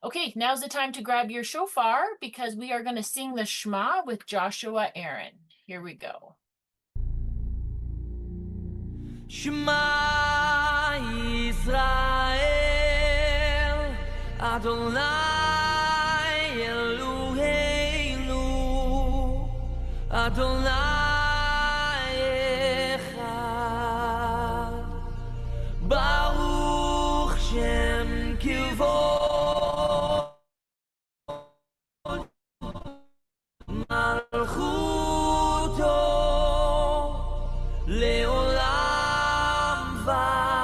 Okay, now's the time to grab your shofar because we are going to sing the Shema with Joshua Aaron. Here we go. Shema Yisrael Adonai Eloheinu Adonai Echad Baruch Shem Kivod Malchuto Leolam Vaed.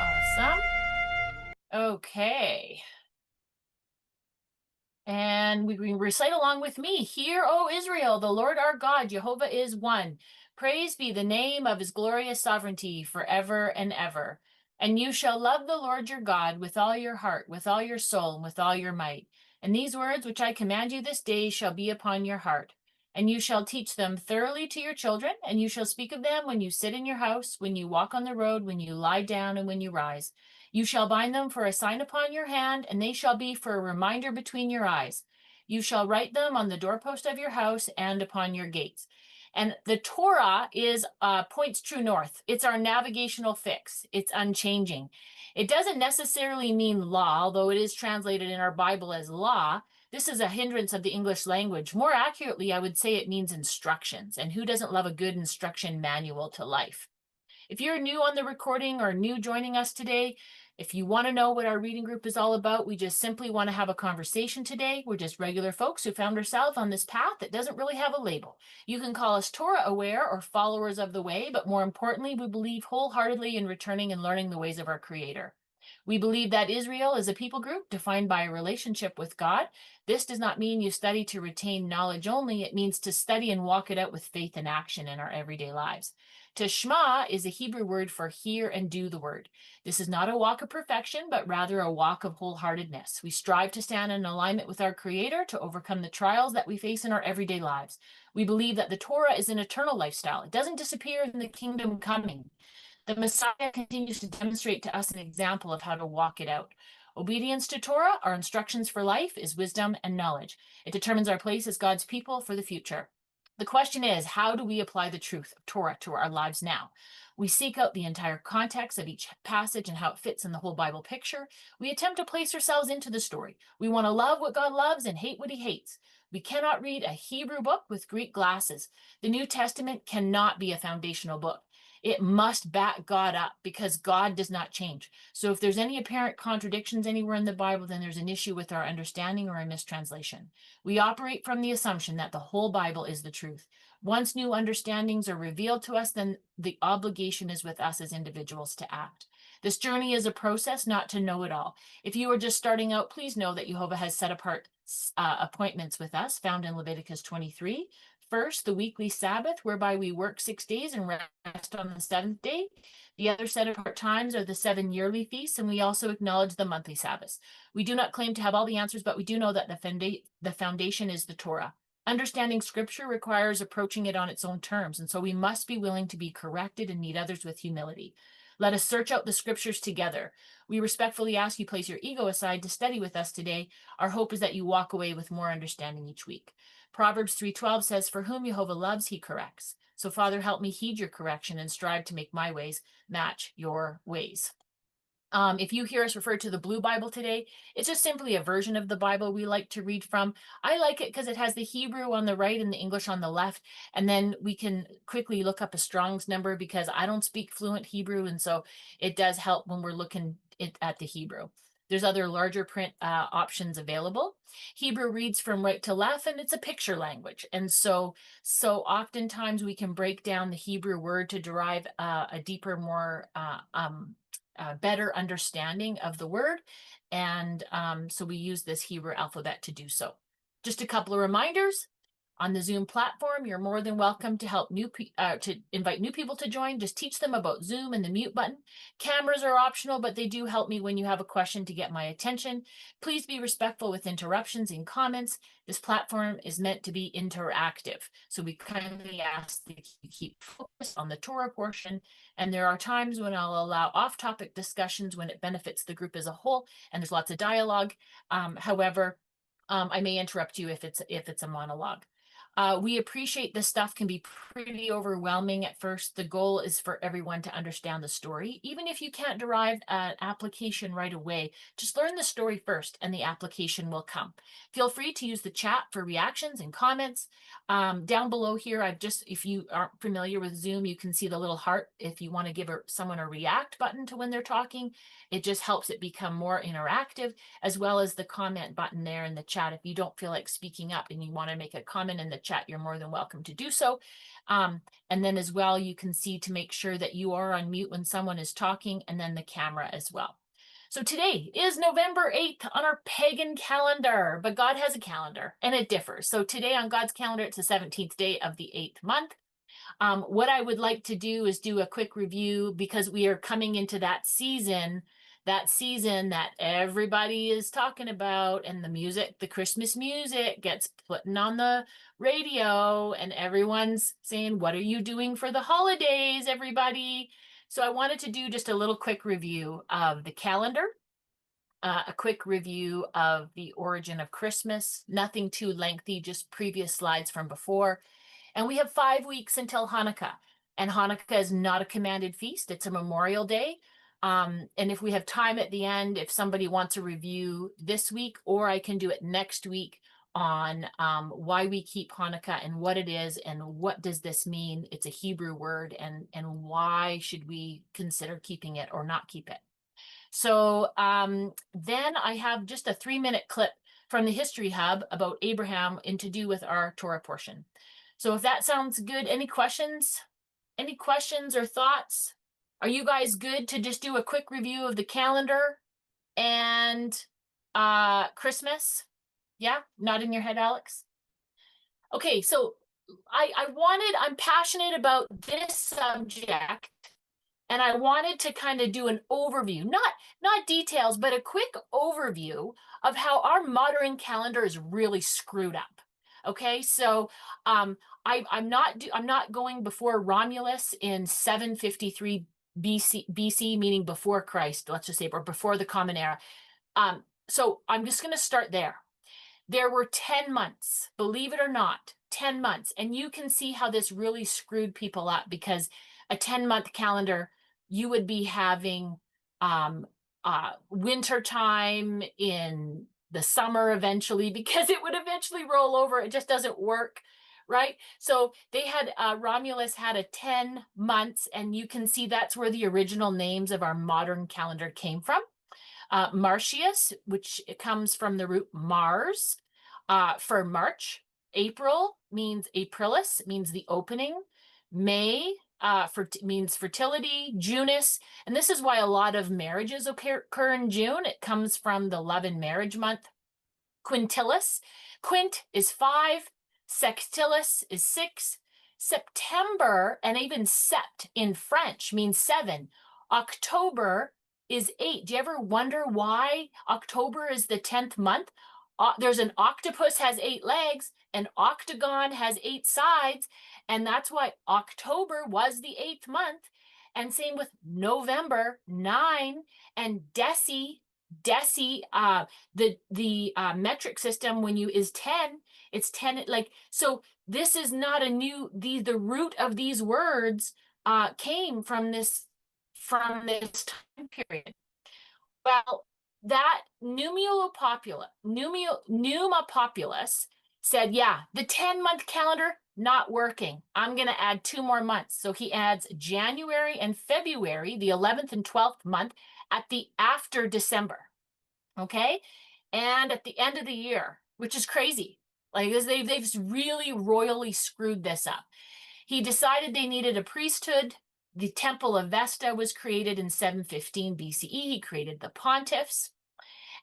Awesome. Okay. And we can recite along with me. Hear, O Israel, the Lord our God, Jehovah is one. Praise be the name of his glorious sovereignty forever and ever. And you shall love the Lord your God with all your heart, with all your soul, and with all your might. And these words which I command you this day shall be upon your heart. And you shall teach them thoroughly to your children, and you shall speak of them when you sit in your house, when you walk on the road, when you lie down, and when you rise. You shall bind them for a sign upon your hand, and they shall be for a reminder between your eyes. You shall write them on the doorpost of your house and upon your gates. And the Torah is points true north. It's our navigational fix. It's unchanging. It doesn't necessarily mean law, although it is translated in our Bible as law. This is a hindrance of the English language. More accurately, I would say it means instructions. And who doesn't love a good instruction manual to life? If you're new on the recording or new joining us today, if you want to know what our reading group is all about, we just simply want to have a conversation today. We're just regular folks who found ourselves on this path that doesn't really have a label. You can call us Torah Aware or followers of the way, but more importantly, we believe wholeheartedly in returning and learning the ways of our Creator. We believe that Israel is a people group defined by a relationship with God. This does not mean you study to retain knowledge only. It means to study and walk it out with faith and action in our everyday lives. To Shema is a Hebrew word for hear and do the word. This is not a walk of perfection, but rather a walk of wholeheartedness. We strive to stand in alignment with our Creator to overcome the trials that we face in our everyday lives. We believe that the Torah is an eternal lifestyle. It doesn't disappear in the kingdom coming. The Messiah continues to demonstrate to us an example of how to walk it out. Obedience to Torah, our instructions for life, is wisdom and knowledge. It determines our place as God's people for the future. The question is, how do we apply the truth of Torah to our lives now? We seek out the entire context of each passage and how it fits in the whole Bible picture. We attempt to place ourselves into the story. We want to love what God loves and hate what he hates. We cannot read a Hebrew book with Greek glasses. The New Testament cannot be a foundational book. It must back God up because God does not change. So if there's any apparent contradictions anywhere in the Bible, then there's an issue with our understanding or a mistranslation. We operate from the assumption that the whole Bible is the truth. Once new understandings are revealed to us, then the obligation is with us as individuals to act. This journey is a process, not to know it all. If you are just starting out, please know that Jehovah has set apart appointments with us, found in Leviticus 23. First, the weekly Sabbath, whereby we work 6 days and rest on the seventh day. The other set apart times are the 7 yearly feasts, and we also acknowledge the monthly Sabbaths. We do not claim to have all the answers, but we do know that the foundation is the Torah. Understanding scripture requires approaching it on its own terms, and so we must be willing to be corrected and meet others with humility. Let us search out the scriptures together. We respectfully ask you place your ego aside to study with us today. Our hope is that you walk away with more understanding each week. Proverbs 3:12 says, "For whom Jehovah loves, he corrects." So, Father, help me heed your correction and strive to make my ways match your ways. If you hear us refer to the Blue Bible today, it's just simply a version of the Bible we like to read from. I like it because it has the Hebrew on the right and the English on the left, and then we can quickly look up a Strong's number because I don't speak fluent Hebrew, and so it does help when we're looking at the Hebrew. There's other larger print options available. Hebrew reads from right to left, and it's a picture language, and so oftentimes we can break down the Hebrew word to derive a deeper, more better understanding of the word. And so we use this Hebrew alphabet to do so. Just a couple of reminders. On the Zoom platform, you're more than welcome to help to invite new people to join. Just teach them about Zoom and the mute button. Cameras are optional, but they do help me when you have a question to get my attention. Please be respectful with interruptions and comments. This platform is meant to be interactive, so we kindly ask that you keep focused on the Torah portion, and there are times when I'll allow off-topic discussions when it benefits the group as a whole, and there's lots of dialogue. However, I may interrupt you if it's a monologue. We appreciate this stuff can be pretty overwhelming at first. The goal is for everyone to understand the story. Even if you can't derive an application right away, just learn the story first and the application will come. Feel free to use the chat for reactions and comments. Down below here, if you aren't familiar with Zoom, you can see the little heart if you want to give someone a react button to when they're talking. It just helps it become more interactive, as well as the comment button there in the chat. If you don't feel like speaking up and you want to make a comment in the chat, you're more than welcome to do so. And then as well, you can see to make sure that you are on mute when someone is talking, and then the camera as well. So today is November 8th on our pagan calendar, but God has a calendar and it differs. So today on God's calendar, it's the 17th day of the 8th month. What I would like to do is do a quick review, because we are coming into that season that everybody is talking about, and the Christmas music gets put on the radio and everyone's saying, what are you doing for the holidays, everybody? So I wanted to do just a little quick review of the calendar, a quick review of the origin of Christmas, nothing too lengthy, just previous slides from before. And we have 5 weeks until Hanukkah. And Hanukkah is not a commanded feast, it's a Memorial Day. And if we have time at the end, if somebody wants a review this week, or I can do it next week on why we keep Hanukkah and what it is and what does this mean. It's a Hebrew word, and why should we consider keeping it or not keep it. So then I have just a 3-minute clip from the History Hub about Abraham and to do with our Torah portion. So if that sounds good, any questions? Any questions or thoughts? Are you guys good to just do a quick review of the calendar and Christmas? Yeah, nodding your head, Alex. Okay, so I'm passionate about this subject, and I wanted to kind of do an overview, not details, but a quick overview of how our modern calendar is really screwed up. Okay, so I'm not going before Romulus in 753 BC, meaning before Christ, let's just say, or before the Common Era. So I'm just going to start there. There were 10 months, believe it or not, 10 months. And you can see how this really screwed people up, because a 10-month calendar, you would be having winter time in the summer eventually, because it would eventually roll over. It just doesn't work, right? So they had, Romulus had a 10 months, and you can see that's where the original names of our modern calendar came from. Martius, which comes from the root Mars, for March. April means Aprilis, means the opening. May means fertility. Junus, and this is why a lot of marriages occur in June. It comes from the love and marriage month. Quintilis, quint is 5, sextilis is 6. September, and even sept in French, means 7. October is 8. Do you ever wonder why October is the 10th month? There's an octopus has 8 legs, an octagon has 8 sides, and that's why October was the 8th month. And same with November, 9, and Deci, the metric system when you is 10, it's 10, like, so this is not a new, the root of these words came from this time period. Well, that Numa Populus said, yeah, the 10-month calendar, not working. I'm going to add 2 more months. So he adds January and February, the 11th and 12th month, at the after December. Okay? And at the end of the year, which is crazy. Like, they've really royally screwed this up. He decided they needed a priesthood. The Temple of Vesta was created in 715 BCE. He created the pontiffs.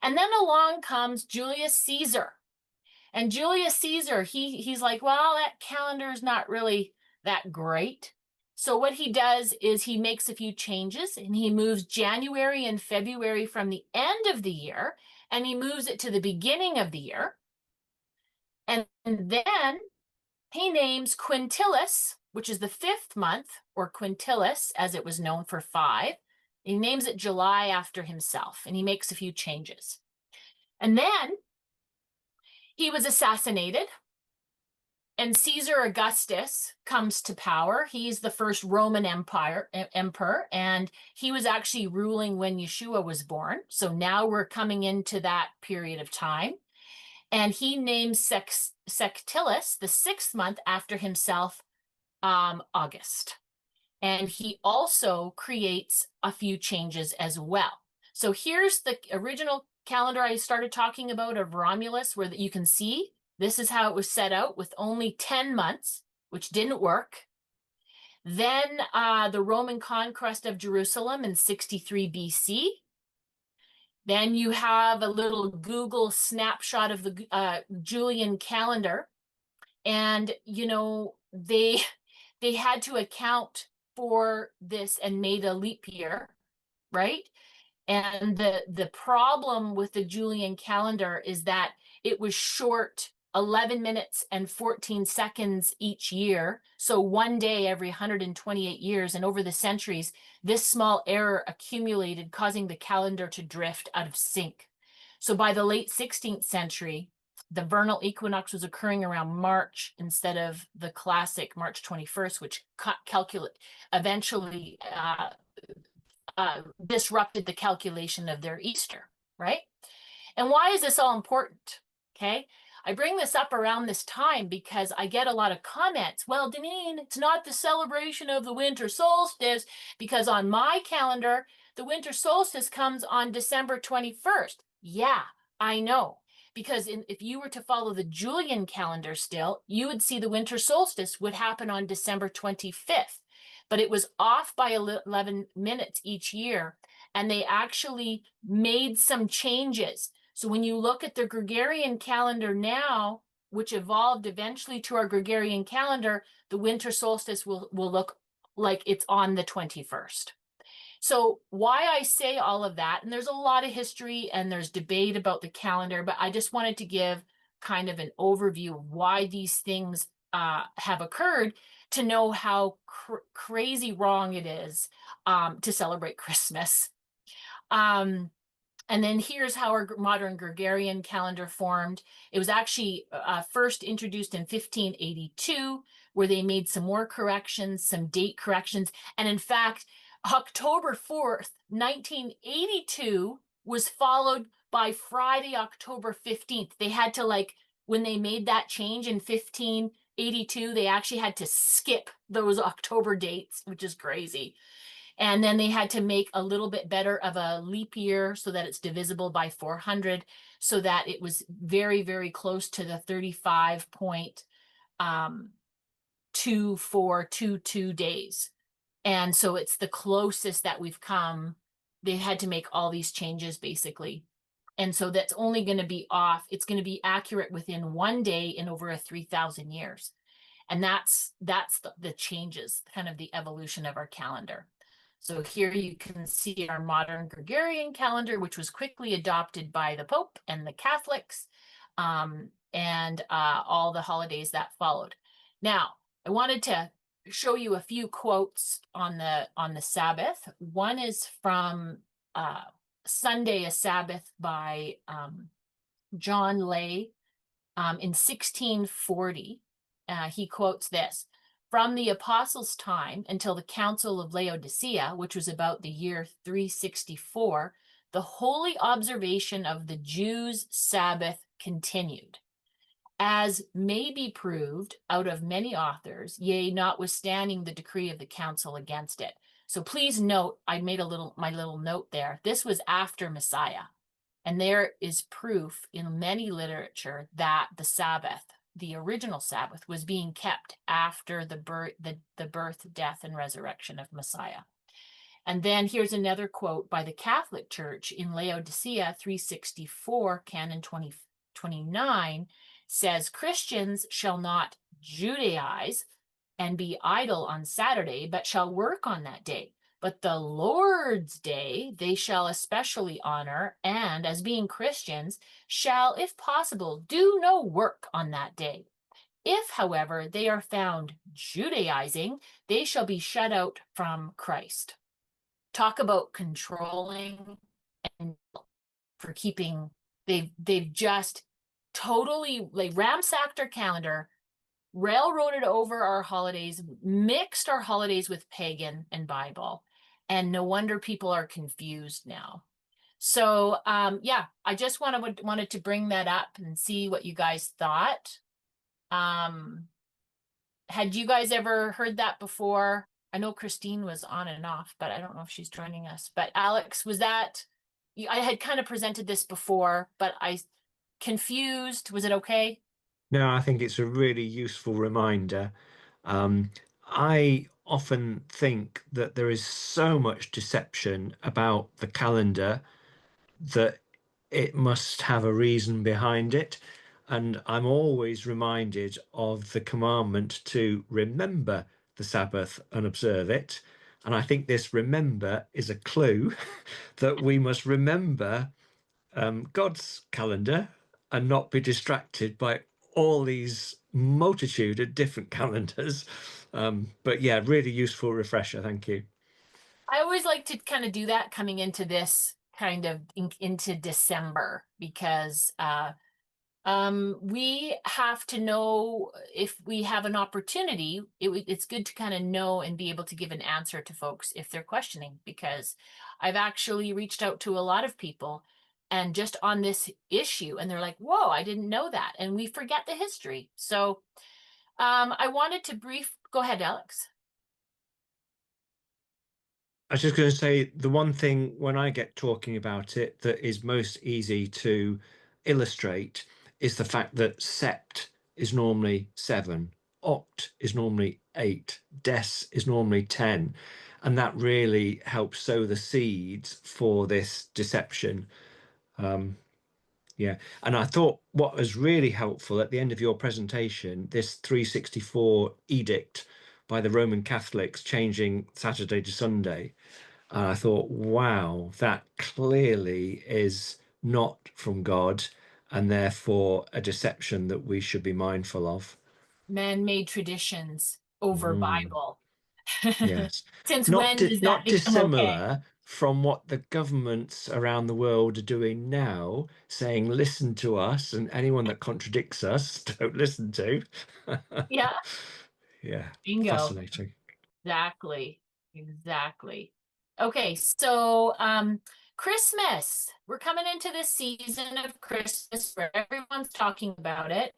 And then along comes Julius Caesar. And Julius Caesar, he's like, well, that calendar is not really that great. So what he does is he makes a few changes and he moves January and February from the end of the year and he moves it to the beginning of the year. And then he names Quintilis, which is the fifth month, or Quintilis, as it was known for five. He names it July after himself, and he makes a few changes. And then he was assassinated, and Caesar Augustus comes to power. He's the first Roman emperor, and he was actually ruling when Yeshua was born. So now we're coming into that period of time. And he names Sextilis, the sixth month, after himself, August. And he also creates a few changes as well. So here's the original calendar I started talking about of Romulus, where you can see this is how it was set out with only 10 months, which didn't work. Then the Roman conquest of Jerusalem in 63 BC. Then you have a little Google snapshot of the Julian calendar. And, you know, they had to account for this and made a leap year, right? And the problem with the Julian calendar is that it was short 11 minutes and 14 seconds each year. So one day every 128 years. And over the centuries, this small error accumulated, causing the calendar to drift out of sync. So by the late 16th century, the vernal equinox was occurring around March instead of the classic March 21st, which eventually disrupted the calculation of their Easter, right? And why is this all important? Okay. I bring this up around this time because I get a lot of comments. Well, Deneen, it's not the celebration of the winter solstice because on my calendar, the winter solstice comes on December 21st. Yeah, I know. Because if you were to follow the Julian calendar still, you would see the winter solstice would happen on December 25th. But it was off by 11 minutes each year. And they actually made some changes. So when you look at the Gregorian calendar now, which evolved eventually to our Gregorian calendar, the winter solstice will look like it's on the 21st. So why I say all of that, and there's a lot of history and there's debate about the calendar, but I just wanted to give kind of an overview of why these things have occurred to know how crazy wrong it is to celebrate Christmas. And then here's how our modern Gregorian calendar formed. It was actually first introduced in 1582, where they made some more corrections, some date corrections. And in fact, October 4th, 1982 was followed by Friday, October 15th. They had to, like, when they made that change in 1582, they actually had to skip those October dates, which is crazy. And then they had to make a little bit better of a leap year so that it's divisible by 400, so that it was very, very close to the 35.2422 days. And so it's the closest that we've come. They had to make all these changes basically. And so that's only going to be off. It's going to be accurate within one day in over a 3,000 years. And that's the changes, kind of the evolution of our calendar. So here you can see our modern Gregorian calendar, which was quickly adopted by the Pope and the Catholics, and all the holidays that followed. Now, I wanted to show you a few quotes on the Sabbath. One is from Sunday, a Sabbath by John Lay in 1640. He quotes this: from the apostles' time until the Council of Laodicea, which was about the year 364, the holy observation of the Jews' Sabbath continued, as may be proved out of many authors, yea, notwithstanding the decree of the council against it. So please note, I made my little note there. This was after Messiah. And there is proof in many literature that the Sabbath, the original Sabbath, was being kept after the birth, death, and resurrection of Messiah. And then here's another quote by the Catholic Church in Laodicea 364, Canon 29. says Christians shall not Judaize and be idle on Saturday, but shall work on that day. But the Lord's day they shall especially honor, and as being Christians, shall, if possible, do no work on that day. If, however, they are found Judaizing, they shall be shut out from Christ. Talk about controlling and for keeping, they've just totally like ransacked our calendar, railroaded over our holidays, mixed our holidays with pagan and Bible, and no wonder people are confused now. So yeah, I just wanted to bring that up and see what you guys thought. Um, had you guys ever heard that before? I know Christine was on and off, but I don't know if she's joining us. But Alex, was that, I had kind of presented this before, but I confused. Was it okay? No, I think it's a really useful reminder. Um, I often think that there is so much deception about the calendar that it must have a reason behind it. And I'm always reminded of the commandment to remember the Sabbath and observe it. And I think this remember is a clue that we must remember God's calendar and not be distracted by all these multitude of different calendars. But yeah, really useful refresher. Thank you. I always like to kind of do that coming into this kind of into December because we have to know if we have an opportunity. It's good to kind of know and be able to give an answer to folks if they're questioning, because I've actually reached out to a lot of people and just on this issue, and they're like, "Whoa, I didn't know that," and we forget the history. So, I wanted to go ahead, Alex. I was just going to say the one thing when I get talking about it that is most easy to illustrate is the fact that sept is normally 7, oct is normally 8, des is normally 10. And that really helps sow the seeds for this deception. Yeah. And I thought what was really helpful at the end of your presentation, this 364 edict by the Roman Catholics changing Saturday to Sunday. And I thought, wow, that clearly is not from God and therefore a deception that we should be mindful of. Man-made traditions over Mm, Bible. yes. Since when does that Not become okay? dissimilar from what the governments around the world are doing now, saying, listen to us, and anyone that contradicts us, don't listen to. Yeah, Yeah, bingo. fascinating. Exactly. Exactly. Okay, so Christmas. We're coming into this season of Christmas where everyone's talking about it.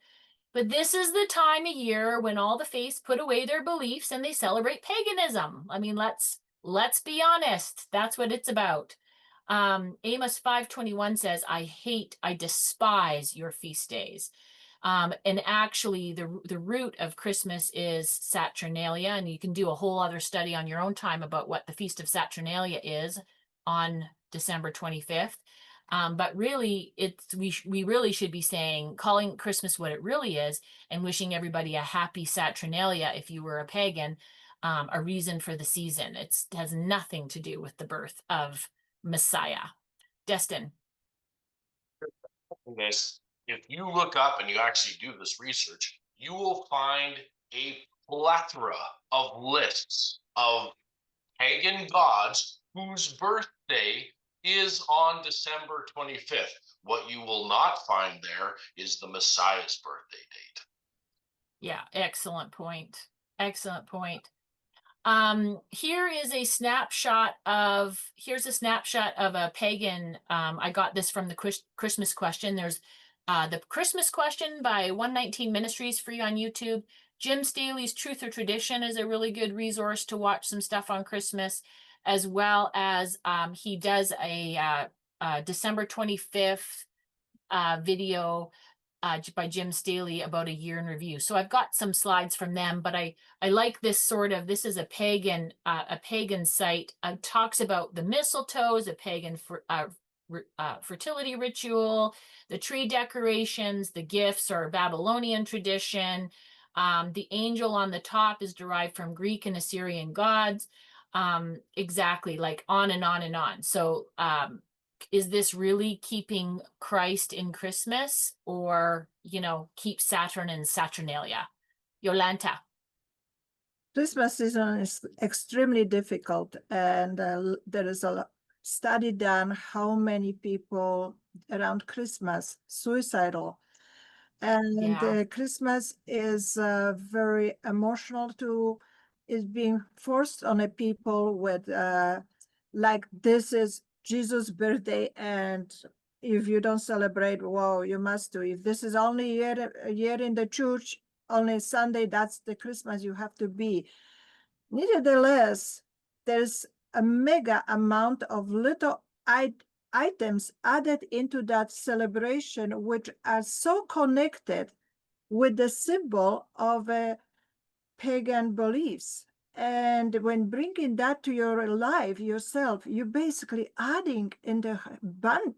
But this is the time of year when all the faiths put away their beliefs and they celebrate paganism. I mean, let's be honest. That's what it's about. Amos 5:21 says, I despise your feast days. And actually, the root of Christmas is Saturnalia, and you can do a whole other study on your own time about what the Feast of Saturnalia is on December 25th. But really, we really should be calling Christmas what it really is, and wishing everybody a happy Saturnalia if you were a pagan, a reason for the season. It has nothing to do with the birth of Messiah. Destin. This, if you look up and you actually do this research, you will find a plethora of lists of pagan gods whose birthday is on December 25th. What you will not find there is the Messiah's birthday date. Yeah, excellent point. Excellent point. Here's a snapshot of a pagan. I got this from the Christmas question. There's the Christmas question by 119 Ministries free on YouTube. Jim Staley's Truth or Tradition is a really good resource to watch some stuff on Christmas, as well as he does a December 25th video by Jim Staley about a year in review. So I've got some slides from them, but I like this this is a pagan site. Talks about the mistletoes, a pagan fertility ritual. The tree decorations, the gifts are Babylonian tradition. The angel on the top is derived from Greek and Assyrian gods. Exactly, like on and on and on. So, is this really keeping Christ in Christmas, or, keep Saturn in Saturnalia? Yolanta. Christmas season is extremely difficult, and there is a study done how many people around Christmas suicidal. And Yeah. Christmas is very emotional too. Is being forced on a people with like this is Jesus' birthday, and if you don't celebrate, wow, you must do. If this is only a year in the church, only Sunday, that's the Christmas you have to be. Nevertheless, there's a mega amount of little items added into that celebration, which are so connected with the symbol of pagan beliefs. And when bringing that to your life yourself, you're basically adding in the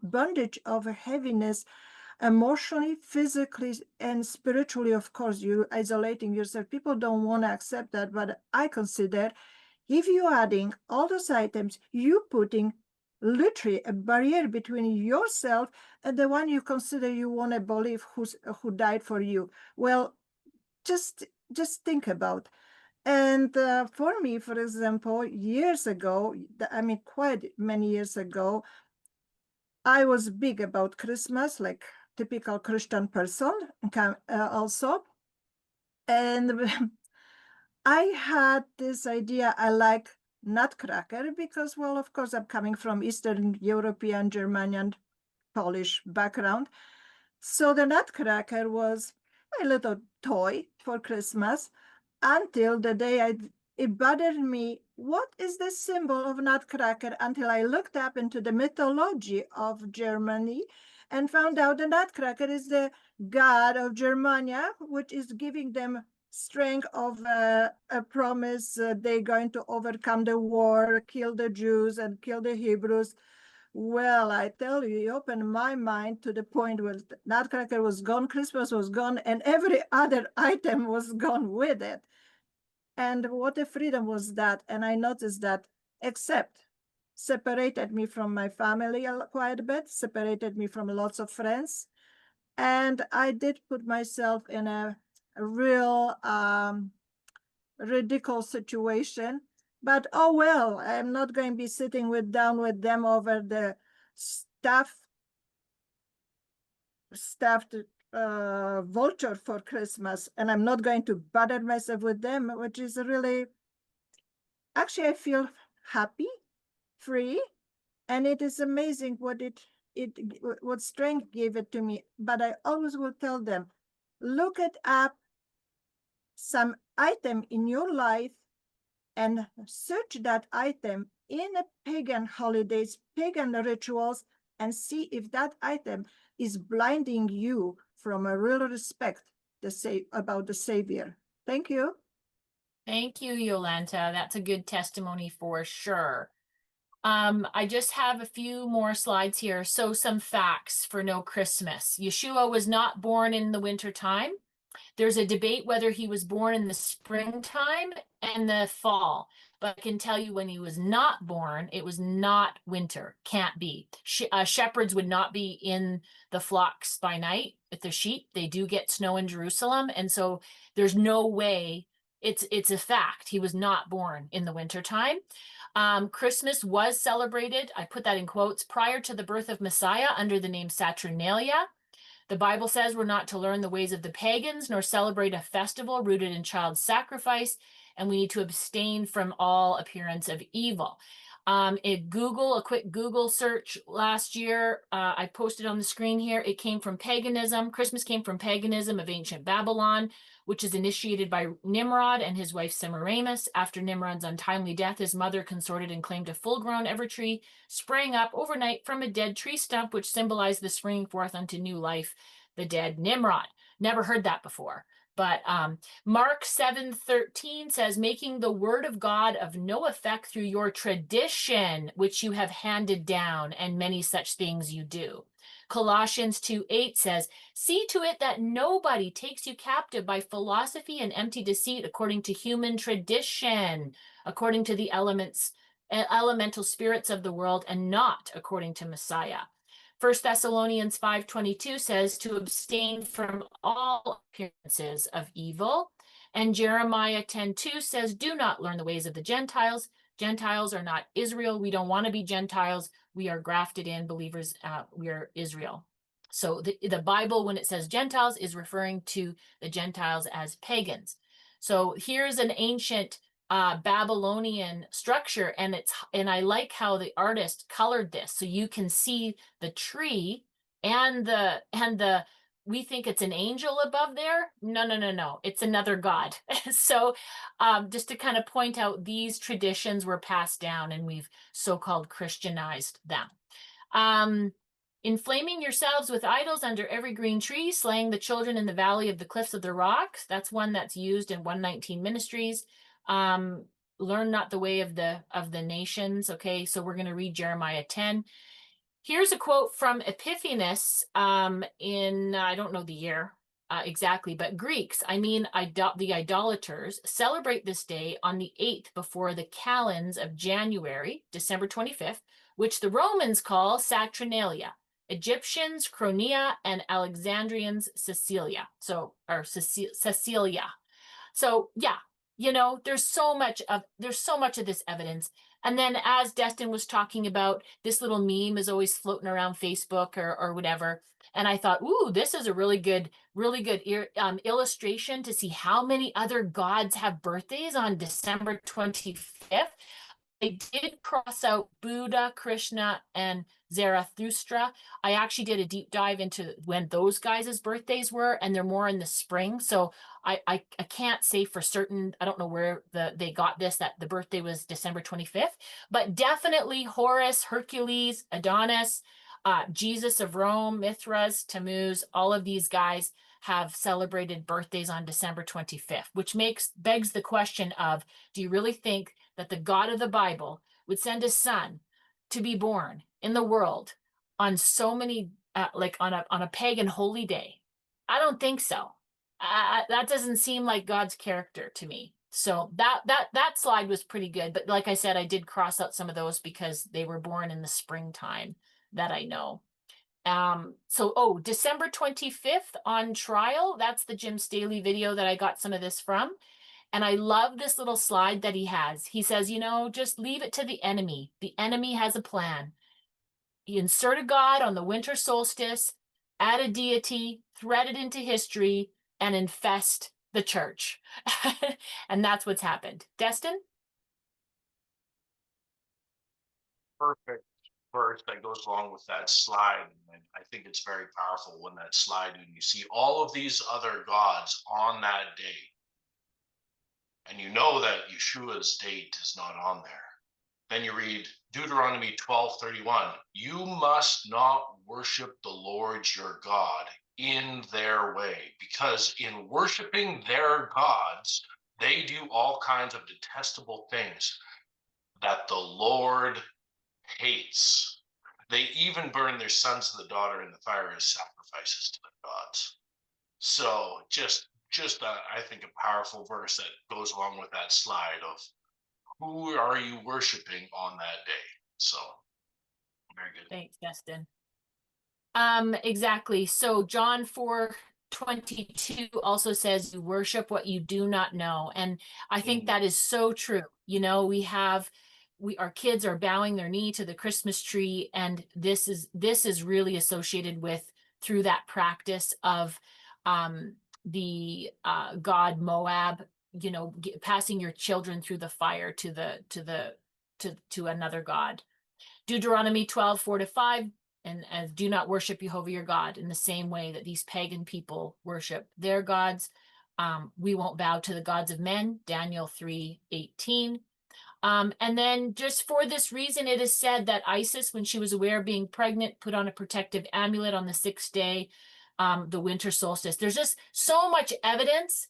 bondage of heaviness, emotionally, physically, and spiritually. Of course, you're isolating yourself. People don't want to accept that, but I consider if you're adding all those items, you're putting literally a barrier between yourself and the one you consider you want to believe who died for you. Well, just think about. And for me, for example, years ago, I mean, quite many years ago, I was big about Christmas, like typical Christian person, also. And I had this idea, I like nutcracker because, well, of course, I'm coming from Eastern European, Germanian, Polish background. So the nutcracker was my little toy for Christmas until the day it bothered me. What is the symbol of nutcracker? Until I looked up into the mythology of Germany and found out the nutcracker is the god of Germania, which is giving them strength of a promise they're going to overcome the war, kill the Jews and kill the Hebrews. Well, I tell you, it opened my mind to the point where nutcracker was gone, Christmas was gone, and every other item was gone with it. And what a freedom was that. And I noticed that, except separated me from my family quite a bit, separated me from lots of friends. And I did put myself in a real ridiculous situation. But oh well, I'm not going to be sitting down with them over the stuffed vulture for Christmas, and I'm not going to bother myself with them, which is really, actually, I feel happy, free, and it is amazing what strength gave it to me. But I always will tell them, look at up some item in your life and search that item in a pagan holidays, pagan rituals, and see if that item is blinding you from a real respect about the Savior. Thank you. Thank you, Yolanta. That's a good testimony for sure. I just have a few more slides here. So some facts for No Christmas. Yeshua was not born in the winter time. There's a debate whether he was born in the springtime and the fall. But I can tell you when he was not born, it was not winter. Can't be. Shepherds would not be in the flocks by night with the sheep. They do get snow in Jerusalem. And so there's no way. It's a fact. He was not born in the winter time. Christmas was celebrated, I put that in quotes, prior to the birth of Messiah under the name Saturnalia. The Bible says we're not to learn the ways of the pagans nor celebrate a festival rooted in child sacrifice, and we need to abstain from all appearance of evil. A quick Google search last year, I posted on the screen here, it came from paganism. Christmas came from paganism of ancient Babylon, which is initiated by Nimrod and his wife Semiramis. After Nimrod's untimely death, his mother consorted and claimed a full-grown evertree sprang up overnight from a dead tree stump, which symbolized the springing forth unto new life, the dead Nimrod. Never heard that before, But Mark 7:13 says, making the word of God of no effect through your tradition, which you have handed down, and many such things you do. Colossians 2:8 says, see to it that nobody takes you captive by philosophy and empty deceit according to human tradition, according to the elemental spirits of the world, and not according to Messiah. 1 Thessalonians 5:22 says to abstain from all appearances of evil. And Jeremiah 10:2 says, do not learn the ways of the Gentiles. Gentiles are not Israel. We don't want to be Gentiles. We are grafted in believers. We are Israel. So the Bible, when it says Gentiles, is referring to the Gentiles as pagans. So here's an ancient Babylonian structure, and I like how the artist colored this, so you can see the tree and the we think it's an angel above there. No, it's another god. So just to kind of point out, these traditions were passed down and we've so-called Christianized them. Inflaming yourselves with idols under every green tree, slaying the children in the valley of the cliffs of the rocks. That's one that's used in 119 ministries. Learn not the way of the nations. Okay, so we're going to read Jeremiah 10. Here's a quote from Epiphanes in, I don't know the year exactly, but Greeks, the idolaters, celebrate this day on the 8th before the calends of January, December 25th, which the Romans call Saturnalia, Egyptians Chronia, and Alexandrians Cecilia. Cecilia. So yeah, there's so much of this evidence. And then, as Destin was talking about, this little meme is always floating around Facebook or whatever. And I thought, ooh, this is a really good illustration to see how many other gods have birthdays on December 25th. They did cross out Buddha, Krishna, and Zarathustra. I actually did a deep dive into when those guys' birthdays were, and they're more in the spring. So I can't say for certain. I don't know where they got this, that the birthday was December 25th, but definitely Horus, Hercules, Adonis, Jesus of Rome, Mithras, Tammuz, all of these guys have celebrated birthdays on December 25th, which begs the question of, do you really think that the God of the Bible would send his son to be born in the world on so many, like on a pagan holy day? I don't think so. That doesn't seem like God's character to me. So that slide was pretty good. But like I said, I did cross out some of those because they were born in the springtime that I know. December 25th on trial. That's the Jim Staley video that I got some of this from. And I love this little slide that he has. He says, just leave it to the enemy. The enemy has a plan. He insert a god on the winter solstice, add a deity, thread it into history, and infest the church. And that's what's happened. Destin? Perfect verse that goes along with that slide. And I think it's very powerful when that slide, and you see all of these other gods on that day. And you know that Yeshua's date is not on there. Then you read Deuteronomy 12:31. You must not worship the Lord your God in their way, because in worshiping their gods, they do all kinds of detestable things that the Lord hates. They even burn their sons and the daughter in the fire as sacrifices to the gods. So just I think a powerful verse that goes along with that slide of who are you worshiping on that day. So very good. Thanks, Destin. Exactly. So John 4:22 also says, you worship what you do not know. And I think that is so true. Our kids are bowing their knee to the Christmas tree, and this is really associated with, through that practice of the god Moab, passing your children through the fire to another god. Deuteronomy 12:4-5, and as do not worship Jehovah your God in the same way that these pagan people worship their gods. We won't bow to the gods of men, Daniel 3:18. And then just for this reason, it is said that Isis, when she was aware of being pregnant, put on a protective amulet on the 6th day the winter solstice. There's just so much evidence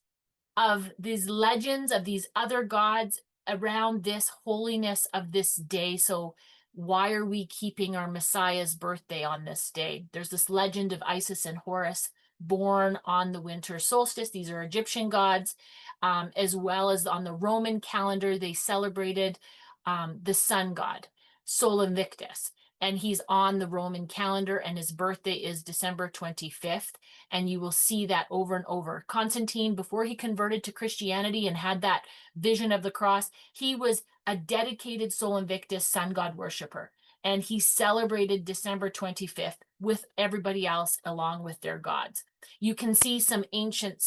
of these legends of these other gods around this holiness of this day. So why are we keeping our Messiah's birthday on this day? There's this legend of Isis and Horus born on the winter solstice. These are Egyptian gods, as well as on the Roman calendar, they celebrated the sun god, Sol Invictus. And he's on the Roman calendar, and his birthday is December 25th. And you will see that over and over. Constantine, before he converted to Christianity and had that vision of the cross, he was a dedicated Sol Invictus sun god worshiper. And he celebrated December 25th with everybody else along with their gods. You can see some ancient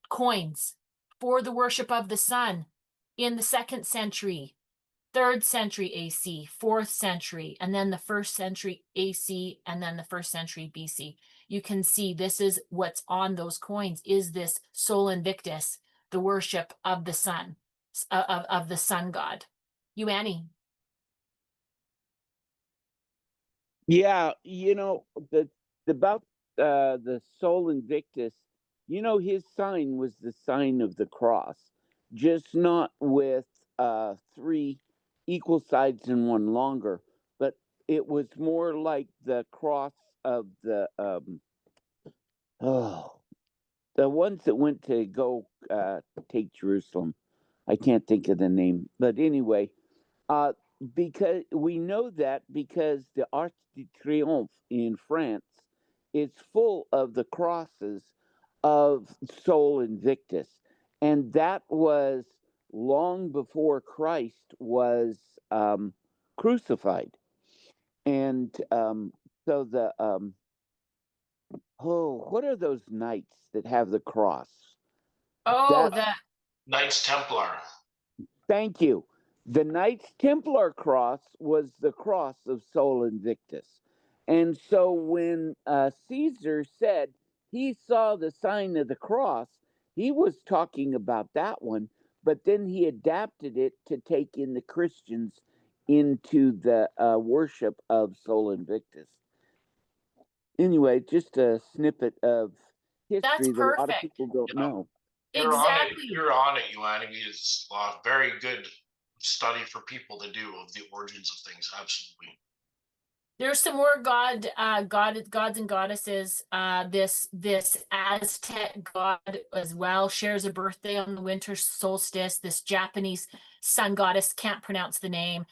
coins for the worship of the sun in the 2nd century, 3rd century AC, 4th century, and then the 1st century AC, and then the 1st century BC. You can see this is what's on those coins, is this Sol Invictus, the worship of the sun, of the sun god. You, Annie? Yeah, about the Sol Invictus, his sign was the sign of the cross, just not with 3 equal sides and 1 longer, but it was more like the cross of the ones that went to go take Jerusalem. I can't think of the name, but anyway, because we know that because the Arc de Triomphe in France is full of the crosses of Sol Invictus, and that was long before Christ was crucified. And so what are those knights that have the cross? Oh, That, Knights Templar. thank you. The Knights Templar cross was the cross of Sol Invictus. And so when Caesar said he saw the sign of the cross, he was talking about that one, but then he adapted it to take in the Christians into the worship of Sol Invictus. Anyway, just a snippet of history that a lot of people don't know. exactly. You're on it, Ioanni. It's a very good study for people to do of the origins of things. Absolutely. There's some more gods and goddesses. This Aztec god as well shares a birthday on the winter solstice. This Japanese sun goddess, can't pronounce the name,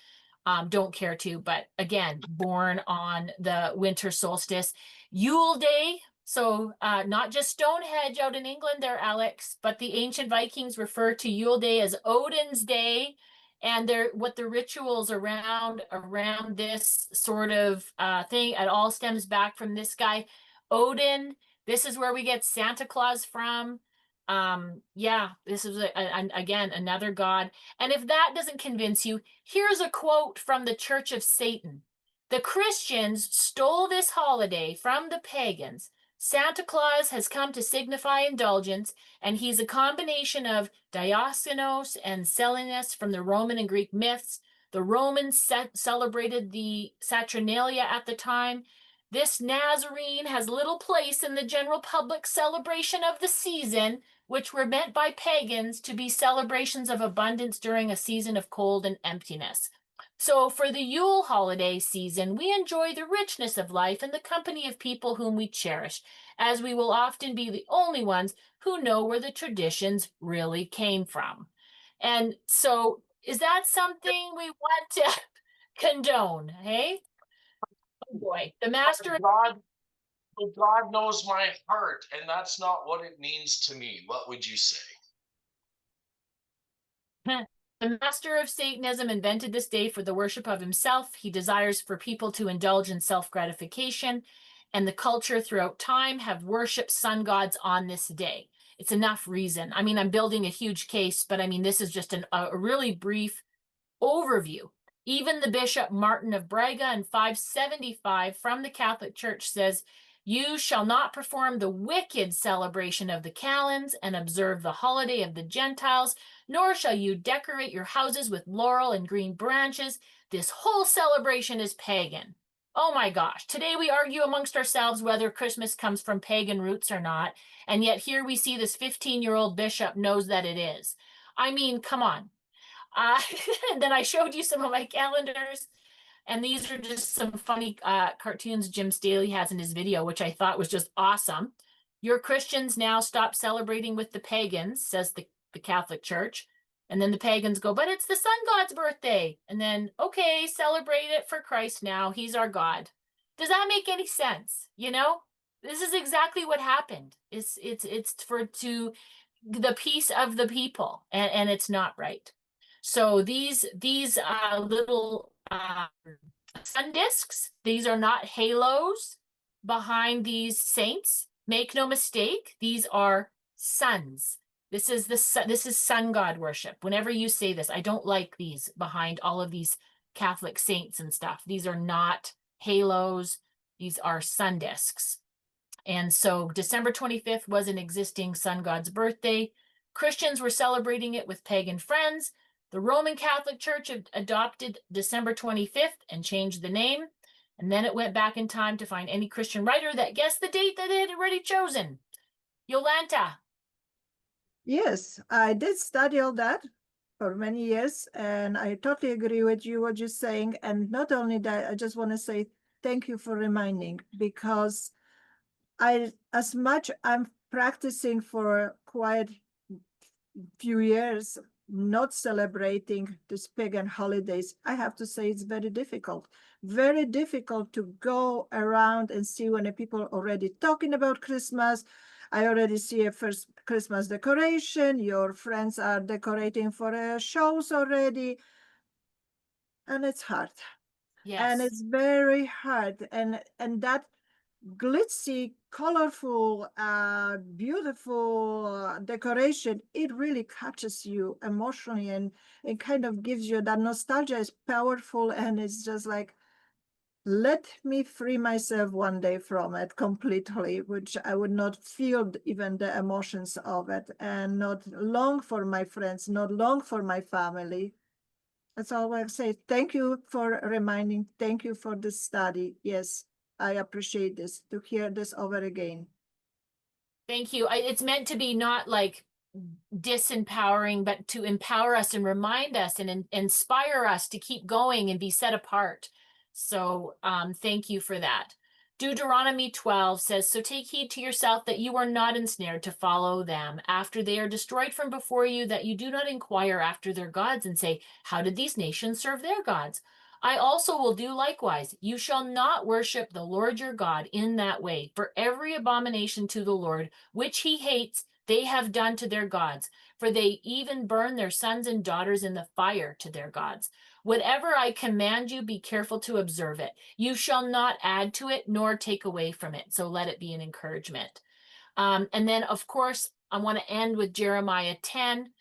don't care to, but again, born on the winter solstice. Yule Day, so not just Stonehenge out in England there, Alex, but the ancient Vikings refer to Yule Day as Odin's Day. And what the rituals around this sort of thing, it all stems back from this guy, Odin. This is where we get Santa Claus from. Yeah, this is again another god. And if that doesn't convince you, here's a quote from the Church of Satan. The Christians stole this holiday from the pagans. Santa Claus has come to signify indulgence, and he's a combination of Dionysos and Silenus from the Roman and Greek myths. The Romans celebrated the Saturnalia at the time. This Nazarene has little place in the general public celebration of the season, which were meant by pagans to be celebrations of abundance during a season of cold and emptiness. So for the Yule holiday season, we enjoy the richness of life and the company of people whom we cherish, as we will often be the only ones who know where the traditions really came from. And so is that something we want to condone, hey? Oh boy, the master... God knows my heart, and that's not what it means to me. What would you say? The master of Satanism invented this day for the worship of himself. He desires for people to indulge in self-gratification, and the culture throughout time have worshipped sun gods on this day. It's enough reason. I mean, I'm building a huge case, but I mean, this is just a really brief overview. Even the Bishop Martin of Braga in 575 from the Catholic Church says, "You shall not perform the wicked celebration of the calends and observe the holiday of the Gentiles, nor shall you decorate your houses with laurel and green branches. This whole celebration is pagan." Oh my gosh. Today we argue amongst ourselves whether Christmas comes from pagan roots or not. And yet here we see this 15-year-old bishop knows that it is. I mean, come on. Uh, and then I showed you some of my calendars. And these are just some funny cartoons Jim Staley has in his video, which I thought was just awesome. Your Christians now stop celebrating with the pagans, says the Catholic Church. And then the pagans go, but it's the sun god's birthday. And then, okay, celebrate it for Christ now. He's our God. Does that make any sense? You know, this is exactly what happened. It's for to the peace of the people, and it's not right. So these little sun discs, these are not halos behind these saints. Make no mistake, these are suns. This is sun god worship. Whenever you say this, I don't like these behind all of these Catholic saints and stuff. These are not halos. These are sun discs. And so December 25th was an existing sun god's birthday. Christians were celebrating it with pagan friends. The Roman Catholic Church adopted December 25th and changed the name. And then it went back in time to find any Christian writer that guessed the date that they had already chosen. Yolanta. Yes, I did study all that for many years, and I totally agree with you what you're saying. And not only that, I just want to say thank you for reminding, because as much I'm practicing for quite few years not celebrating these pagan holidays, I have to say it's very difficult to go around and see when the people are already talking about Christmas. I already see a first Christmas decoration. Your friends are decorating for shows already. And it's hard. Yes. And it's very hard. And that glitzy, colorful, beautiful decoration, it really catches you emotionally, and it kind of gives you that nostalgia is powerful, and it's just like, let me free myself one day from it completely, which I would not feel even the emotions of it, and not long for my friends, not long for my family. That's all I say. Thank you for reminding. Thank you for this study. Yes, I appreciate this, to hear this over again. Thank you. It's meant to be not like disempowering, but to empower us and remind us and inspire us to keep going and be set apart. So thank you for that. Deuteronomy 12 says, so take heed to yourself that you are not ensnared to follow them after they are destroyed from before you, that you do not inquire after their gods and say, how did these nations serve their gods? I also will do likewise. You shall not worship the Lord your God in that way, for every abomination to the Lord, which he hates, they have done to their gods, for they even burn their sons and daughters in the fire to their gods. Whatever I command you, be careful to observe it. You shall not add to it nor take away from it. So let it be an encouragement. And then, of course, I want to end with Jeremiah 10.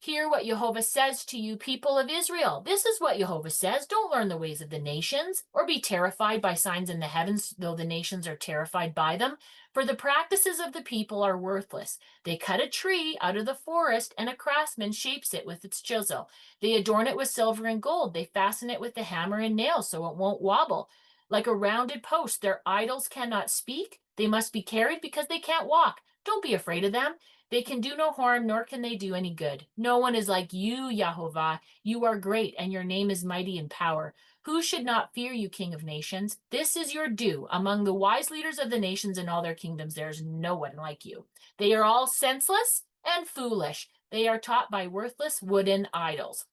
Hear what Jehovah says to you, people of Israel. This is what Jehovah says. Don't learn the ways of the nations, or be terrified by signs in the heavens, though the nations are terrified by them. For the practices of the people are worthless. They cut a tree out of the forest, and a craftsman shapes it with its chisel. They adorn it with silver and gold. They fasten it with the hammer and nail so it won't wobble. Like a rounded post, their idols cannot speak. They must be carried because they can't walk. Don't be afraid of them. They can do no harm, nor can they do any good. No one is like you, Yahovah. You are great, and your name is mighty in power. Who should not fear you, King of nations? This is your due. Among the wise leaders of the nations in all their kingdoms, there is no one like you. They are all senseless and foolish. They are taught by worthless wooden idols.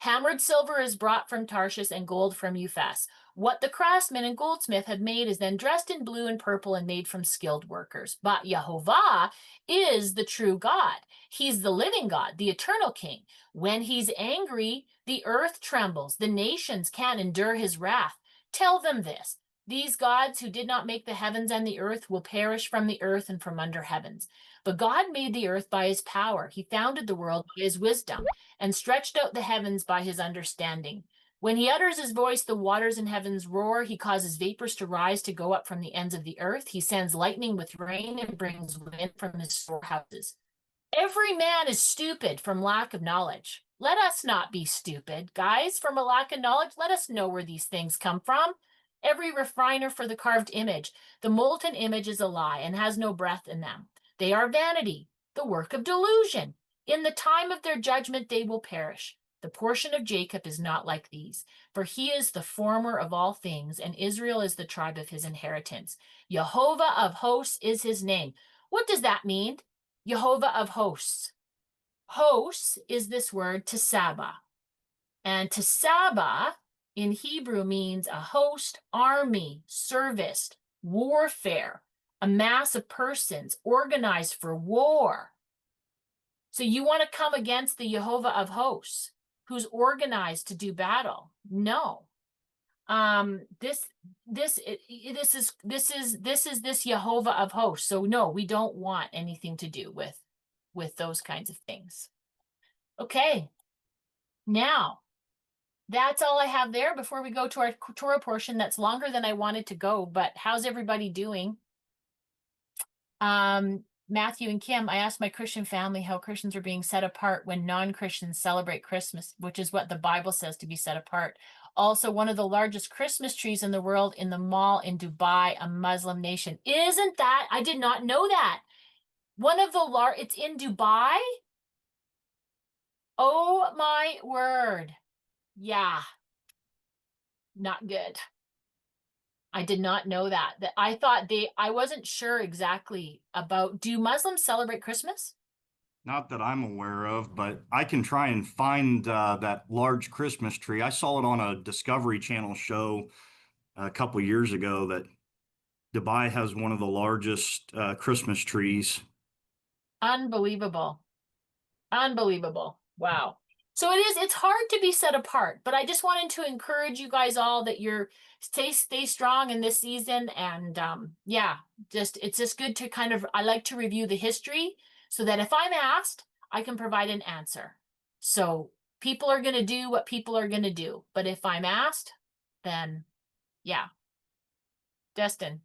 Hammered silver is brought from Tarshish and gold from Uphaz. What the craftsman and goldsmith have made is then dressed in blue and purple and made from skilled workers. But Yehovah is the true God. He's the living God, the eternal King. When he's angry, the earth trembles. The nations can't endure his wrath. Tell them this. These gods who did not make the heavens and the earth will perish from the earth and from under heavens. But God made the earth by his power. He founded the world by his wisdom and stretched out the heavens by his understanding. When he utters his voice, the waters in heavens roar. He causes vapors to rise to go up from the ends of the earth. He sends lightning with rain and brings wind from his storehouses. Every man is stupid from lack of knowledge. Let us not be stupid, guys, from a lack of knowledge. Let us know where these things come from. every refiner for the carved image. The molten image is a lie and has no breath in them. They are vanity, the work of delusion. In the time of their judgment they will perish. The portion of Jacob is not like these, for he is the former of all things, and Israel is the tribe of his inheritance. Jehovah of hosts is his name. What does that mean? Jehovah of hosts. Hosts is this word tesaba. And tesaba in Hebrew means a host, army, service, warfare, a mass of persons organized for war. So you want to come against the Jehovah of hosts, who's organized to do battle? No. This is this Jehovah of hosts. So no, we don't want anything to do with those kinds of things. Okay. Now, that's all I have there before we go to our Torah portion. That's longer than I wanted to go, but how's everybody doing? Matthew and Kim, I asked my Christian family how Christians are being set apart when non-Christians celebrate Christmas, which is what the Bible says to be set apart. Also, one of the largest Christmas trees in the world in the mall in Dubai, a Muslim nation. Isn't that? I did not know that. One of the it's in Dubai? Oh my word. Yeah. Not good. I did not know that. I thought I wasn't sure exactly about, do Muslims celebrate Christmas? Not that I'm aware of, but I can try and find that large Christmas tree. I saw it on a Discovery Channel show a couple years ago that Dubai has one of the largest Christmas trees. Unbelievable. Unbelievable. Wow. So it's hard to be set apart, but I just wanted to encourage you guys all that you're stay strong in this season. And yeah, it's just good to I like to review the history so that if I'm asked, I can provide an answer. So people are going to do what people are going to do. But if I'm asked, then yeah. Destin.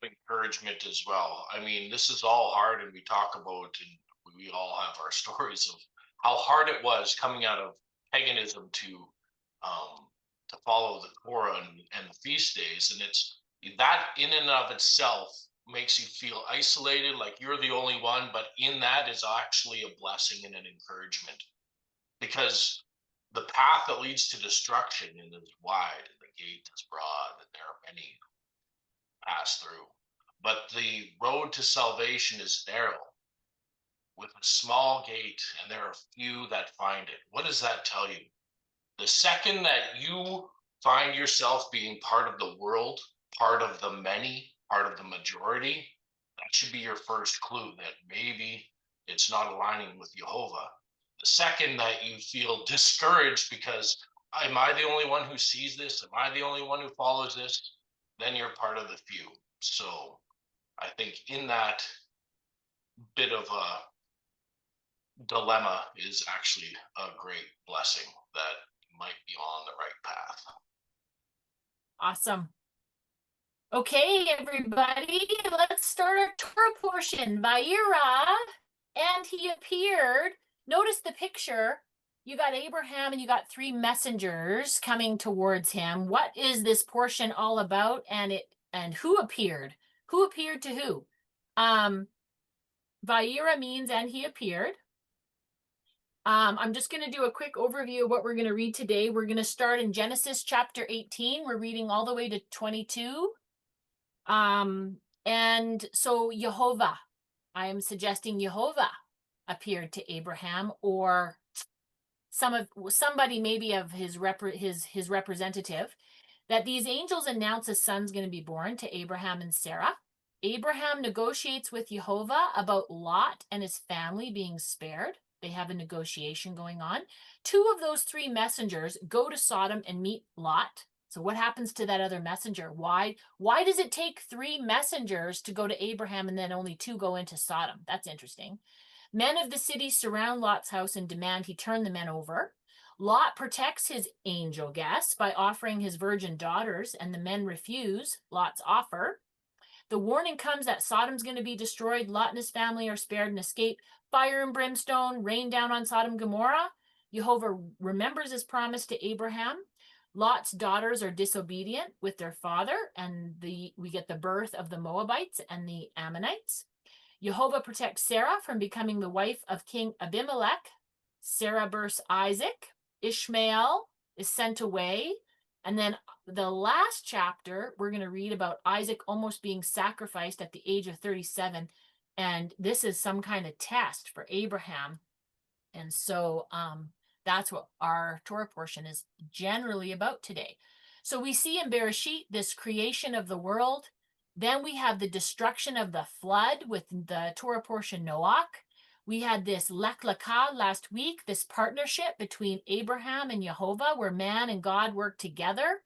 Encouragement as well. I mean, this is all hard, and we talk about, and we all have our stories of how hard it was coming out of paganism to follow the Torah and the feast days, and it's that in and of itself makes you feel isolated, like you're the only one. But in that is actually a blessing and an encouragement, because the path that leads to destruction is wide, and the gate is broad, and there are many who pass through. But the road to salvation is narrow, with a small gate, and there are few that find it. What does that tell you? The second that you find yourself being part of the world, part of the many, part of the majority, that should be your first clue that maybe it's not aligning with Jehovah. The second that you feel discouraged because, am I the only one who sees this? Am I the only one who follows this? Then you're part of the few. So I think in that bit of a dilemma is actually a great blessing that might be on the right path. Awesome. Okay, everybody, let's start our Torah portion. Vayera, and he appeared. Notice the picture. You got Abraham and you got three messengers coming towards him. What is this portion all about? And who appeared? Who appeared to who? Vayera means and he appeared. I'm just going to do a quick overview of what we're going to read today. We're going to start in Genesis chapter 18. We're reading all the way to 22. And so Jehovah, I am suggesting Jehovah appeared to Abraham, or somebody maybe of his representative, that these angels announce a son's going to be born to Abraham and Sarah. Abraham negotiates with Jehovah about Lot and his family being spared. They have a negotiation going on. Two of those three messengers go to Sodom and meet Lot. So what happens to that other messenger? Why does it take three messengers to go to Abraham and then only two go into Sodom? That's interesting. Men of the city surround Lot's house and demand he turn the men over. Lot protects his angel guests by offering his virgin daughters, and the men refuse Lot's offer. The warning comes that Sodom's going to be destroyed. Lot and his family are spared and escape. Fire and brimstone rain down on Sodom and Gomorrah. Jehovah remembers his promise to Abraham. Lot's daughters are disobedient with their father, and we get the birth of the Moabites and the Ammonites. Jehovah protects Sarah from becoming the wife of King Abimelech. Sarah births Isaac. Ishmael is sent away. And then the last chapter, we're going to read about Isaac almost being sacrificed at the age of 37. And this is some kind of test for Abraham. And so that's what our Torah portion is generally about today. So we see in Bereshit this creation of the world. Then we have the destruction of the flood with the Torah portion Noach. We had this Lech Lecha last week, this partnership between Abraham and Jehovah, where man and God work together.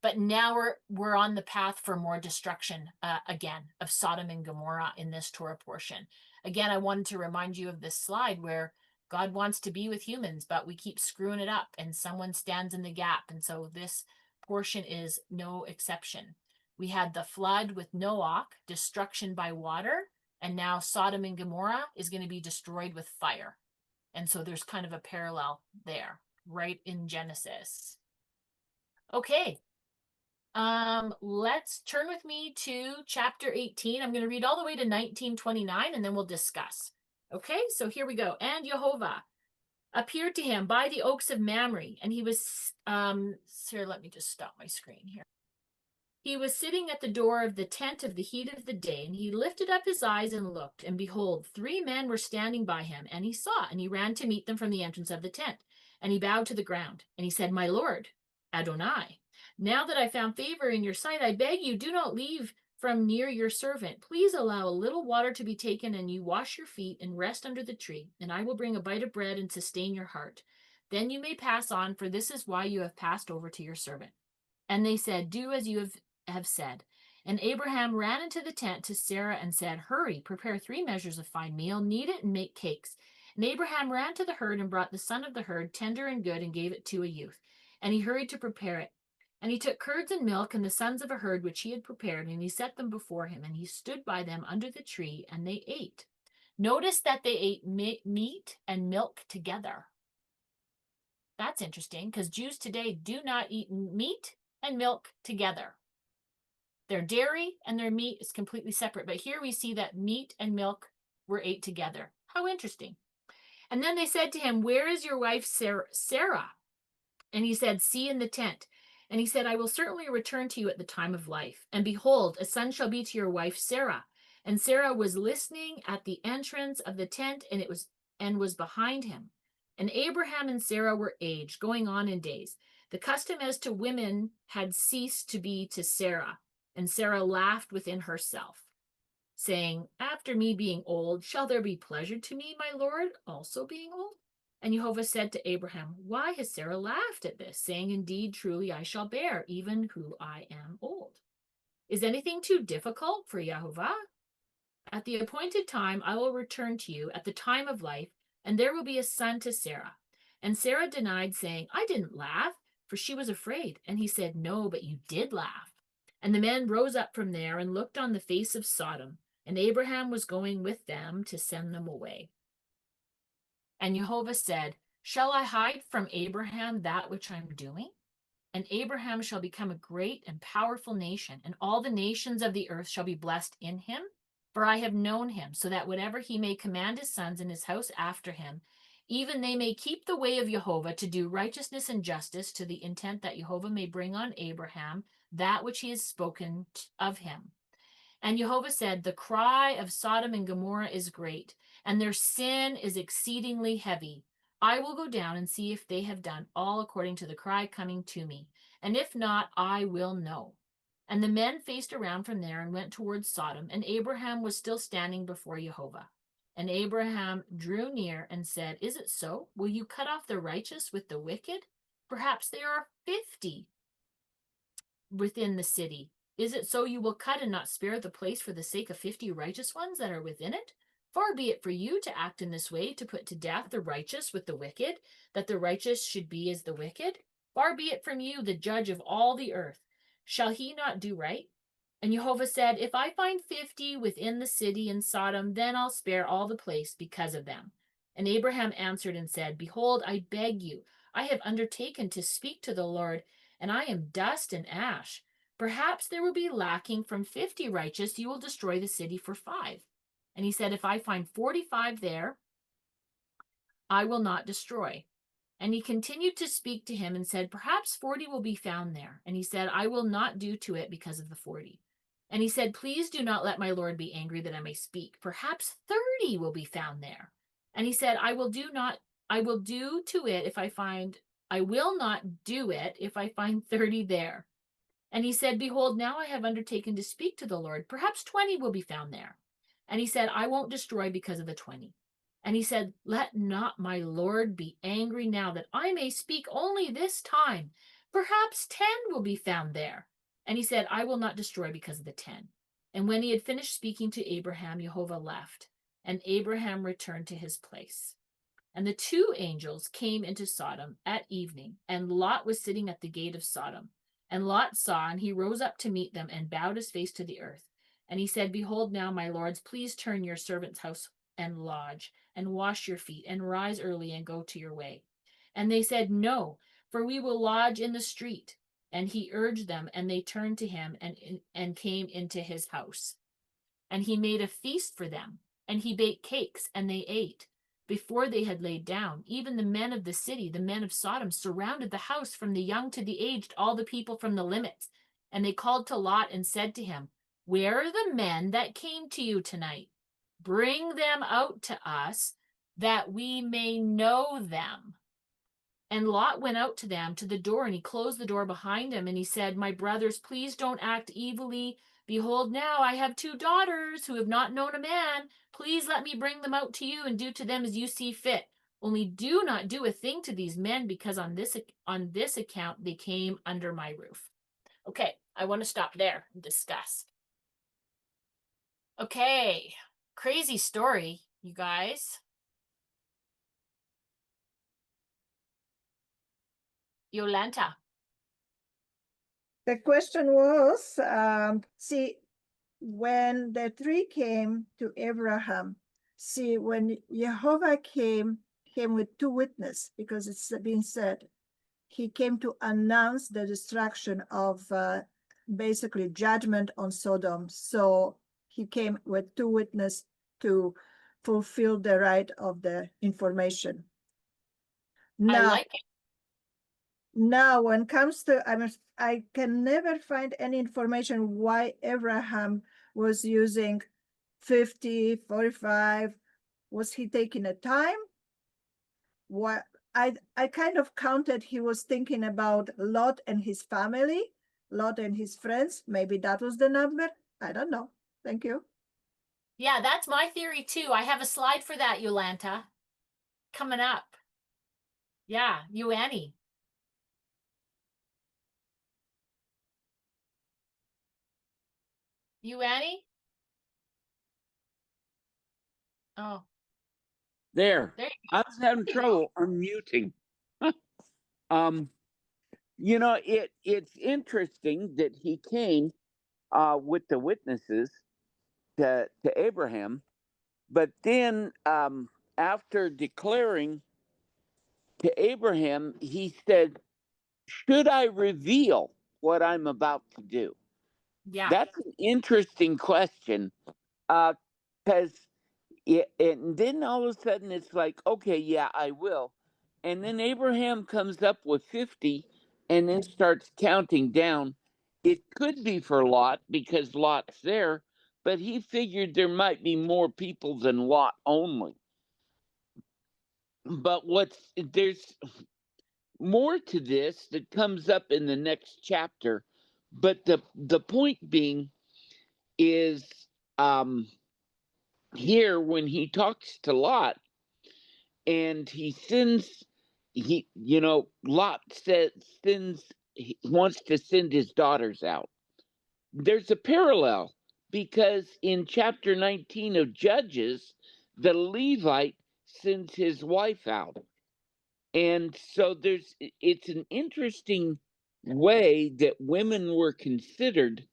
But now we're on the path for more destruction again of Sodom and Gomorrah in this Torah portion. Again, I wanted to remind you of this slide where God wants to be with humans, but we keep screwing it up and someone stands in the gap. And so this portion is no exception. We had the flood with Noach, destruction by water, and now Sodom and Gomorrah is going to be destroyed with fire. And so there's kind of a parallel there, right in Genesis. Okay. Let's turn with me to chapter 18. I'm going to read all the way to 1929 and then we'll discuss. Okay, so here we go. And Jehovah appeared to him by the oaks of Mamre, and he was, Sarah, let me just stop my screen here. He was sitting at the door of the tent of the heat of the day, and he lifted up his eyes and looked, and behold, 3 men were standing by him, and he saw, and he ran to meet them from the entrance of the tent, and he bowed to the ground, and he said, My Lord, Adonai, now that I found favor in your sight, I beg you, do not leave from near your servant. Please allow a little water to be taken, and you wash your feet and rest under the tree, and I will bring a bite of bread and sustain your heart. Then you may pass on, for this is why you have passed over to your servant. And they said, Do as you have said. And Abraham ran into the tent to Sarah and said, Hurry, prepare 3 measures of fine meal, knead it, and make cakes. And Abraham ran to the herd and brought the son of the herd, tender and good, and gave it to a youth. And he hurried to prepare it. And he took curds and milk and the sons of a herd which he had prepared, and he set them before him, and he stood by them under the tree, and they ate. Notice that they ate meat and milk together. That's interesting, because Jews today do not eat meat and milk together. Their dairy and their meat is completely separate, but here we see that meat and milk were ate together. How interesting. And then they said to him, Where is your wife Sarah? And he said, See in the tent. And he said, I will certainly return to you at the time of life. And behold, a son shall be to your wife Sarah. And Sarah was listening at the entrance of the tent, and was behind him. And Abraham and Sarah were aged, going on in days. The custom as to women had ceased to be to Sarah. And Sarah laughed within herself, saying, After me being old, shall there be pleasure to me, my Lord, also being old? And Jehovah said to Abraham, Why has Sarah laughed at this, saying, Indeed, truly I shall bear, even who I am old? Is anything too difficult for Jehovah? At the appointed time I will return to you at the time of life, and there will be a son to Sarah. And Sarah denied, saying, I didn't laugh, for she was afraid. And he said, No, but you did laugh. And the men rose up from there and looked on the face of Sodom, and Abraham was going with them to send them away. And Jehovah said, Shall I hide from Abraham that which I'm doing? And Abraham shall become a great and powerful nation, and all the nations of the earth shall be blessed in him. For I have known him, so that whatever he may command his sons and his house after him, even they may keep the way of Jehovah to do righteousness and justice, to the intent that Jehovah may bring on Abraham that which he has spoken of him. And Jehovah said, The cry of Sodom and Gomorrah is great, and their sin is exceedingly heavy. I will go down and see if they have done all according to the cry coming to me, and if not, I will know. And the men faced around from there and went towards Sodom, and Abraham was still standing before Jehovah. And Abraham drew near and said, Is it so? Will you cut off the righteous with the wicked? Perhaps there are 50 within the city. Is it so you will cut and not spare the place for the sake of 50 righteous ones that are within it? Far be it for you to act in this way, to put to death the righteous with the wicked, that the righteous should be as the wicked. Far be it from you, the judge of all the earth. Shall he not do right? And Jehovah said, If I find 50 within the city in Sodom, then I'll spare all the place because of them. And Abraham answered and said, Behold, I beg you, I have undertaken to speak to the Lord, and I am dust and ash. Perhaps there will be lacking from 50 righteous. You will destroy the city for 5. And he said, if I find 45 there, I will not destroy. And he continued to speak to him and said, perhaps 40 will be found there. And he said, I will not do to it because of the 40. And he said, please do not let my Lord be angry that I may speak. Perhaps 30 will be found there. And he said, I will do to it if I find, I will not do it if I find 30 there. And he said, behold, now I have undertaken to speak to the Lord. Perhaps 20 will be found there. And he said, I won't destroy because of the 20. And he said, let not my Lord be angry now that I may speak only this time. Perhaps 10 will be found there. And he said, I will not destroy because of the 10. And when he had finished speaking to Abraham, Jehovah left, and Abraham returned to his place. And the 2 angels came into Sodom at evening, and Lot was sitting at the gate of Sodom. And Lot saw, and he rose up to meet them, and bowed his face to the earth. And he said, behold now, my lords, please turn your servant's house and lodge, and wash your feet, and rise early, and go to your way. And they said, no, for we will lodge in the street. And he urged them, and they turned to him, and came into his house. And he made a feast for them, and he baked cakes, and they ate. Before they had laid down, even the men of the city, the men of Sodom, surrounded the house from the young to the aged, all the people from the limits. And they called to Lot and said to him, where are the men that came to you tonight? Bring them out to us, that we may know them. And Lot went out to them to the door, and he closed the door behind him, and he said, my brothers, please don't act evilly. Behold, now I have 2 daughters who have not known a man. Please let me bring them out to you, and do to them as you see fit. Only do not do a thing to these men, because on this account they came under my roof. Okay, I want to stop there and discuss. Okay, crazy story, you guys. Yolanta. The question was, see, when the 3 came to Abraham, see, when Jehovah came with 2 witnesses, because it's been said, he came to announce the destruction of basically judgment on Sodom. So he came with 2 witnesses to fulfill the right of the information. Now, I like it. Now, when it comes to, I can never find any information why Abraham was using 50, 45. Was he taking a time? What I kind of counted, he was thinking about Lot and his family, Lot and his friends. Maybe that was the number. I don't know. Thank you. Yeah, that's my theory too. I have a slide for that, Yolanta, coming up. Yeah, you, Annie. You, Annie? Oh, There. there I was having trouble unmuting. You know, it's interesting that he came with the witnesses to Abraham, but then after declaring to Abraham, he said, should I reveal what I'm about to do? Yeah. That's an interesting question, because and then all of a sudden it's like, okay, yeah, I will. And then Abraham comes up with 50 and then starts counting down. It could be for Lot because Lot's there, but he figured there might be more people than Lot only. But there's more to this that comes up in the next chapter. But the point being is, here when he talks to Lot and he sends, Lot he wants to send his daughters out. There's a parallel because in chapter 19 of Judges, the Levite sends his wife out. And so it's an interesting way that women were considered.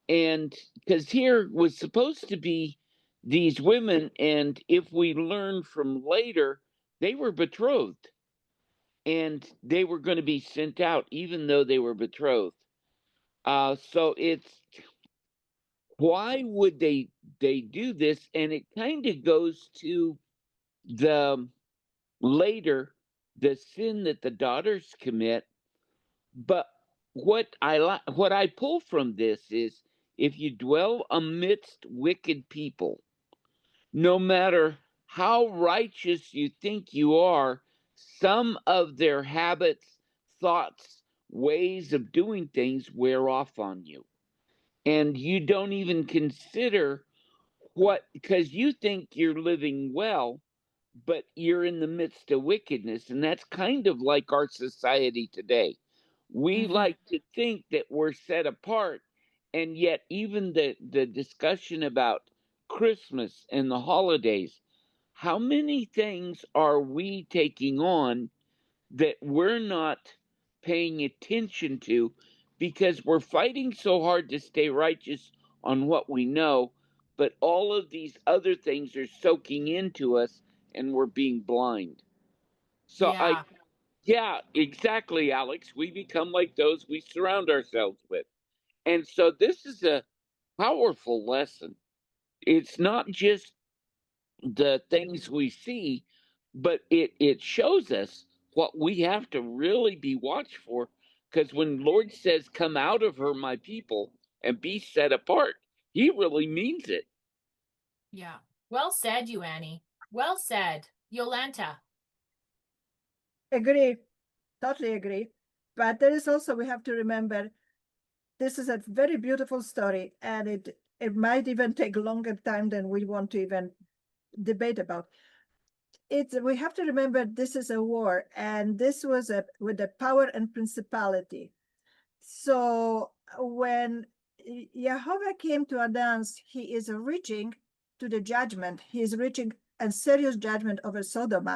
And because here was supposed to be these women, and if we learn from later, they were betrothed. and they were going to be sent out even though they were betrothed. So it's, why would they do this? And it kind of goes to the later, the sin that the daughters commit. But what I pull from this is, if you dwell amidst wicked people, no matter how righteous you think you are, some of their habits, thoughts, ways of doing things wear off on you. And you don't even consider what, because you think you're living well, but you're in the midst of wickedness. And that's kind of like our society today. We Mhm. like to think that we're set apart, and yet even the discussion about Christmas and the holidays, how many things are we taking on that we're not paying attention to because we're fighting so hard to stay righteous on what we know, but all of these other things are soaking into us and we're being blind. So Yeah. yeah, exactly, Alex. We become like those we surround ourselves with. And so this is a powerful lesson. It's not just the things we see, but it shows us what we have to really be watched for. Because when Lord says, "Come out of her, my people, and be set apart," He really means it. Yeah. Well said, you Annie. Well said. Yolanta. Agree, totally agree. But there is also, we have to remember, this is a very beautiful story, and it might even take longer time than we want to even debate about. We have to remember this is a war, and this was with the power and principality. So when Jehovah came to announce he is reaching to the judgment, he is reaching a serious judgment over Sodom.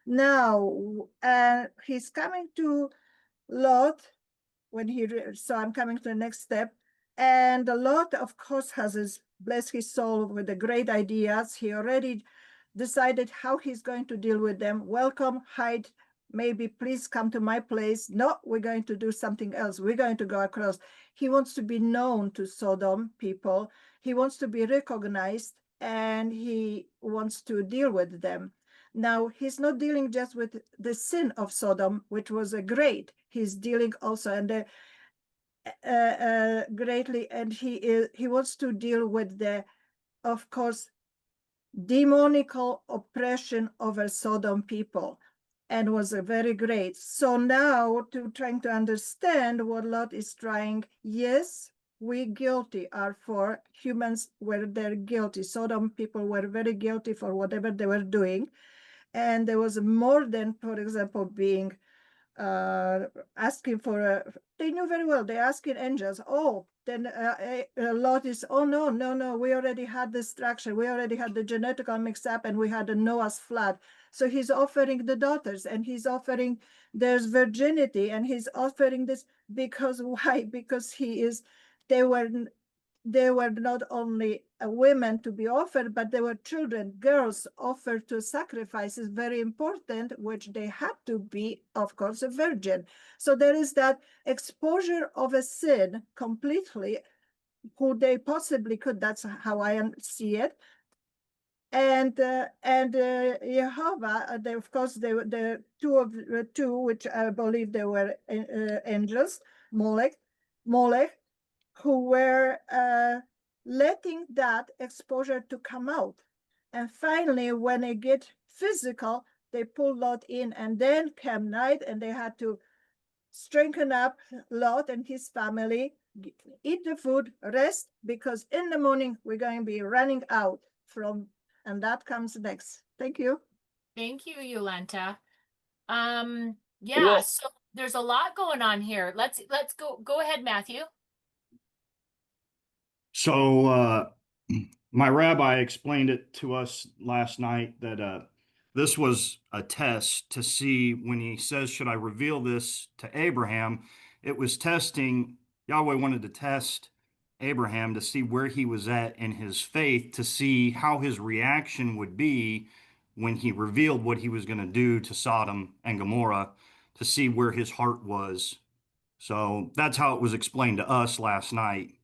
Now, he's coming to Lot when so I'm coming to the next step. And Lot, of course, blessed his soul with the great ideas. He already decided how he's going to deal with them. Welcome, hide, maybe please come to my place. No, we're going to do something else. We're going to go across. He wants to be known to Sodom people. He wants to be recognized, and he wants to deal with them. Now, he's not dealing just with the sin of Sodom, which was a great. He's dealing also and greatly, and he wants to deal with the, of course, demonical oppression over Sodom people, and was a very great. So now, to trying to understand what Lot is trying, yes, we guilty are for humans were they're guilty. Sodom people were very guilty for whatever they were doing. And there was more than, for example, being asking for they knew very well, they're asking angels. Oh, then Lot is, oh, no, we already had the structure, we already had the genetical mix up, and we had a Noah's flood. So he's offering the daughters, and he's offering there's virginity, and he's offering this because why? Because they were not only women to be offered, but there were children, girls offered to sacrifices, very important, which they had to be, of course, a virgin. So there is that exposure of a sin completely, who they possibly could, that's how I see it. And Jehovah, they, of course, they were the two, which I believe they were angels, Molech, who were letting that exposure to come out. And finally, when it get physical, they pull Lot in, and then came night, and they had to strengthen up Lot and his family, eat the food, rest, because in the morning we're going to be running out from, and that comes next. Thank you. Thank you, Yolanta. Yeah, Well, so there's a lot going on here. Let's go ahead, Matthew. So, my rabbi explained it to us last night that this was a test to see when he says, "Should I reveal this to Abraham?" It was testing, Yahweh wanted to test Abraham to see where he was at in his faith, to see how his reaction would be when he revealed what he was going to do to Sodom and Gomorrah. to see where his heart was. So that's how it was explained to us last night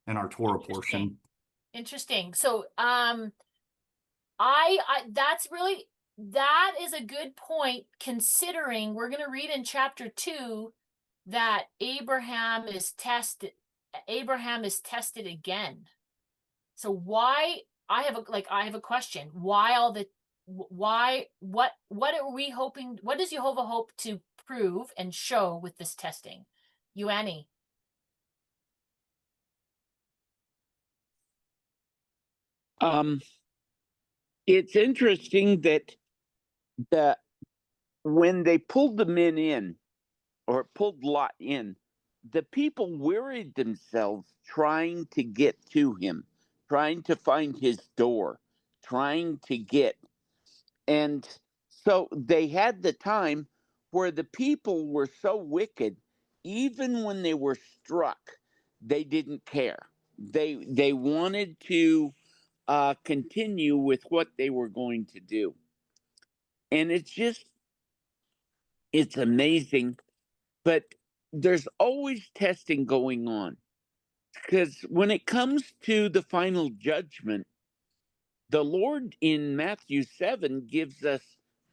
in our Torah portion. Interesting. So, that is a good point, considering we're going to read in chapter 2 that Abraham is tested again. So why, I have a question. What are we hoping, what does Jehovah hope to prove and show with this testing? You, Annie. It's interesting that when they pulled the men in, or pulled Lot in, the people wearied themselves trying to get to him, trying to find his door, trying to get. And so they had the time where the people were so wicked, even when they were struck, they didn't care. They wanted to continue with what they were going to do. And it's amazing. But there's always testing going on. Because when it comes to the final judgment, the Lord in Matthew 7 gives us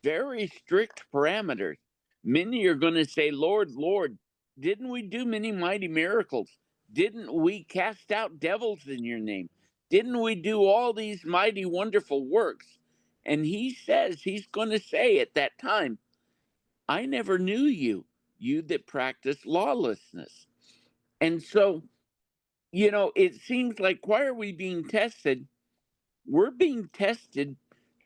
very strict parameters. Many are going to say, Lord, Lord, didn't we do many mighty miracles? Didn't we cast out devils in your name? Didn't we do all these mighty, wonderful works? And he says, he's going to say at that time, I never knew you, you that practice lawlessness. And so, it seems like, why are we being tested? We're being tested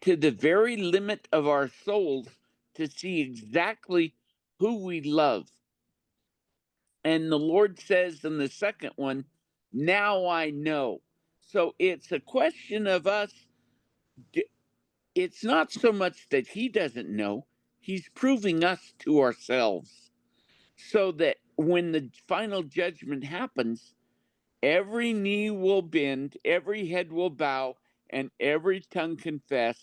to the very limit of our souls to see exactly who we love. And the Lord says in the second one, now I know. So it's a question of us. It's not so much that he doesn't know, he's proving us to ourselves, so that when the final judgment happens, every knee will bend, every head will bow, and every tongue confess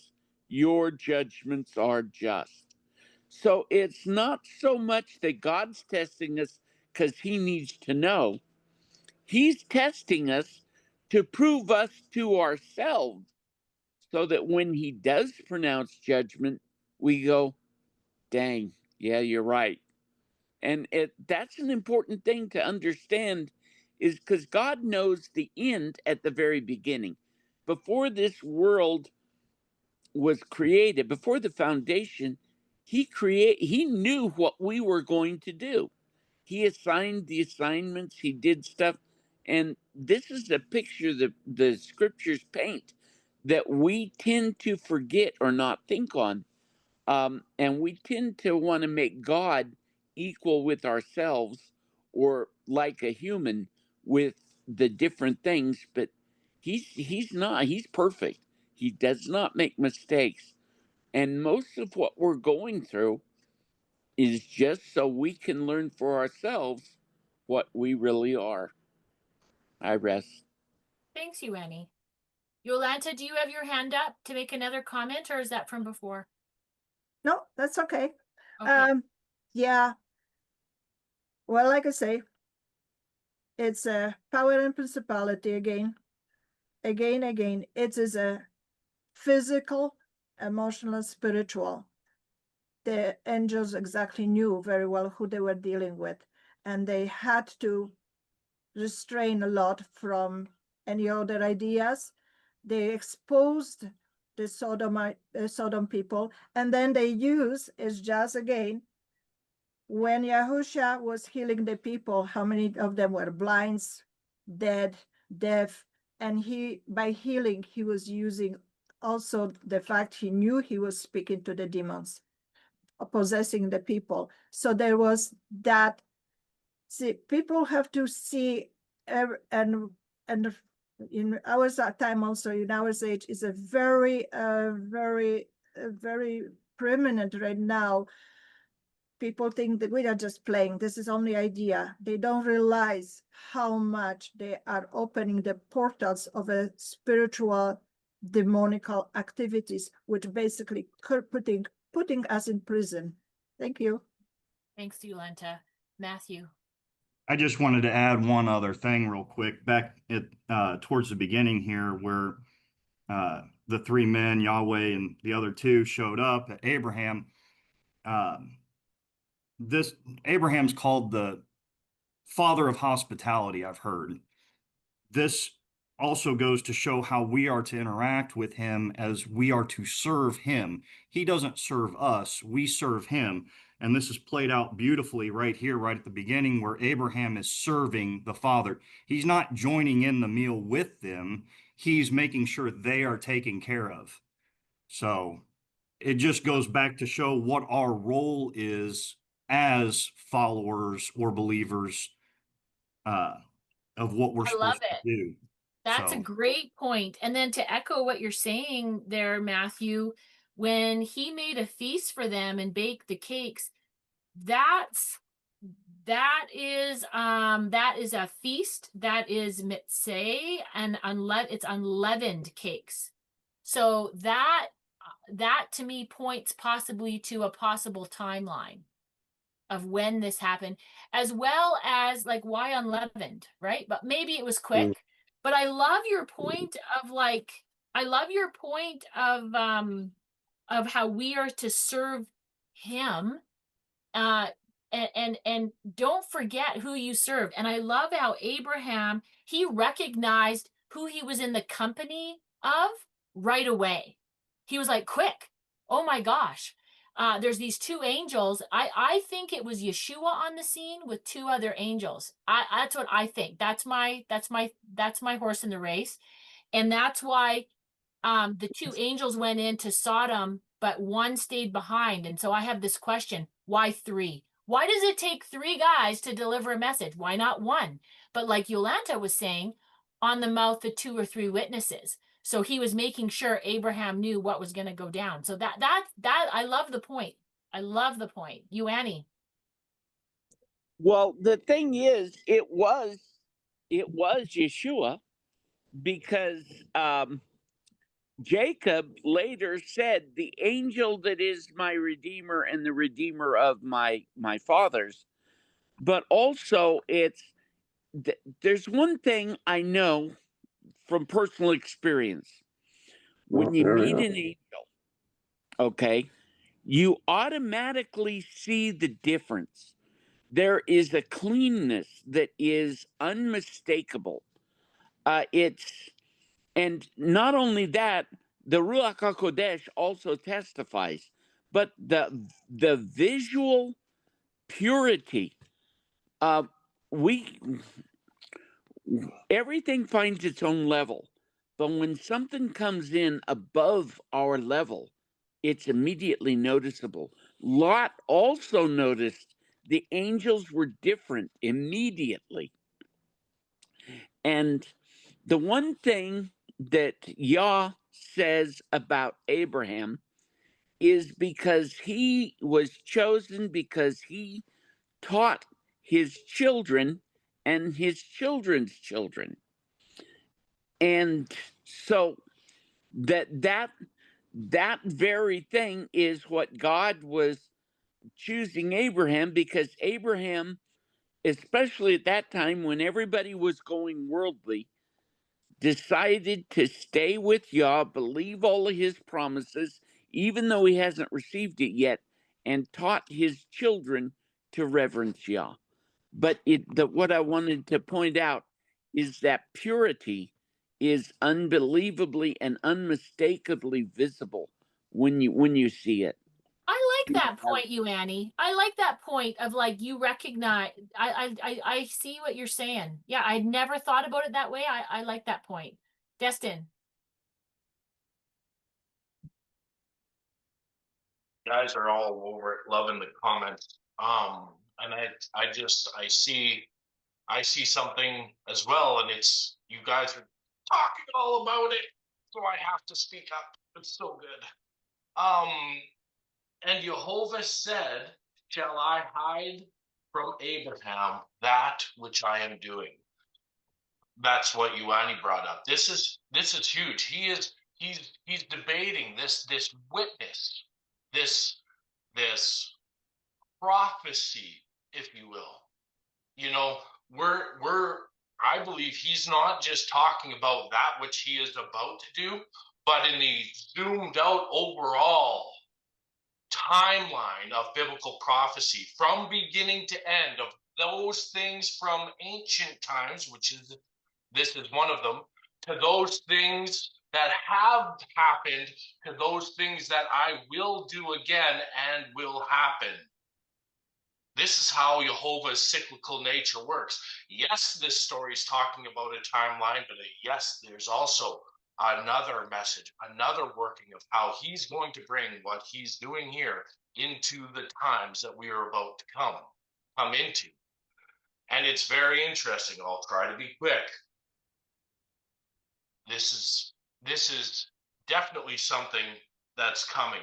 your judgments are just. So it's not so much that God's testing us because he needs to know. He's testing us to prove us to ourselves, so that when he does pronounce judgment, we go, dang, yeah, you're right. And that's an important thing to understand, is because God knows the end at the very beginning. Before this world was created, before the foundation, he knew what we were going to do. He assigned the assignments, he did stuff. And this is a picture that the scriptures paint that we tend to forget or not think on. And we tend to want to make God equal with ourselves, or like a human with the different things, but he's not. He's perfect. He does not make mistakes. And most of what we're going through is just so we can learn for ourselves what we really are. I rest. Thanks, you, Annie. Yolanta, do you have your hand up to make another comment, or is that from before? No, that's okay. Okay. Yeah. Well, like I say, it's a power and principality again. It is a physical, emotional, spiritual. The angels exactly knew very well who they were dealing with, and they had to restrain a lot from any other ideas. They exposed the Sodom people, and then they use, is just again, when Yahusha was healing the people, how many of them were blinds, dead, deaf, and by healing, he was using also the fact he knew he was speaking to the demons, possessing the people. So there was that. See, people have to see, and in our time also, in our age, is a very, very prominent right now. People think that we are just playing. This is only idea. They don't realize how much they are opening the portals of a spiritual, demonical activities, which basically putting us in prison. Thank you. Thanks, Yolanta. Matthew. I just wanted to add one other thing real quick. Back at towards the beginning here, where the three men, Yahweh and the other two, showed up at Abraham. This Abraham's called the father of hospitality, I've heard. This also goes to show how we are to interact with him as we are to serve him. He doesn't serve us, we serve him. And this is played out beautifully right here, right at the beginning, where Abraham is serving the Father. He's not joining in the meal with them, he's making sure they are taken care of. So it just goes back to show what our role is as followers or believers uh, of what we're I love supposed to it. do. That's a So, great point. And then to echo what you're saying there, Matthew, when he made a feast for them and baked the cakes, that's that is a feast, that is mitzvah, and it's unleavened cakes. So that to me points possibly to a possible timeline of when this happened, as well as like why unleavened, right? But maybe it was quick. But I love your point of like, I love your point of how we are to serve him, uh and don't forget who you serve. And I love how Abraham, he recognized who he was in the company of right away. He was like, quick, oh my gosh, there's these two angels. I think it was Yeshua on the scene with two other angels. That's what I think. That's my horse in the race. And that's why the two angels went into Sodom, but one stayed behind. And so I have this question: why three? Why does it take three guys to deliver a message? Why not one? But like Yolanta was saying, on the mouth of two or three witnesses. So he was making sure Abraham knew what was going to go down. So that I love the point. I love the point. You, Annie. Well, the thing is, it was Yeshua, because Jacob later said, "The angel that is my redeemer and the redeemer of my fathers." But also, there's one thing I know from personal experience: when you meet an angel, okay, you automatically see the difference. There is a cleanness that is unmistakable. It's And not only that, the Ruach HaKodesh also testifies, but the visual purity. Uh, we Everything finds its own level, but when something comes in above our level, it's immediately noticeable. Lot also noticed the angels were different immediately. And the one thing that Yah says about Abraham is because he was chosen, because he taught his children and his children's children. And so that very thing is what God was choosing Abraham, because Abraham, especially at that time when everybody was going worldly, decided to stay with Yah, believe all of his promises, even though he hasn't received it yet, and taught his children to reverence Yah. But what I wanted to point out is that purity is unbelievably and unmistakably visible when you see it. I like that point, you, Annie. I like that point of like you recognize. I see what you're saying. Yeah, I never thought about it that way. I like that point. Destin. Guys are all over it, loving the comments. And I see something as well, and it's you guys are talking all about it, so I have to speak up. It's so good. And Jehovah said, "Shall I hide from Abraham that which I am doing?" That's what Ioanni brought up. This is huge. He's debating this witness, this prophecy, if you will. You know, I believe he's not just talking about that which he is about to do, but in the zoomed out overall timeline of biblical prophecy from beginning to end of those things from ancient times, this is one of them, to those things that have happened, to those things that I will do again and will happen. This is how Jehovah's cyclical nature works. Yes, this story is talking about a timeline, but yes, there's also another message, another working of how he's going to bring what he's doing here into the times that we are about to come into. And it's very interesting. I'll try to be quick. This is definitely something that's coming.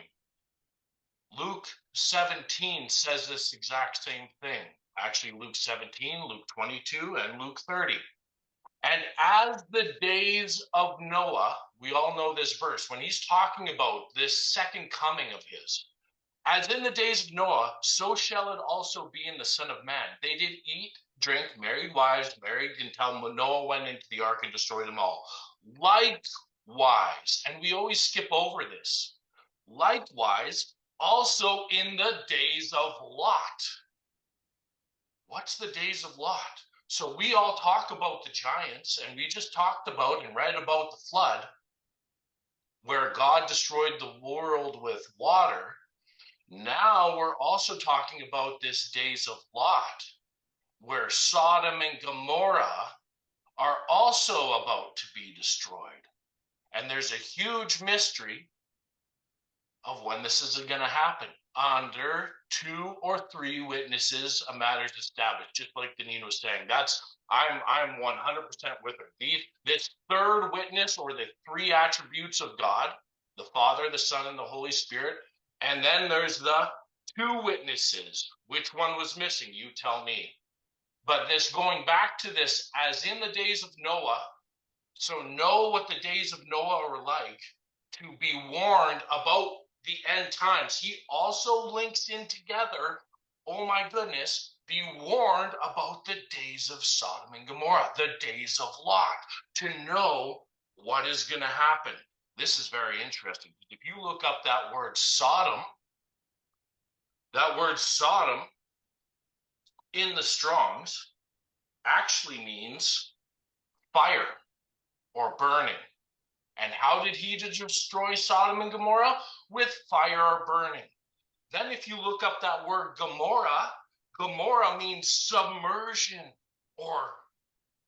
Luke 17 says this exact same thing. Actually, Luke 17, Luke 22, and Luke 30. And as the days of Noah, we all know this verse, when he's talking about this second coming of his, as in the days of Noah, so shall it also be in the Son of Man. They did eat, drink, married wives, married until Noah went into the ark and destroyed them all. Likewise, and we always skip over this, likewise, also in the days of Lot. What's the days of Lot? So we all talk about the giants, and we just talked about and read about the flood, where God destroyed the world with water. Now we're also talking about this days of Lot, where Sodom and Gomorrah are also about to be destroyed. And there's a huge mystery of when this is going to happen. Under 2 or 3 witnesses, a matter is established, just like Deneen was saying. I'm 100% with her. This third witness, or the 3 attributes of God, the Father, the Son, and the Holy Spirit. And then there's the 2 witnesses. Which one was missing? You tell me. But this, going back to this, as in the days of Noah, so know what the days of Noah are like, to be warned about the end times. He also links in together, oh my goodness, be warned about the days of Sodom and Gomorrah, the days of Lot, to know what is going to happen. This is very interesting. If you look up that word Sodom in the Strongs actually means fire or burning. And how did he destroy Sodom and Gomorrah? With fire or burning. Then if you look up that word Gomorrah, Gomorrah means submersion or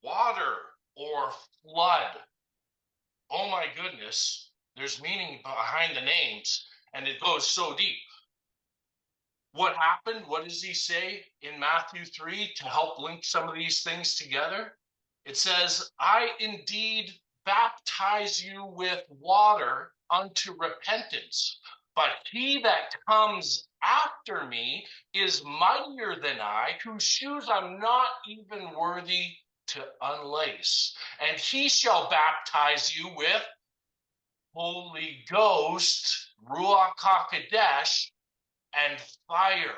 water or flood. Oh my goodness, there's meaning behind the names, and it goes so deep. What happened? What does he say in Matthew 3 to help link some of these things together? It says, I indeed baptize you with water unto repentance, but he that comes after me is mightier than I, whose shoes I'm not even worthy to unlace. And he shall baptize you with Holy Ghost, Ruach HaKodesh, and fire.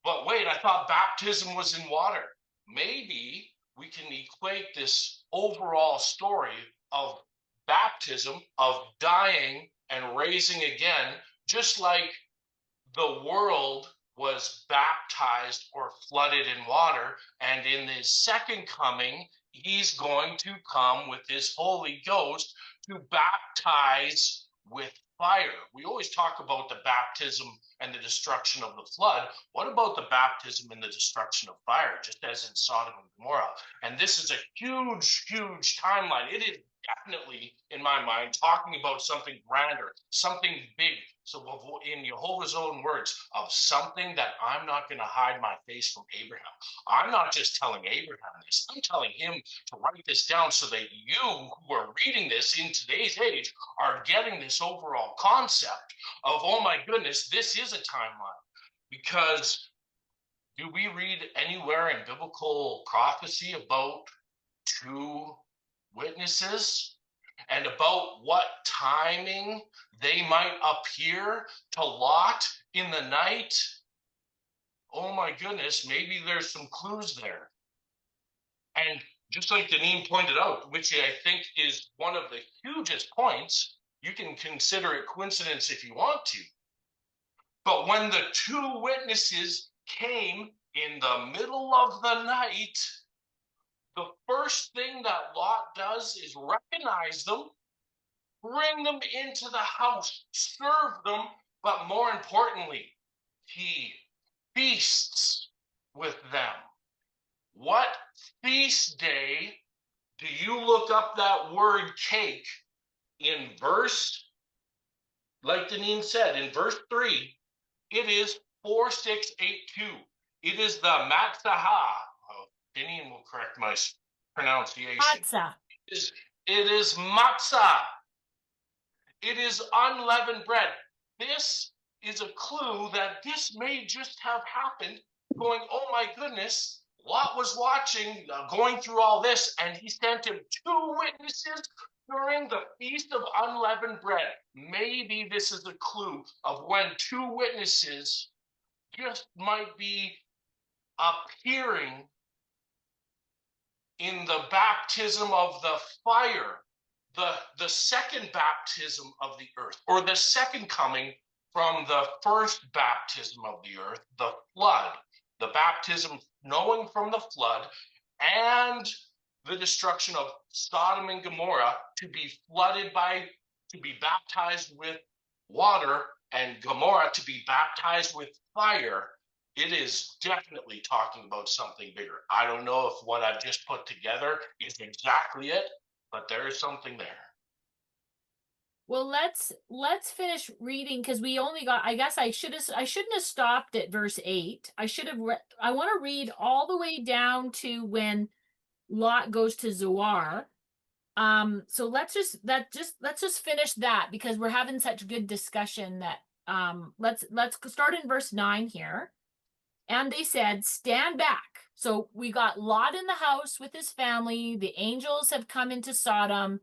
But wait, I thought baptism was in water. Maybe we can equate this overall story of baptism, of dying and raising again, just like the world was baptized or flooded in water, and in his second coming, he's going to come with his Holy Ghost to baptize with fire. We always talk about the baptism and the destruction of the flood. What about the baptism and the destruction of fire, just as in Sodom and Gomorrah? And this is a huge, huge timeline. It is definitely, in my mind, talking about something grander, something big. So in Jehovah's own words, of something that I'm not going to hide my face from Abraham. I'm not just telling Abraham this. I'm telling him to write this down so that you who are reading this in today's age are getting this overall concept of, oh my goodness, this is a timeline. Because do we read anywhere in biblical prophecy about 2 witnesses and about what timing they might appear to Lot in the night, oh my goodness, maybe there's some clues there. And just like Deneen pointed out, which I think is one of the hugest points, you can consider it coincidence if you want to. But when the two witnesses came in the middle of the night, the first thing that Lot does is recognize them, bring them into the house, serve them, but more importantly, he feasts with them. What feast day do you look up that word cake in verse, like Deneen said, in verse 3, it is 4682. It is the Matzaha. Oh, Deneen will correct my pronunciation. Matzah. It is matzah. It is unleavened bread. This is a clue that this may just have happened, going, oh my goodness, Lot was watching, going through all this, and he sent him two witnesses during the Feast of Unleavened Bread. Maybe this is a clue of when two witnesses just might be appearing in the baptism of the fire, the second baptism of the earth, or the second coming from the first baptism of the earth, the flood, the baptism knowing from the flood, and the destruction of Sodom and Gomorrah to be flooded by, to be baptized with water, and Gomorrah to be baptized with fire. It is definitely talking about something bigger. I don't know if what I've just put together is exactly it, but there is something there. Well, let's finish reading, because we only got, I guess I shouldn't have stopped at verse 8. I want to read all the way down to when Lot goes to Zoar. So let's just finish that, because we're having such good discussion that let's start in verse 9 here. And they said, stand back. So we got Lot in the house with his family. The angels have come into Sodom.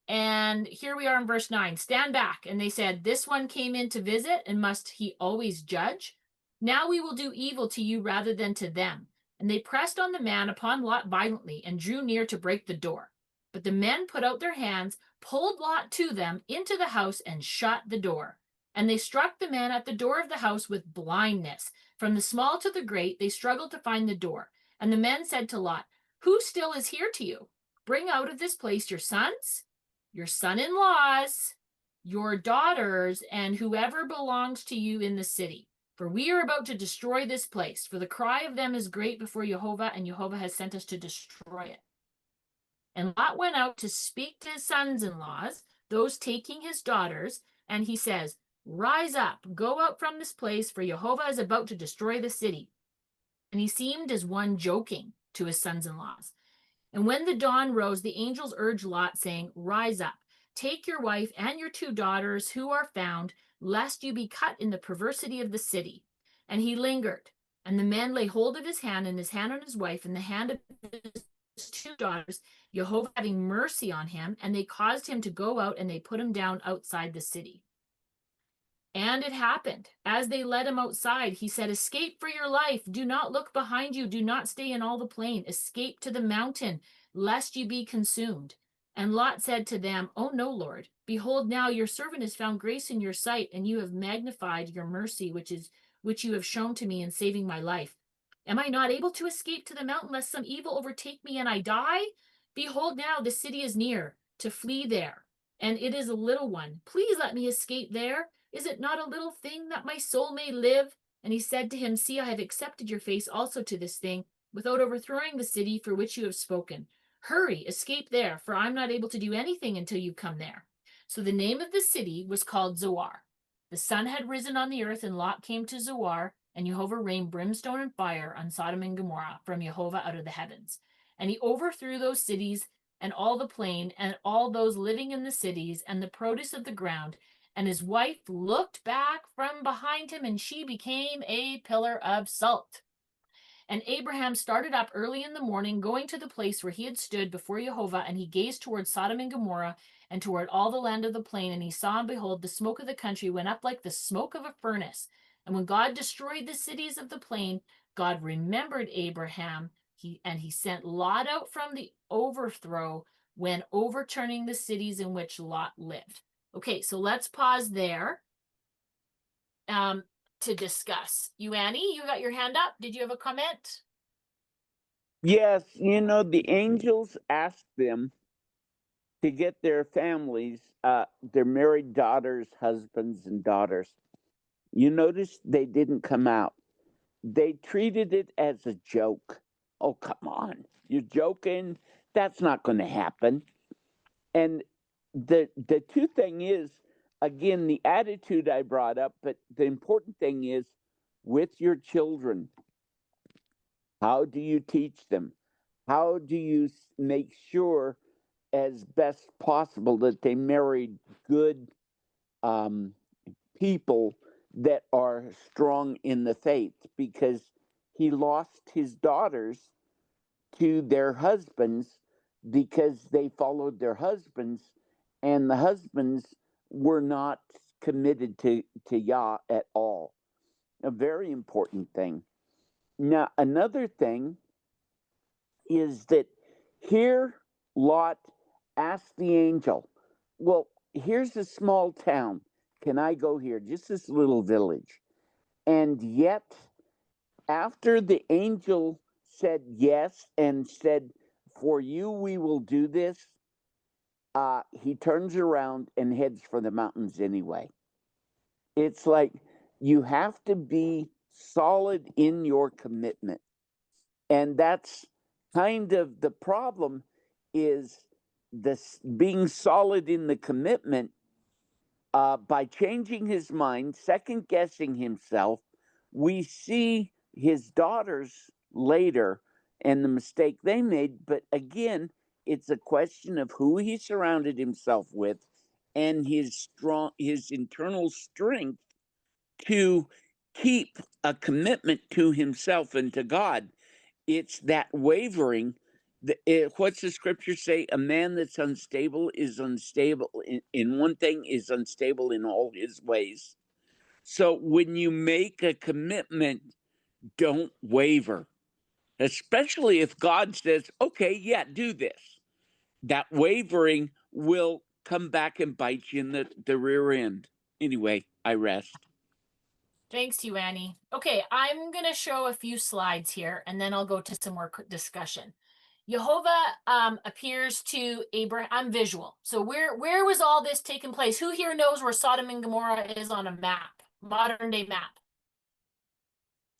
And here we are in verse 9. Stand back. And they said, this one came in to visit, and must he always judge? Now we will do evil to you rather than to them. And they pressed on the man upon Lot violently, and drew near to break the door. But the men put out their hands, pulled Lot to them into the house, and shut the door. And they struck the man at the door of the house with blindness. From the small to the great, they struggled to find the door. And the men said to Lot, who still is here to you? Bring out of this place your sons, your son-in-laws, your daughters, and whoever belongs to you in the city. For we are about to destroy this place. For the cry of them is great before Jehovah, and Jehovah has sent us to destroy it. And Lot went out to speak to his sons-in-laws, those taking his daughters, and he says, rise up, go out from this place, for Jehovah is about to destroy the city. And he seemed as one joking to his sons-in-laws. And when the dawn rose, the angels urged Lot, saying, rise up, take your wife and your two daughters who are found, lest you be cut in the perversity of the city. And he lingered. And the men lay hold of his hand, and his hand on his wife, and the hand of his two daughters, Jehovah having mercy on him, and they caused him to go out, and they put him down outside the city. And it happened, as they led him outside, he said, escape for your life. Do not look behind you. Do not stay in all the plain. Escape to the mountain, lest you be consumed. And Lot said to them, oh no, Lord. Behold, now your servant has found grace in your sight, and you have magnified your mercy, which you have shown to me in saving my life. Am I not able to escape to the mountain, lest some evil overtake me and I die? Behold, now the city is near, to flee there, and it is a little one. Please let me escape there. Is it not a little thing that my soul may live? And he said to him, see, I have accepted your face also to this thing, without overthrowing the city for which you have spoken. Hurry, escape there, for I am not able to do anything until you come there. So the name of the city was called Zoar. The sun had risen on the earth, and Lot came to Zoar, and Jehovah rained brimstone and fire on Sodom and Gomorrah from Jehovah out of the heavens. And he overthrew those cities, and all the plain, and all those living in the cities, and the produce of the ground. And his wife looked back from behind him, and she became a pillar of salt. And Abraham started up early in the morning, going to the place where he had stood before Jehovah, and he gazed toward Sodom and Gomorrah, and toward all the land of the plain, and he saw, and behold, the smoke of the country went up like the smoke of a furnace. And when God destroyed the cities of the plain, God remembered Abraham, and he sent Lot out from the overthrow when overturning the cities in which Lot lived. Okay, so let's pause there to discuss. You, Annie, you got your hand up. Did you have a comment? Yes, you know, the angels asked them to get their families, their married daughters, husbands, and daughters. You notice they didn't come out. They treated it as a joke. Oh, come on. You're joking? That's not going to happen. And the two thing is, again, the attitude I brought up, but the important thing is with your children, how do you teach them? How do you make sure as best possible that they married good people that are strong in the faith? Because he lost his daughters to their husbands because they followed their husbands, and the husbands were not committed to Yah at all. A very important thing. Now, another thing is that here Lot asked the angel, well, here's a small town. Can I go here? Just this little village. And yet, after the angel said yes and said, for you we will do this, he turns around and heads for the mountains anyway. It's like you have to be solid in your commitment. And that's kind of the problem, is this being solid in the commitment. By changing his mind, second guessing himself, we see his daughters later and the mistake they made. But again, it's a question of who he surrounded himself with and his internal strength to keep a commitment to himself and to God. It's that wavering. What's the scripture say? A man that's unstable is unstable in one thing, is unstable in all his ways. So when you make a commitment, don't waver, especially if God says, okay, yeah, do this. That wavering will come back and bite you in the rear end. Anyway, I rest. Thanks to you, Annie. Okay, I'm going to show a few slides here, and then I'll go to some more discussion. Jehovah appears to Abraham. I'm visual. So where was all this taking place? Who here knows where Sodom and Gomorrah is on a map, modern day map?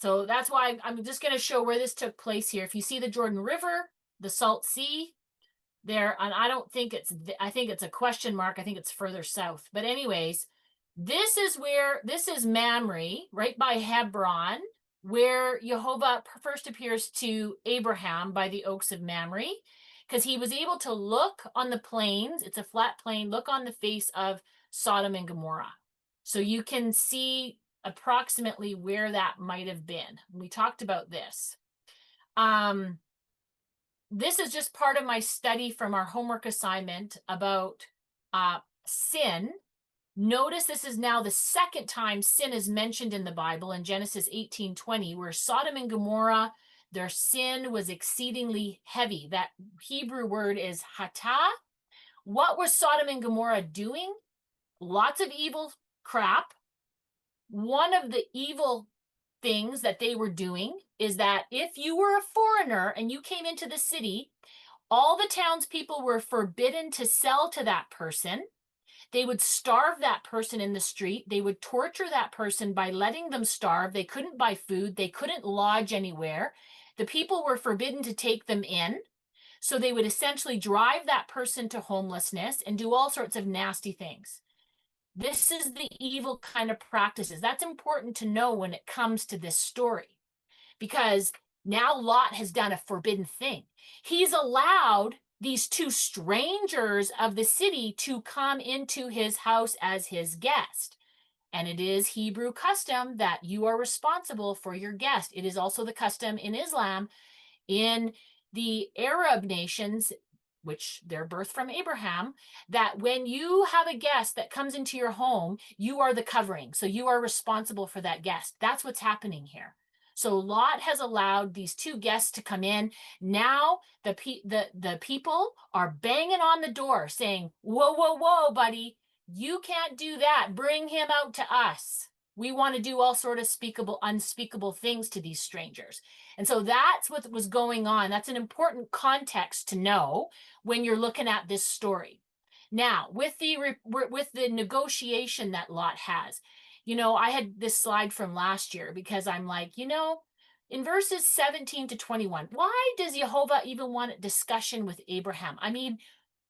So that's why I'm just going to show where this took place here. If you see the Jordan River, the Salt Sea there, and I don't think I think it's a question mark. I think it's further south. But anyways, this is Mamre, right by Hebron, where Jehovah first appears to Abraham by the oaks of Mamre, because he was able to look on the plains. It's a flat plain. Look on the face of Sodom and Gomorrah. So you can see approximately where that might have been. We talked about this. This is just part of my study from our homework assignment about sin. Notice this is now the second time sin is mentioned in the Bible, in Genesis 18:20, where Sodom and Gomorrah, their sin was exceedingly heavy. That Hebrew word is hatah. What was Sodom and Gomorrah doing? Lots of evil crap. One of the evil things that they were doing is that if you were a foreigner and you came into the city, all the townspeople were forbidden to sell to that person. They would starve that person in the street. They would torture that person by letting them starve. They couldn't buy food. They couldn't lodge anywhere. The people were forbidden to take them in. So they would essentially drive that person to homelessness and do all sorts of nasty things. This is the evil kind of practices. That's important to know when it comes to this story, because now Lot has done a forbidden thing. He's allowed these two strangers of the city to come into his house as his guest. And it is Hebrew custom that you are responsible for your guest. It is also the custom in Islam. In the Arab nations, which they're birthed from Abraham, that when you have a guest that comes into your home, you are the covering. So you are responsible for that guest. That's what's happening here. So Lot has allowed these two guests to come in. Now the people are banging on the door saying, whoa, whoa, whoa, buddy, you can't do that. Bring him out to us. We want to do all sort of unspeakable things to these strangers. And so that's what was going on. That's an important context to know when you're looking at this story. Now, with the negotiation that Lot has, I had this slide from last year because I'm like, in verses 17 to 21, why does Jehovah even want a discussion with Abraham? I mean,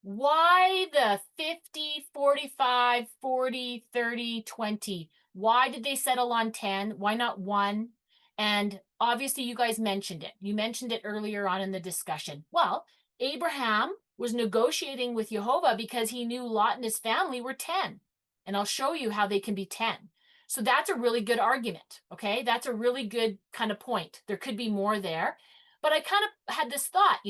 why the 50, 45, 40, 30, 20? Why did they settle on 10? Why not 1? And obviously you guys mentioned it. You mentioned it earlier on in the discussion. Well, Abraham was negotiating with Jehovah because he knew Lot and his family were 10. And I'll show you how they can be 10. So that's a really good argument, okay? That's a really good kind of point. There could be more there. But I kind of had this thought,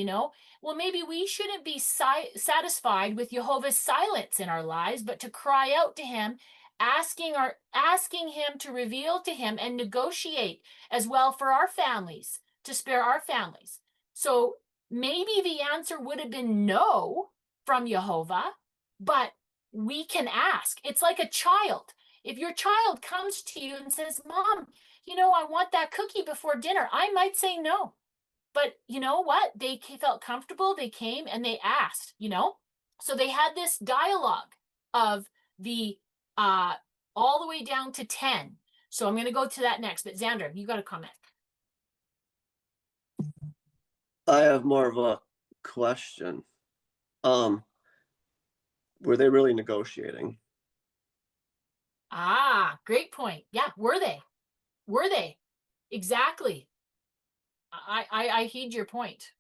well, maybe we shouldn't be satisfied with Jehovah's silence in our lives, but to cry out to him, asking him to reveal to him and negotiate as well for our families, to spare our families. So maybe the answer would have been no from Jehovah, but we can ask. It's like a child. If your child comes to you and says, Mom, I want that cookie before dinner, I might say no. But you know what? They felt comfortable. They came and they asked, So they had this dialogue of the all the way down to 10. So I'm going to go to that next. But Xander, you got a comment. I have more of a question. Were they really negotiating? Great point. Yeah, were they? Were they? Exactly. I heed your point.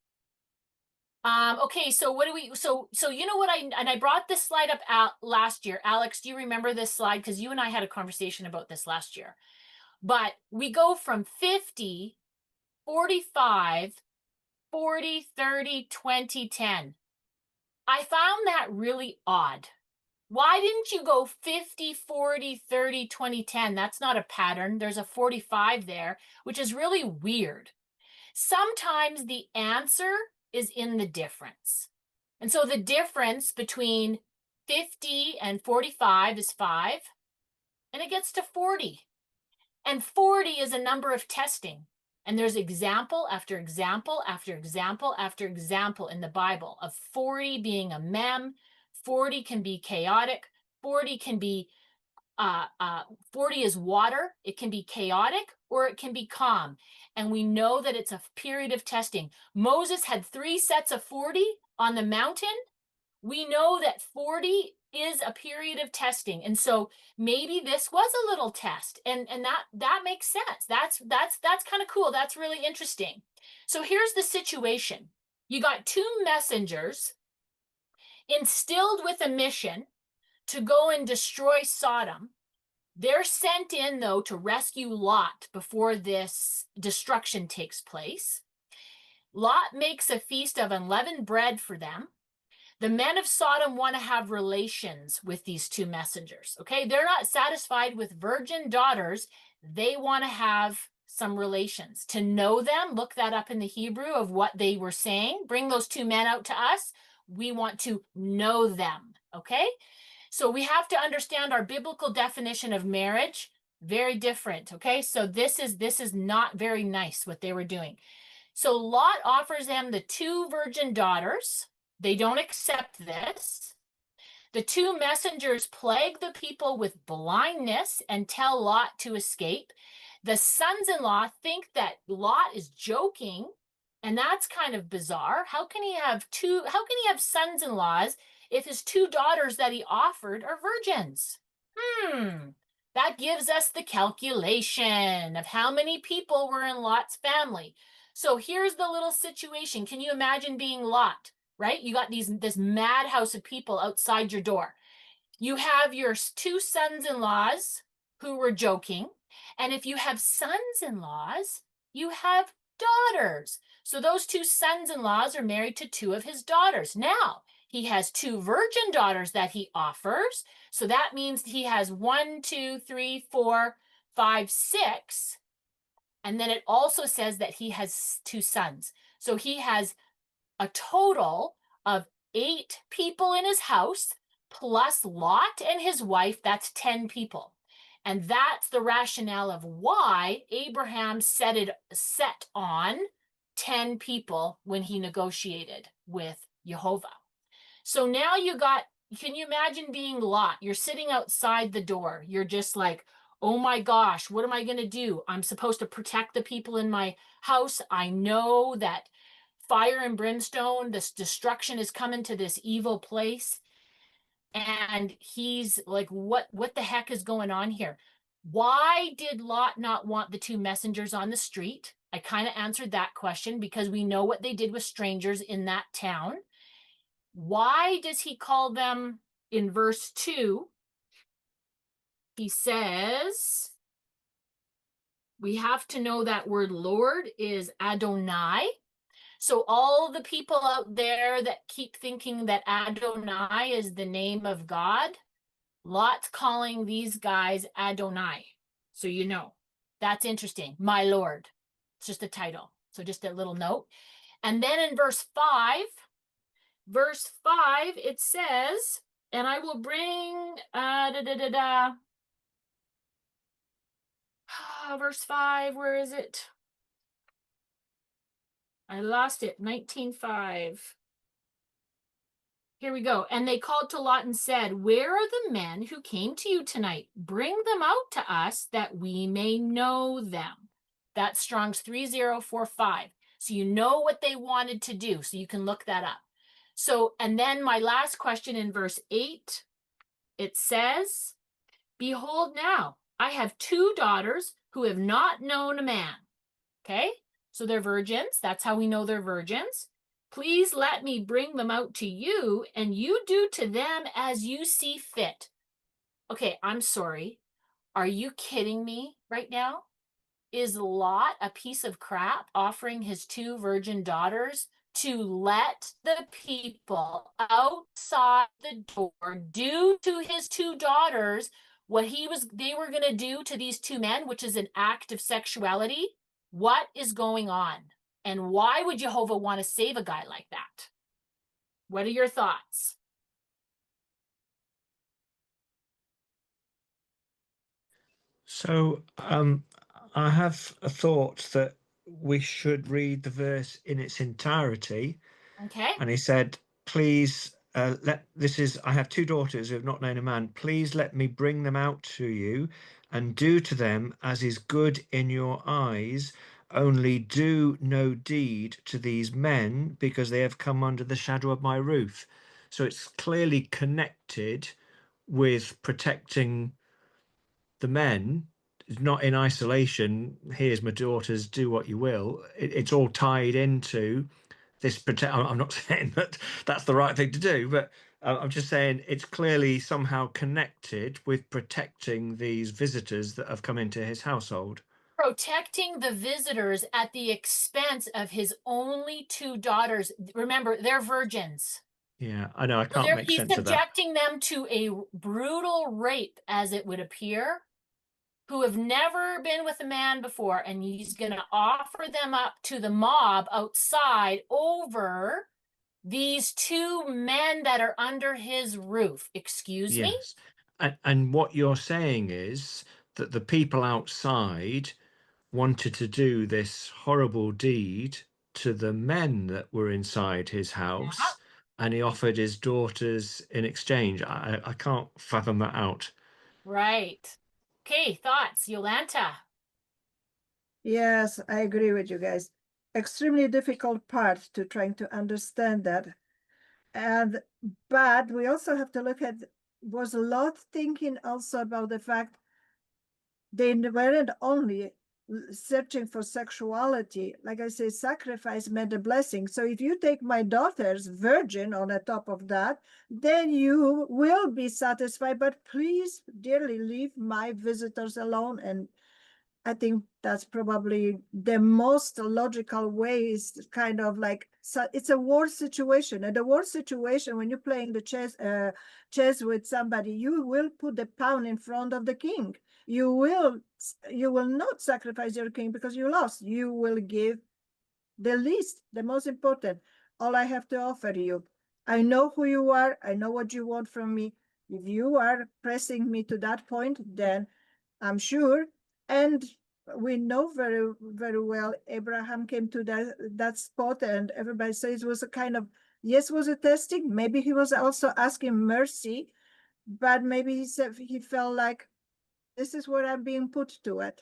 Okay, so what do we, so you know what, I brought this slide up last year. Alex, do you remember this slide? Because you and I had a conversation about this last year. But we go from 50, 45, 40, 30, 20, 10. I found that really odd. Why didn't you go 50, 40, 30, 20, 10? That's not a pattern. There's a 45 there, which is really weird. Sometimes the answer is in the difference. And so the difference between 50 and 45 is 5, and it gets to 40. And 40 is a number of testing. And there's example after example after example after example in the Bible of 40 being a mem. 40 can be chaotic. 40 can be 40 is water. It can be chaotic or it can be calm. And we know that it's a period of testing. Moses had 3 sets of 40 on the mountain. We know that 40 is a period of testing. And so maybe this was a little test. And that makes sense. That's kind of cool. That's really interesting. So here's the situation. You got 2 messengers instilled with a mission to go and destroy Sodom. They're sent in, though, to rescue Lot before this destruction takes place. Lot makes a feast of unleavened bread for them. The men of Sodom want to have relations with these 2 messengers, okay? They're not satisfied with virgin daughters. They want to have some relations. To know them, look that up in the Hebrew of what they were saying. Bring those 2 men out to us. We want to know them, okay? So we have to understand our biblical definition of marriage, very different, okay? So this is not very nice what they were doing. So Lot offers them the 2 virgin daughters. They don't accept this. The 2 messengers plague the people with blindness and tell Lot to escape. The sons-in-law think that Lot is joking, and that's kind of bizarre. How can he have sons-in-laws if his 2 daughters that he offered are virgins? That gives us the calculation of how many people were in Lot's family. So here's the little situation. Can you imagine being Lot, right? You got this madhouse of people outside your door. You have your 2 sons-in-laws who were joking. And if you have sons-in-laws, you have daughters. So those two sons-in-laws are married to two of his daughters. Now, he has two virgin daughters that he offers. So that means he has 1, 2, 3, 4, 5, 6. And then it also says that he has two sons. So he has a total of 8 people in his house, plus Lot and his wife. That's 10 people. And that's the rationale of why Abraham set on 10 people when he negotiated with Jehovah. So now can you imagine being Lot? You're sitting outside the door. You're just like, oh my gosh, what am I going to do? I'm supposed to protect the people in my house. I know that fire and brimstone, this destruction is coming to this evil place. And he's like, what the heck is going on here? Why did Lot not want the two messengers on the street? I kind of answered that question because we know what they did with strangers in that town. Why does he call them in verse 2? He says, we have to know that word Lord is Adonai. So all the people out there that keep thinking that Adonai is the name of God, Lot's calling these guys Adonai. So you know, that's interesting. My Lord. It's just a title. So just a little note. And then in verse 5, it says, and I will bring, verse 5, where is it? I lost it, 19:5. Here we go. And they called to Lot and said, where are the men who came to you tonight? Bring them out to us that we may know them. That's Strong's 3045. So you know what they wanted to do. So you can look that up. So, and then my last question in verse 8, it says, behold now, I have 2 daughters who have not known a man. Okay? So they're virgins. That's how we know they're virgins. Please let me bring them out to you, and you do to them as you see fit. Okay, I'm sorry. Are you kidding me right now? Is Lot a piece of crap offering his 2 virgin daughters to let the people outside the door do to his 2 daughters what they were going to do to these 2 men, which is an act of sexuality? What is going on? And why would Jehovah want to save a guy like that? What are your thoughts? So I have a thought that we should read the verse in its entirety. Okay. And he said, please, I have 2 daughters who have not known a man. Please let me bring them out to you and do to them as is good in your eyes. Only do no deed to these men because they have come under the shadow of my roof. So it's clearly connected with protecting the men. It's not in isolation. Here's my daughters, do what you will. It's all tied into this. I'm not saying that that's the right thing to do, but I'm just saying it's clearly somehow connected with protecting these visitors that have come into his household. Protecting the visitors at the expense of his only 2 daughters. Remember, they're virgins. Yeah, I know. I can't make He's sense of that. subjecting them to a brutal rape, as it would appear, who have never been with a man before, and he's going to offer them up to the mob outside over these 2 men that are under his roof. Excuse me? Yes. And what you're saying is that the people outside wanted to do this horrible deed to the men that were inside his house, and he offered his daughters in exchange. I can't fathom that out. Right. Okay, thoughts, Yolanta? Yes, I agree with you guys. Extremely difficult part to trying to understand that. But we also have to look at, was Lot thinking also about the fact they weren't only searching for sexuality. Like I say, sacrifice meant a blessing. So if you take my daughter's virgin on the top of that, then you will be satisfied. But please, dearly, leave my visitors alone and I think that's probably the most logical way, is kind of like, so it's a war situation. And the war situation, when you're playing the chess with somebody, you will put the pawn in front of the king. You will not sacrifice your king because you lost. You will give the least, the most important. All I have to offer you. I know who you are. I know what you want from me. If you are pressing me to that point, then I'm sure. And we know very, very well Abraham came to that spot, and everybody says it was a kind of, yes, was a testing. Maybe he was also asking mercy, but maybe he said he felt like, this is what I'm being put to it.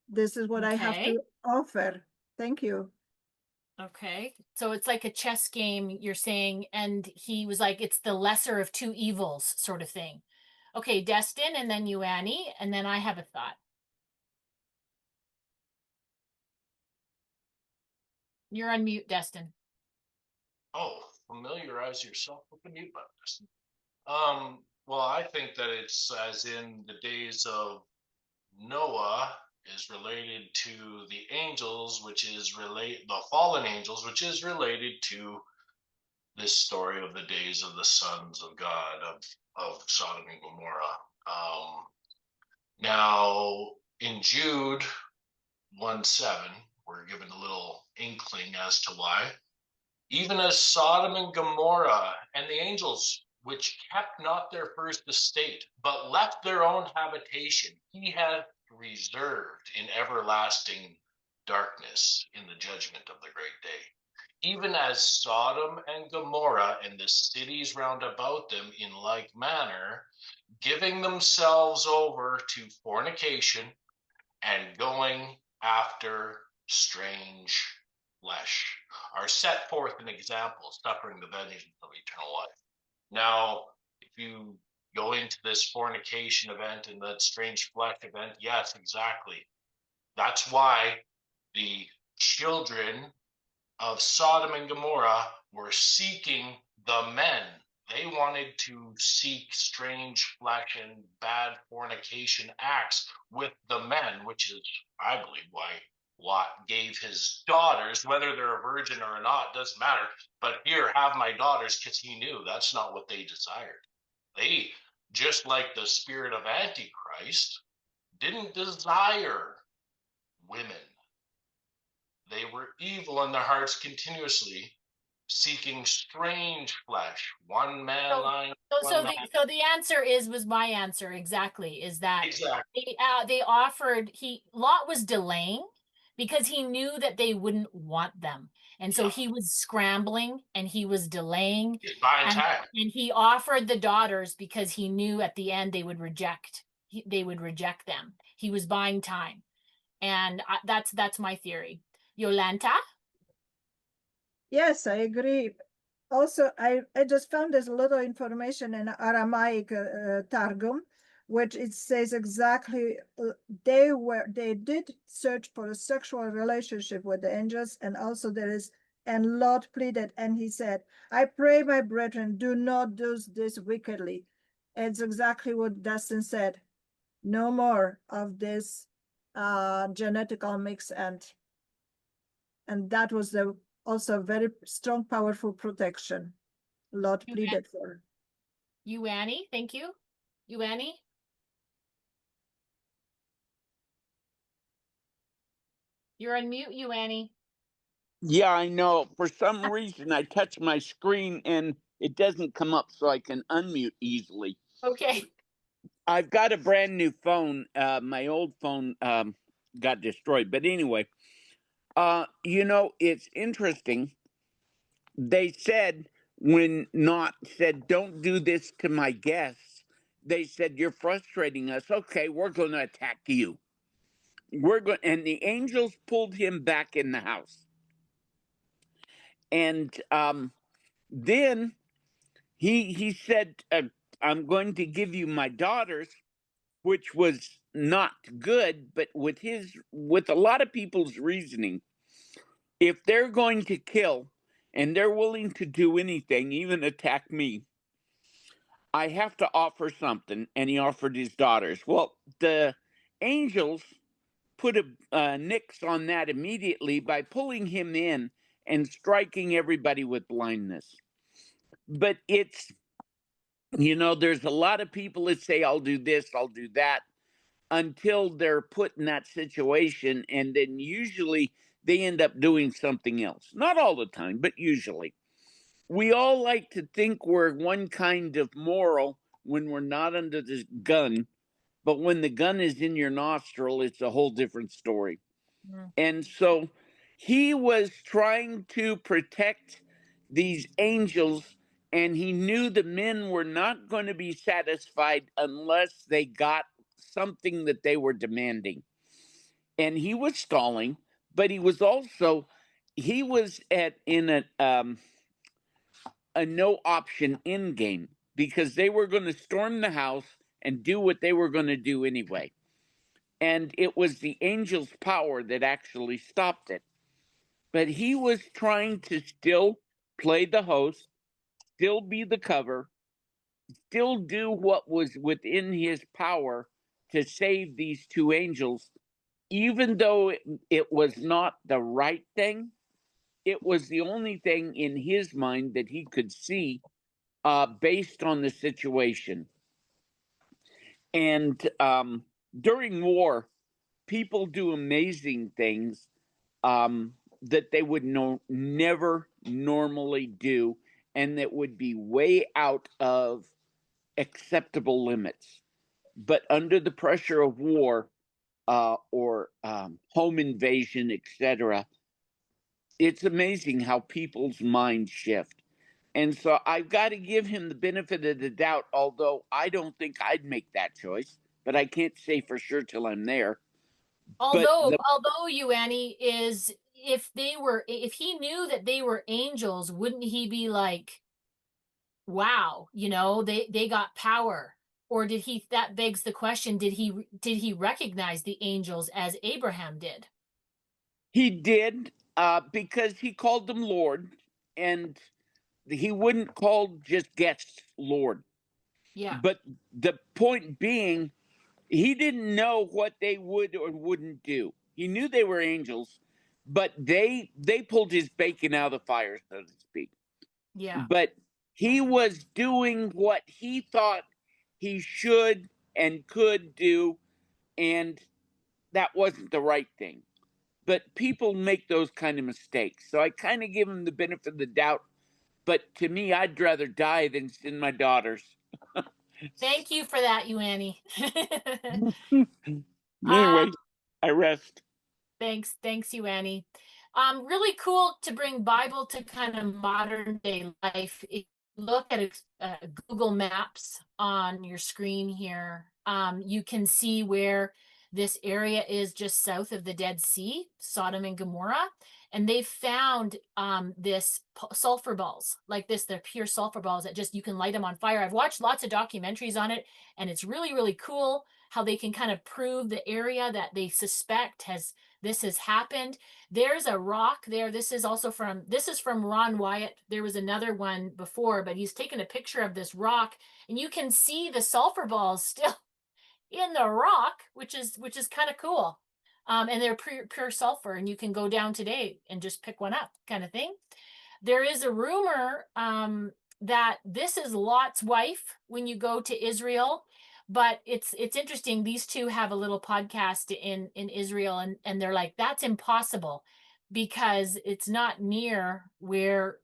This is what I have to offer. Thank you. Okay. So it's like a chess game, you're saying, and he was like, it's the lesser of two evils sort of thing. Okay, Destin, and then you, Annie, and then I have a thought. You're on mute, Destin. Oh, familiarize yourself with the mute button. Well, I think that it's as in the days of Noah is related to the angels, which is the fallen angels, which is related to this story of the days of the sons of God of Sodom and Gomorrah. Now in Jude 1:7, we're given a little inkling as to why. Even as Sodom and Gomorrah and the angels, which kept not their first estate, but left their own habitation, he hath reserved in everlasting darkness in the judgment of the great day. Even as Sodom and Gomorrah and the cities round about them in like manner, giving themselves over to fornication and going after strange flesh, are set forth in examples, suffering the vengeance of eternal life. Now, if you go into this fornication event and that strange flesh event, yes, exactly. That's why the children of Sodom and Gomorrah were seeking the men. They wanted to seek strange flesh and bad fornication acts with the men, which is, I believe, why Lot gave his daughters, whether they're a virgin or not, doesn't matter. But here, have my daughters, because he knew that's not what they desired. They, just like the spirit of Antichrist, didn't desire women. They were evil in their hearts continuously, seeking strange flesh. One man lying. So the answer was my answer exactly, is that Exactly. they offered, Lot was delaying because he knew that they wouldn't want them. And so he was scrambling and he was delaying. And he offered the daughters because he knew at the end they would reject them. He was buying time. And that's my theory. Yolanta? Yes, I agree. Also, I just found this little information in Aramaic Targum, which it says exactly they did search for a sexual relationship with the angels, and also and Lot pleaded, and he said, I pray, my brethren, do not do this wickedly. It's exactly what Dustin said. No more of this genetical mix, and that was also very strong, powerful protection Lot pleaded for. You, Annie, thank you. You, Annie? You're on mute, you, Annie. Yeah, I know. For some reason, I touch my screen and it doesn't come up so I can unmute easily. Okay. I've got a brand new phone. My old phone got destroyed. But anyway, it's interesting. They said, when Not said, don't do this to my guests, they said, you're frustrating us. Okay, we're going to attack you. And the angels pulled him back in the house. And then he said, I'm going to give you my daughters, which was not good, but with a lot of people's reasoning, if they're going to kill and they're willing to do anything, even attack me, I have to offer something. And he offered his daughters. Well, the angels put a nix on that immediately by pulling him in and striking everybody with blindness. But it's, there's a lot of people that say, I'll do this, I'll do that, until they're put in that situation. And then usually they end up doing something else. Not all the time, but usually. We all like to think we're one kind of moral when we're not under the gun. But when the gun is in your nostril, it's a whole different story. Mm. And so he was trying to protect these angels, and he knew the men were not going to be satisfied unless they got something that they were demanding. And he was stalling, but he was in a no option in game, because they were going to storm the house and do what they were going to do anyway. And it was the angel's power that actually stopped it. But he was trying to still play the host, still be the cover, still do what was within his power to save these two angels, even though it was not the right thing. It was the only thing in his mind that he could see based on the situation. And during war, people do amazing things that they would never normally do, and that would be way out of acceptable limits. But under the pressure of war or home invasion, etc., it's amazing how people's minds shift. And so I've got to give him the benefit of the doubt, although I don't think I'd make that choice. But I can't say for sure till I'm there. Although you, Annie, is if he knew that they were angels, wouldn't he be like, wow, they got power? Or that begs the question, did he recognize the angels as Abraham did? He did, because he called them Lord, and he wouldn't call just guests Lord. Yeah. But the point being, he didn't know what they would or wouldn't do. He knew they were angels, but they pulled his bacon out of the fire, so to speak. Yeah. But he was doing what he thought he should and could do, and that wasn't the right thing. But people make those kind of mistakes. So I kind of give him the benefit of the doubt. But to me, I'd rather die than send my daughters. Thank you for that, you Annie. Anyway, I rest. Thanks, you Annie. Really cool to bring Bible to kind of modern day life. If you look at Google Maps on your screen here, you can see where this area is just south of the Dead Sea, Sodom and Gomorrah. And they found this sulfur balls like this. They're pure sulfur balls that just you can light them on fire. I've watched lots of documentaries on it, and it's really, really cool how they can kind of prove the area that they suspect this has happened. There's a rock there. This is from Ron Wyatt. There was another one before, but he's taken a picture of this rock, and you can see the sulfur balls still in the rock, which is kind of cool. And they're pure sulfur, and you can go down today and just pick one up, kind of thing. There is a rumor that this is Lot's wife when you go to Israel. But it's interesting. These two have a little podcast in Israel, and they're like, that's impossible because it's not near where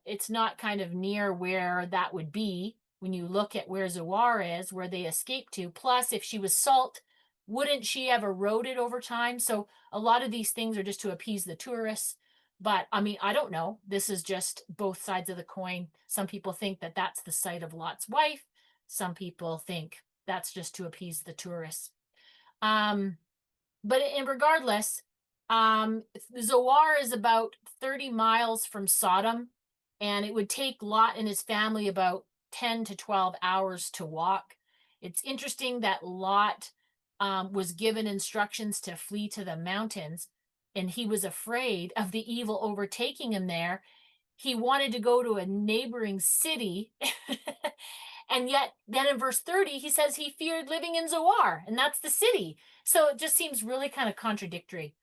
it's not kind of near where that would be when you look at where Zoar is, where they escaped to. Plus, if she was salt, wouldn't she have eroded over time? So a lot of these things are just to appease the tourists. But I mean, I don't know. This is just both sides of the coin. Some people think that that's the site of Lot's wife. Some people think that's just to appease the tourists. But regardless, Zoar is about 30 miles from Sodom, and it would take Lot and his family about 10 to 12 hours to walk. It's interesting that Lot was given instructions to flee to the mountains, and he was afraid of the evil overtaking him there. He wanted to go to a neighboring city And yet then in verse 30, he says he feared living in Zoar, and that's the city. So it just seems really kind of contradictory.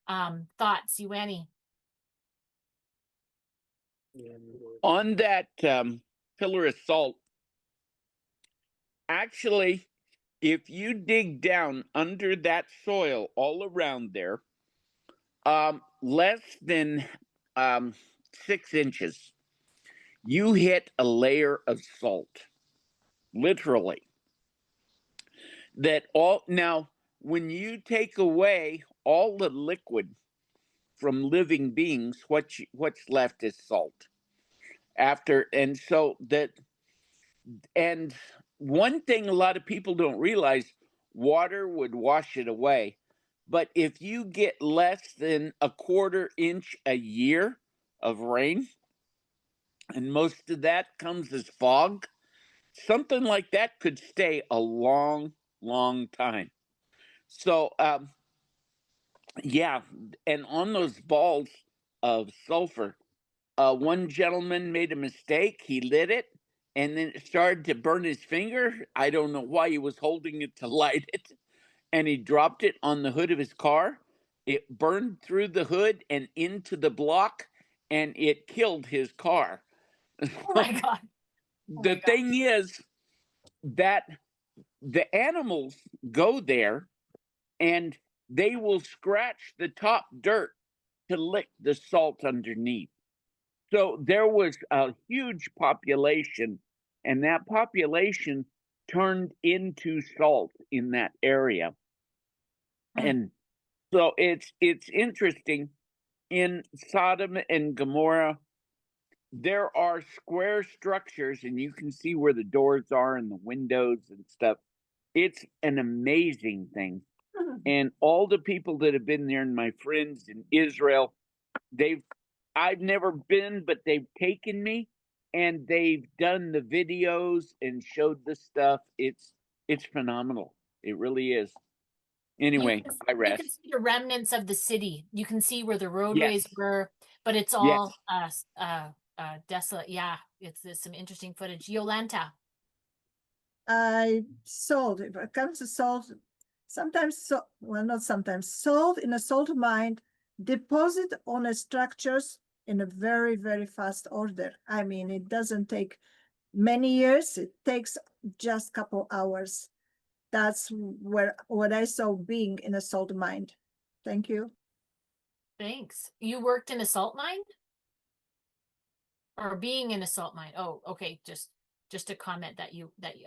Thoughts, Ioanni? On that pillar of salt, actually, if you dig down under that soil all around there, less than 6 inches, you hit a layer of salt, literally. That all now, when you take away all the liquid from living beings, what's left is salt. And one thing a lot of people don't realize, water would wash it away. But if you get less than a 1/4 inch a year of rain, and most of that comes as fog, something like that could stay a long, long time. So, yeah, and on those balls of sulfur, one gentleman made a mistake. He lit it, and then it started to burn his finger. I don't know why he was holding it to light it. And he dropped it on the hood of his car. It burned through the hood and into the block, and it killed his car. Oh my God. The thing is that the animals go there and they will scratch the top dirt to lick the salt underneath. So there was a huge population, and that population turned into salt in that area. And so it's interesting. In Sodom and Gomorrah, there are square structures, and you can see where the doors are and the windows and stuff. It's an amazing thing. And all the people that have been there, and my friends in Israel, I've never been, but they've taken me, and they've done the videos and showed the stuff. It's phenomenal. It really is. Anyway, I You rest. can see the remnants of the city. You can see where the roadways Yes. were, but it's Yes. all desolate. Yeah, there's some interesting footage. Yolanta. Salt, if it comes to salt, sometimes, not sometimes, salt in a salt mine deposit on a structures in a very, very fast order. I mean, it doesn't take many years. It takes just a couple hours. That's what I saw being in a salt mine. Thank you. Thanks. You worked in a salt mine? Or being in a salt mine? Oh, okay. Just a comment that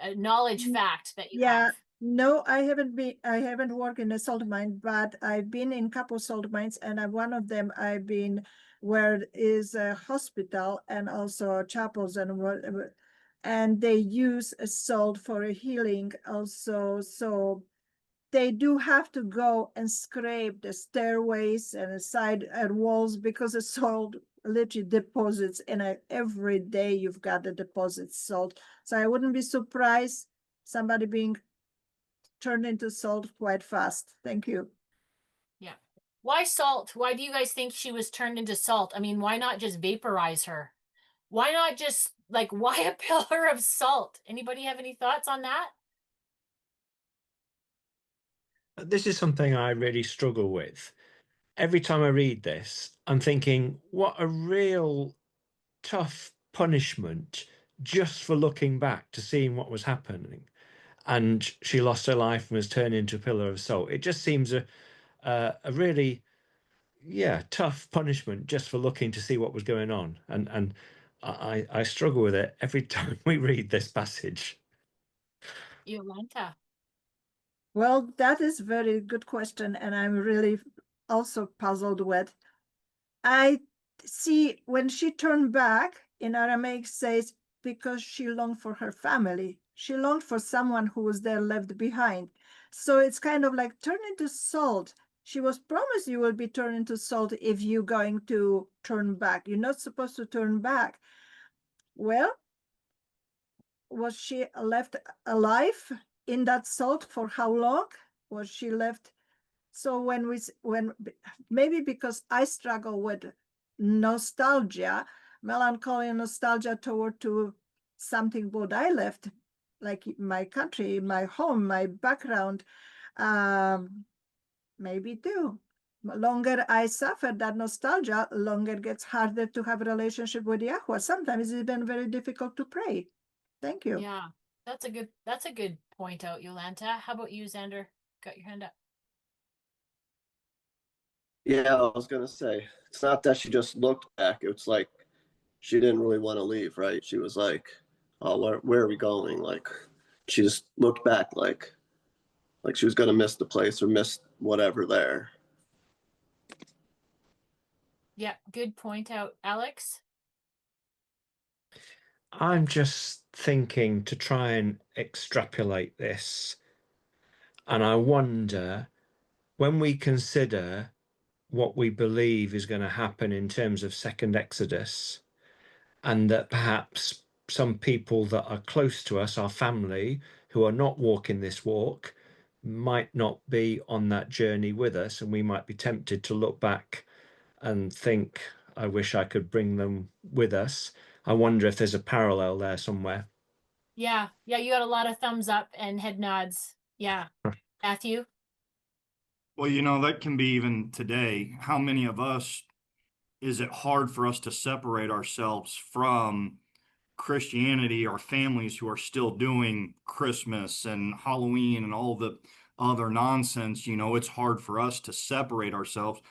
a knowledge fact that you have. No, I haven't worked in a salt mine, but I've been in a couple salt mines, and one of them I've been where is a hospital and also chapels and they use salt for healing also. So they do have to go and scrape the stairways and the side and walls because the salt literally deposits every day you've got the deposit salt. So I wouldn't be surprised somebody being turned into salt quite fast. Thank you. Yeah. Why salt? Why do you guys think she was turned into salt? I mean, why not just vaporize her? Why not just why a pillar of salt? Anybody have any thoughts on that? This is something I really struggle with. Every time I read this, I'm thinking, what a real tough punishment just for looking back to seeing what was happening. And she lost her life and was turned into a pillar of salt. It just seems a really, tough punishment just for looking to see what was going on. And I struggle with it every time we read this passage. Yolanta. Well, that is a very good question, and I'm really also puzzled with. I see when she turned back, in Aramaic says, because she longed for her family. She longed for someone who was there left behind. So it's kind of like turn into salt. She was promised you will be turned into salt if you're going to turn back. You're not supposed to turn back. Well, was she left alive in that salt for how long? Was she left? So when maybe because I struggle with nostalgia, melancholy and nostalgia toward to something what I left like my country, my home, my background, maybe too. Longer I suffer that nostalgia, longer gets harder to have a relationship with Yahweh. Sometimes it's been very difficult to pray. Thank you. Yeah, that's a good point out, Yolanta. How about you, Xander? Got your hand up. Yeah, I was gonna say it's not that she just looked back. It's like she didn't really want to leave, right? She was like, "Oh, where are we going?" Like she just looked back, like she was gonna miss the place or miss whatever there. Yeah, good point out, Alex. I'm just thinking to try and extrapolate this. And I wonder when we consider what we believe is going to happen in terms of second Exodus, and that perhaps some people that are close to us, our family, who are not walking this walk, might not be on that journey with us, and we might be tempted to look back and think, I wish I could bring them with us. I wonder if there's a parallel there somewhere. Yeah, you got a lot of thumbs up and head nods. Yeah. Matthew? Well, that can be even today. How many of us is it hard for us to separate ourselves from Christianity or families who are still doing Christmas and Halloween and all the other nonsense? It's hard for us to separate ourselves.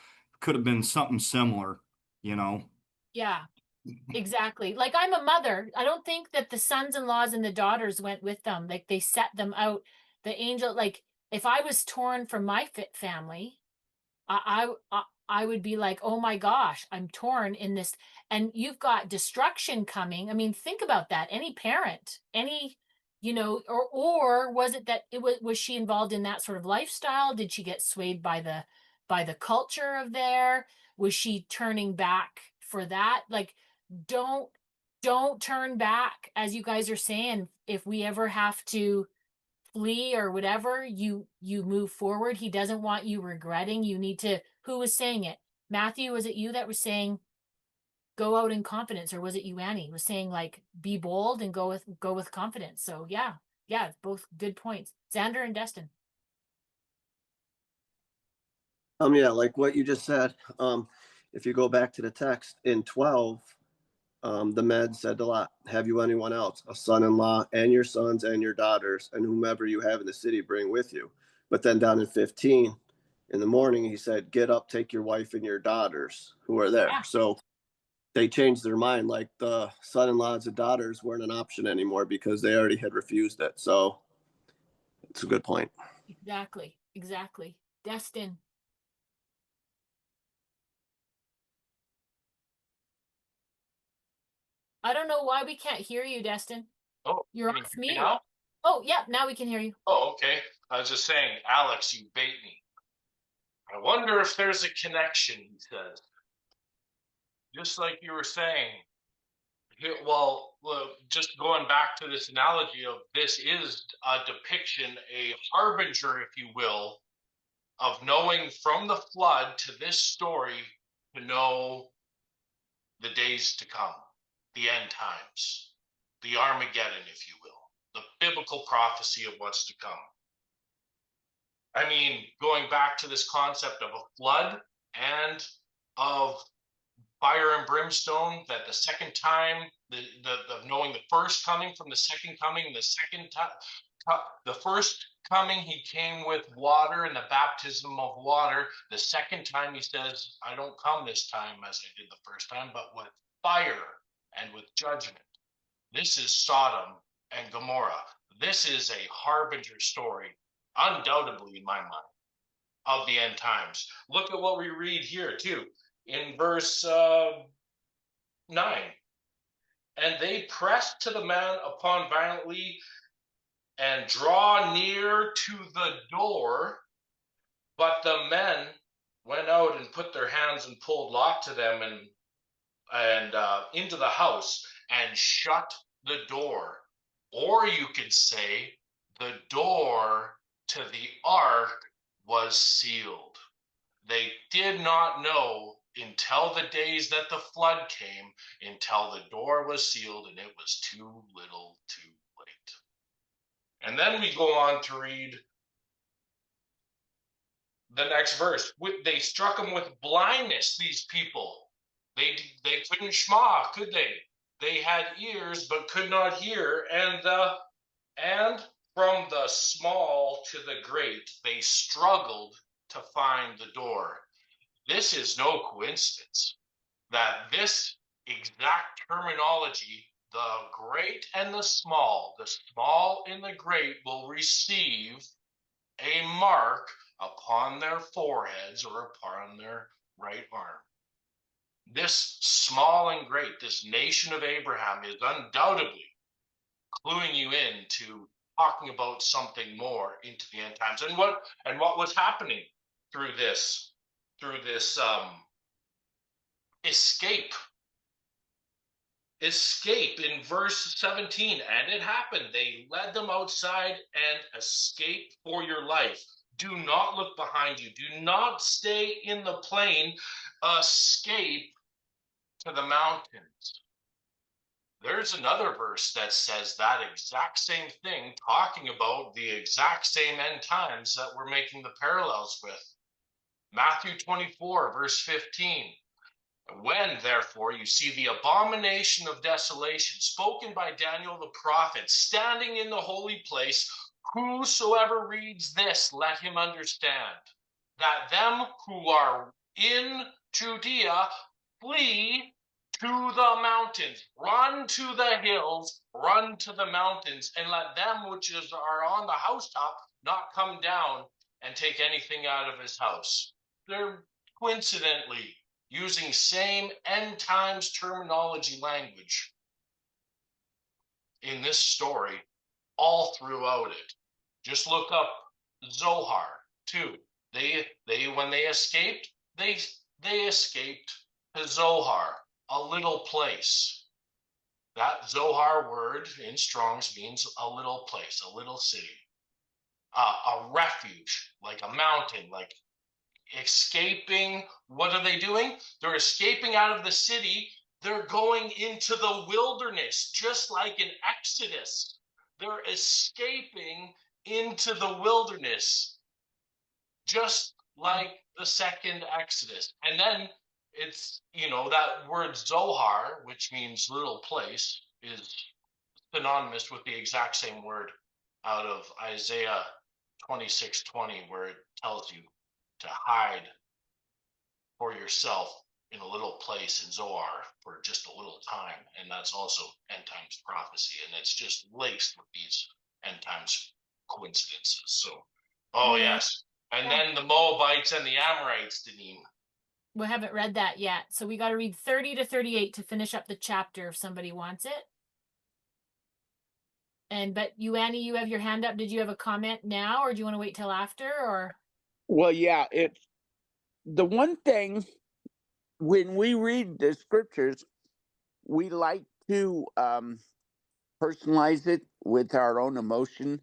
Could have been something similar, you know. Yeah, exactly. Like I'm a mother. I don't think that the sons-in-laws and the daughters went with them. Like they set them out. The angel, like if I was torn from my fit family, I would be like, oh my gosh, I'm torn in this, and you've got destruction coming. I mean, think about that. Any parent, or was it that was she involved in that sort of lifestyle? Did she get swayed by the culture of there? Was she turning back for that? Like, don't don't turn back, as you guys are saying. If we ever have to flee or whatever, you move forward. He doesn't want you regretting. You need to. Who was saying it? Matthew, was it you that was saying go out in confidence, or was it you, Annie, was saying like be bold and go with confidence? So yeah, both good points. Xander and Destin. Yeah, like what you just said. If you go back to the text in 12, the men said a lot. Have you anyone else, a son-in-law, and your sons and your daughters, and whomever you have in the city, bring with you? But then down in 15, in the morning, he said, get up, take your wife and your daughters who are there. Yeah, So they changed their mind. Like the son-in-laws and daughters weren't an option anymore because they already had refused it. So it's a good point. exactly. Destin. I don't know why we can't hear you, Destin. Oh, You're can you off hear me mute. now? Oh yeah, now we can hear you. Oh, okay. I was just saying, Alex, you bait me. I wonder if there's a connection, he says. Just like you were saying. Well, just going back to this analogy of this is a depiction, a harbinger, if you will, of knowing from the flood to this story to know the days to come, the end times, the Armageddon, if you will, the biblical prophecy of what's to come. I mean, going back to this concept of a flood and of fire and brimstone, that the second time, the knowing the first coming from the second coming, the second time, the first coming, he came with water and the baptism of water. The second time, he says, I don't come this time as I did the first time, but with fire and with judgment. This is Sodom and Gomorrah. This is a harbinger story, undoubtedly in my mind, of the end times. Look at what we read here, too, in verse 9. And they pressed to the man upon violently and draw near to the door, but the men went out and put their hands and pulled lock to them and into the house and shut the door. Or you could say the door to the ark was sealed. They did not know until the days that the flood came, until the door was sealed and it was too little too late. And then we go on to read the next verse. They struck him with blindness, these people. They couldn't shema, could they? They had ears but could not hear, and from the small to the great, they struggled to find the door. This is no coincidence that this exact terminology, the great and the small and the great will receive a mark upon their foreheads or upon their right arm. This small and great, this nation of Abraham, is undoubtedly cluing you in to talking about something more into the end times. And what was happening through this escape in verse 17. And it happened, they led them outside and escaped for your life. Do not look behind you, do not stay in the plain, escape to the mountains. There's another verse that says that exact same thing, talking about the exact same end times that we're making the parallels with. Matthew 24 verse 15. When, therefore, you see the abomination of desolation spoken by Daniel the prophet standing in the holy place, whosoever reads this, let him understand that them who are in Judea flee to the mountains, run to the hills, run to the mountains, and let them which are on the housetop not come down and take anything out of his house. They're coincidentally using same end times terminology language in this story all throughout it. Just look up Zohar too. They when they escaped, they escaped to Zohar, a little place. That Zohar word in Strong's means a little place, a little city, a refuge, like a mountain, like escaping. What are they doing? They're escaping out of the city. They're going into the wilderness, just like in Exodus. They're escaping into the wilderness, just like the second Exodus. And then it's, that word Zohar, which means little place, is synonymous with the exact same word out of Isaiah 26:20, where it tells you to hide for yourself in a little place in Zohar for just a little time. And that's also end times prophecy. And it's just laced with these end times coincidences. So, yes. And then the Moabites and the Amorites, Deneen. We haven't read that yet. So we got to read 30 to 38 to finish up the chapter if somebody wants it. But you, Annie, you have your hand up. Did you have a comment now, or do you want to wait till after? Or Well, yeah, it's the one thing when we read the scriptures, we like to personalize it with our own emotion.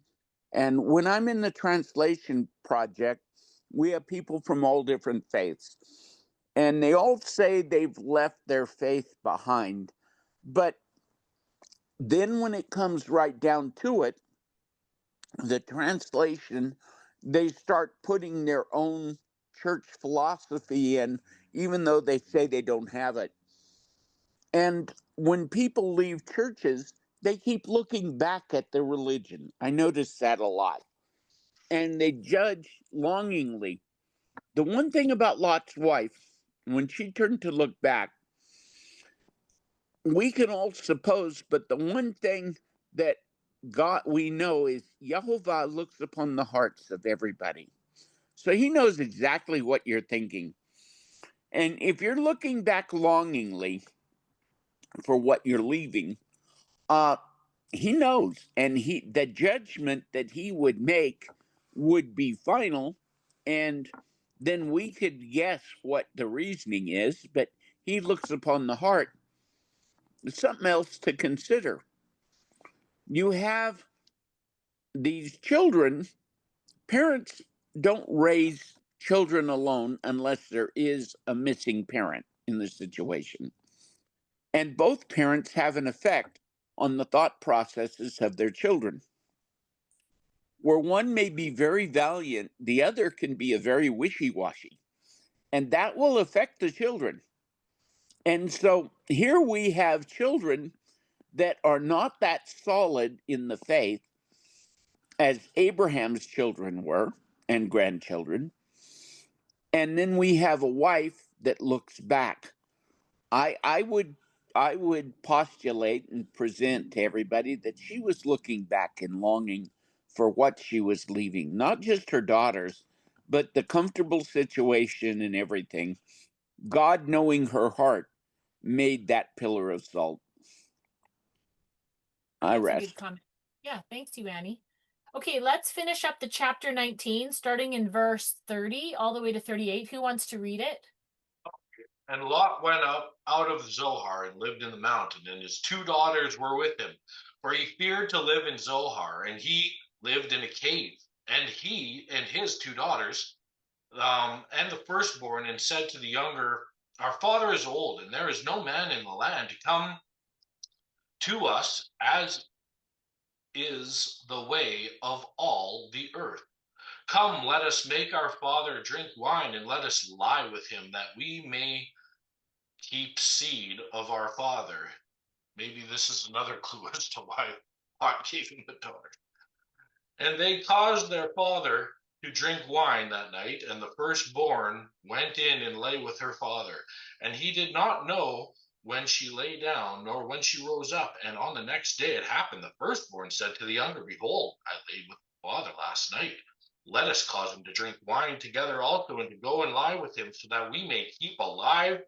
And when I'm in the translation project, we have people from all different faiths. And they all say they've left their faith behind. But then when it comes right down to it, the translation, they start putting their own church philosophy in, even though they say they don't have it. And when people leave churches, they keep looking back at their religion. I notice that a lot. And they judge longingly. The one thing about Lot's wife, when she turned to look back, we can all suppose, but the one thing that God we know is Jehovah looks upon the hearts of everybody. So he knows exactly what you're thinking. And if you're looking back longingly for what you're leaving, he knows, and the judgment that he would make would be final, and then we could guess what the reasoning is, but he looks upon the heart. There's something else to consider. You have these children. Parents don't raise children alone unless there is a missing parent in the situation. And both parents have an effect on the thought processes of their children. where one may be very valiant, the other can be a very wishy-washy. And that will affect the children. And so here we have children that are not that solid in the faith as Abraham's children were and grandchildren. And then we have a wife that looks back. I would postulate and present to everybody that she was looking back and longing for what she was leaving, not just her daughters, but the comfortable situation and everything. God, knowing her heart, made that pillar of salt. I That's a good rest. comment. Yeah, thanks you, Annie. Okay, let's finish up the chapter 19, starting in verse 30 all the way to 38. Who wants to read it? And Lot went up out of Zohar and lived in the mountain, and his 2 daughters were with him, for he feared to live in Zohar, and he lived in a cave. And he and his 2 daughters, and the firstborn, and said to the younger, our father is old, and there is no man in the land to come to us, as is the way of all the earth. Come, let us make our father drink wine, and let us lie with him, that we may keep seed of our father. Maybe this is another clue as to why Lot gave him the daughter. And they caused their father to drink wine that night, and the firstborn went in and lay with her father. And he did not know when she lay down, nor when she rose up. And on the next day it happened, the firstborn said to the younger, behold, I laid with the father last night. Let us cause him to drink wine together also, and to go and lie with him, so that we may keep alive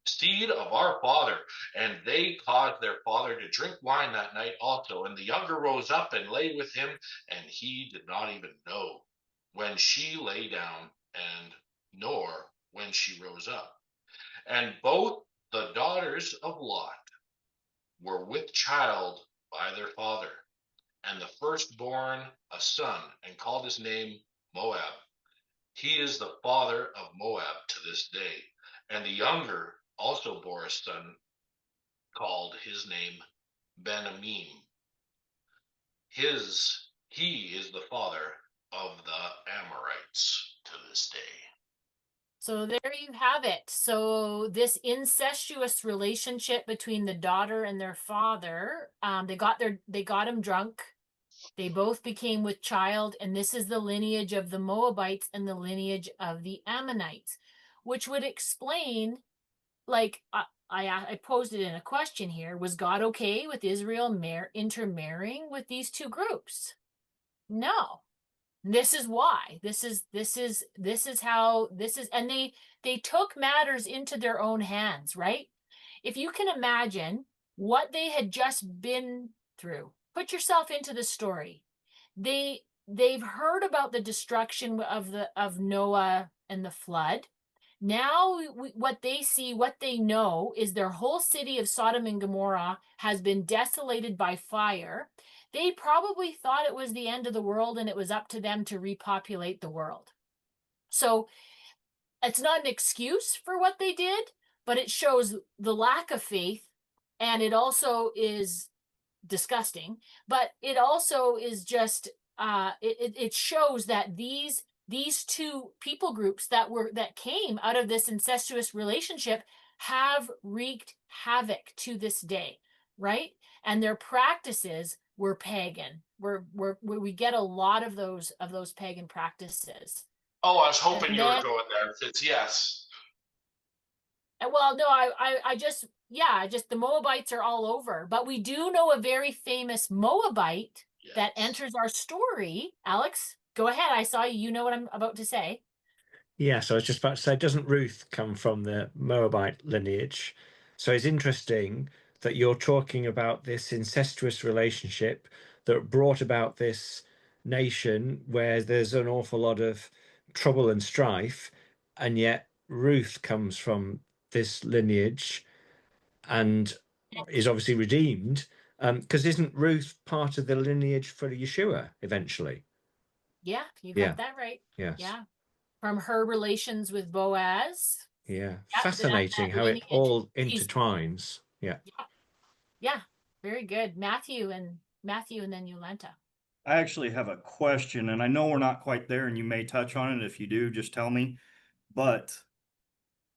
seed of our father. And they caused their father to drink wine that night also. And the younger rose up and lay with him, and he did not even know when she lay down, and nor when she rose up. And both the daughters of Lot were with child by their father, and the firstborn a son, and called his name Moab. He is the father of Moab to this day. And the younger also bore a son, called his name Ben-Amim. He is the father of the Amorites to this day. So there you have it. So this incestuous relationship between the daughter and their father, they got him drunk. They both became with child, and this is the lineage of the Moabites and the lineage of the Ammonites, which would explain, like I posed it in a question here, was God okay with Israel intermarrying with these 2 groups? No. This is why. This is how this is, and they took matters into their own hands, right? If you can imagine what they had just been through, put yourself into the story. They've heard about the destruction of Noah and the flood. Now what they see, what they know, is their whole city of Sodom and Gomorrah has been desolated by fire. They probably thought it was the end of the world, and it was up to them to repopulate the world. So it's not an excuse for what they did, but it shows the lack of faith, and it also is disgusting, but it also is just it shows that these 2 people groups that came out of this incestuous relationship have wreaked havoc to this day, right? And their practices were pagan. We get a lot of those pagan practices. Oh, I was hoping And you were then, going there. It's yes. well, no, I just the Moabites are all over, but we do know a very famous Moabite that Yes. enters our story. Alex, go ahead. I saw you. You know what I'm about to say. Yeah, so I was just about to say, doesn't Ruth come from the Moabite lineage? So it's interesting that you're talking about this incestuous relationship that brought about this nation where there's an awful lot of trouble and strife, and yet Ruth comes from this lineage and is obviously redeemed. Because isn't Ruth part of the lineage for Yeshua eventually? Yeah, you Yeah, got that right. yes. Yeah, from her relations with Boaz. Yeah, Yeah, fascinating that how it lineage. all She's, intertwines. Yeah. yeah, yeah, very good. Matthew and then Yolanta. I actually have a question, and I know we're not quite there, and you may touch on it. If you do, just tell me. But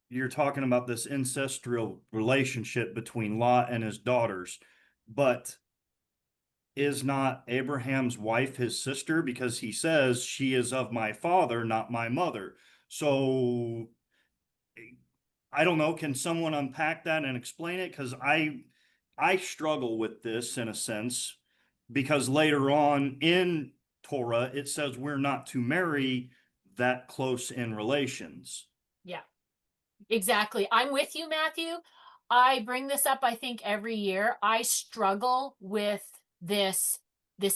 you're talking about this ancestral relationship between Lot and his daughters, but is not Abraham's wife his sister? Because he says she is of my father, not my mother. So I don't know. Can someone unpack that and explain it? Because I struggle with this in a sense, because later on in Torah it says we're not to marry that close in relations. Yeah, exactly. I'm with you, Matthew. I bring this up, I think, every year. I struggle with this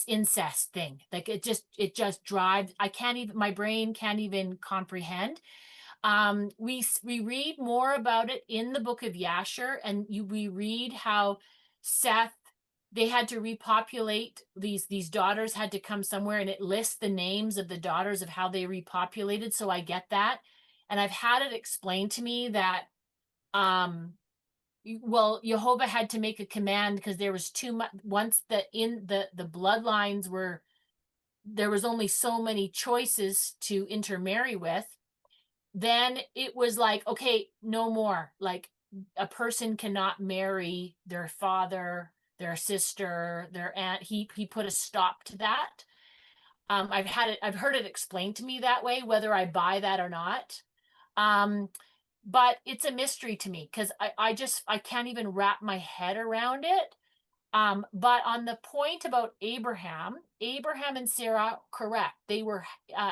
incest thing. Like it just drives, I can't even, my brain can't even comprehend. We read more about it in the book of Yasher, and we read how Seth, they had to repopulate, these daughters had to come somewhere, and it lists the names of the daughters of how they repopulated. So I get that. And I've had it explained to me that well, Jehovah had to make a command because there was too much. Once the bloodlines were, there was only so many choices to intermarry with, then it was like, okay, no more. Like a person cannot marry their father, their sister, their aunt. He put a stop to that. I've heard it explained to me that way, whether I buy that or not. Um, but it's a mystery to me because I can't even wrap my head around it. But on the point about Abraham and Sarah, correct. They were,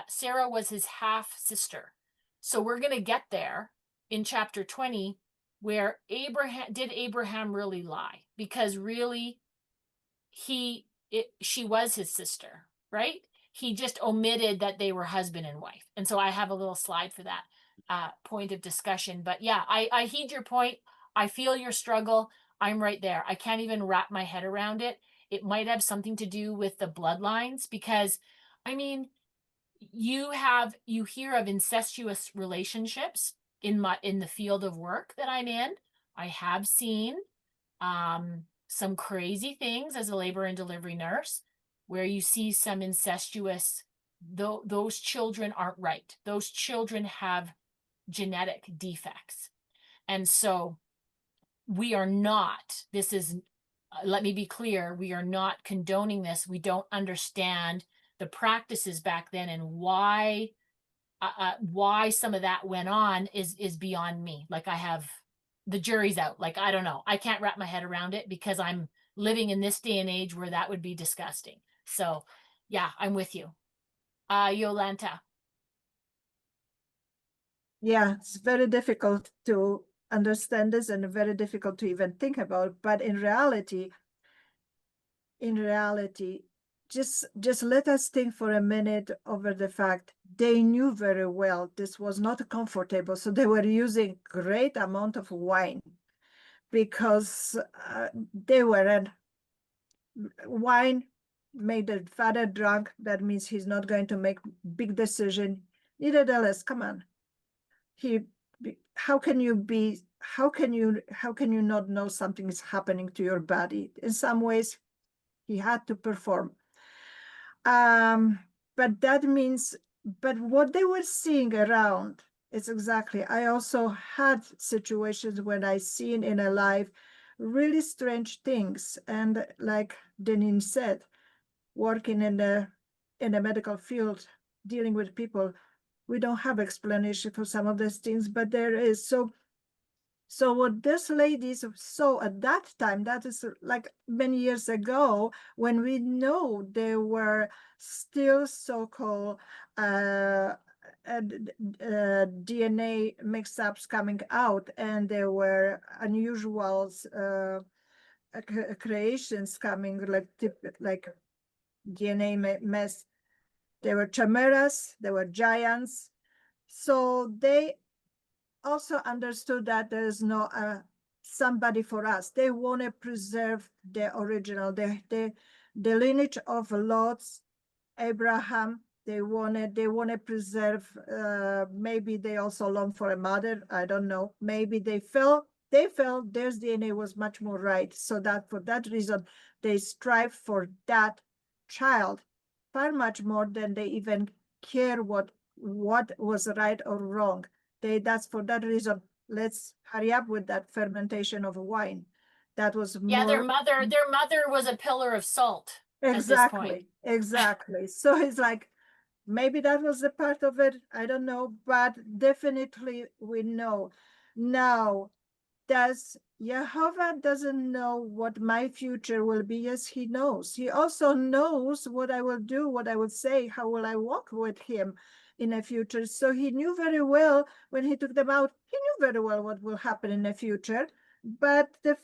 Sarah was his half sister. So we're going to get there in chapter 20, where did Abraham really lie? Because really, she was his sister, right? He just omitted that they were husband and wife. And so I have a little slide for that point of discussion. But yeah, I heed your point. I feel your struggle. I'm right there. I can't even wrap my head around it. It might have something to do with the bloodlines because, I mean, you hear of incestuous relationships in the field of work that I'm in. I have seen some crazy things as a labor and delivery nurse where you see some incestuous, those children aren't right. Those children have genetic defects. And so we are not, this is, let me be clear, we are not condoning this. We don't understand the practices back then, and why some of that went on is beyond me. Like the jury's out. Like, I don't know. I can't wrap my head around it because I'm living in this day and age where that would be disgusting. So yeah, I'm with you. Yolanta. Yeah, it's very difficult to understand this and very difficult to even think about. But in reality, just let us think for a minute over the fact they knew very well this was not comfortable. So they were using great amount of wine because wine made the father drunk. That means he's not going to make big decision. Nevertheless, come on. How can you not know something is happening to your body? In some ways, he had to perform. But that means, but what they were seeing around is exactly, I also had situations when I seen in a life really strange things. And like Denise said, working in the medical field, dealing with people, we don't have explanation for some of these things, but there is. So what these ladies saw at that time, that is like many years ago, when we know there were still so-called DNA mix-ups coming out, and there were unusual creations coming, like DNA mess. There were chimeras, there were giants. So they also understood that there is no somebody for us. They want to preserve the original, the lineage of Lot's, Abraham. They want to preserve. Maybe they also long for a mother. I don't know. Maybe they felt their DNA was much more right. So that for that reason, they strive for that child far much more than they even care what was right or wrong. That's for that reason, let's hurry up with that fermentation of wine. That was Yeah, more. their mother was a pillar of salt at this point. Exactly. So it's like, maybe that was the part of it. I don't know, but definitely we know. Now, does Jehovah doesn't know what my future will be? Yes, he knows. He also knows what I will do, what I will say, how will I walk with him in the future. So he knew very well when he took them out, he knew very well what will happen in the future. But the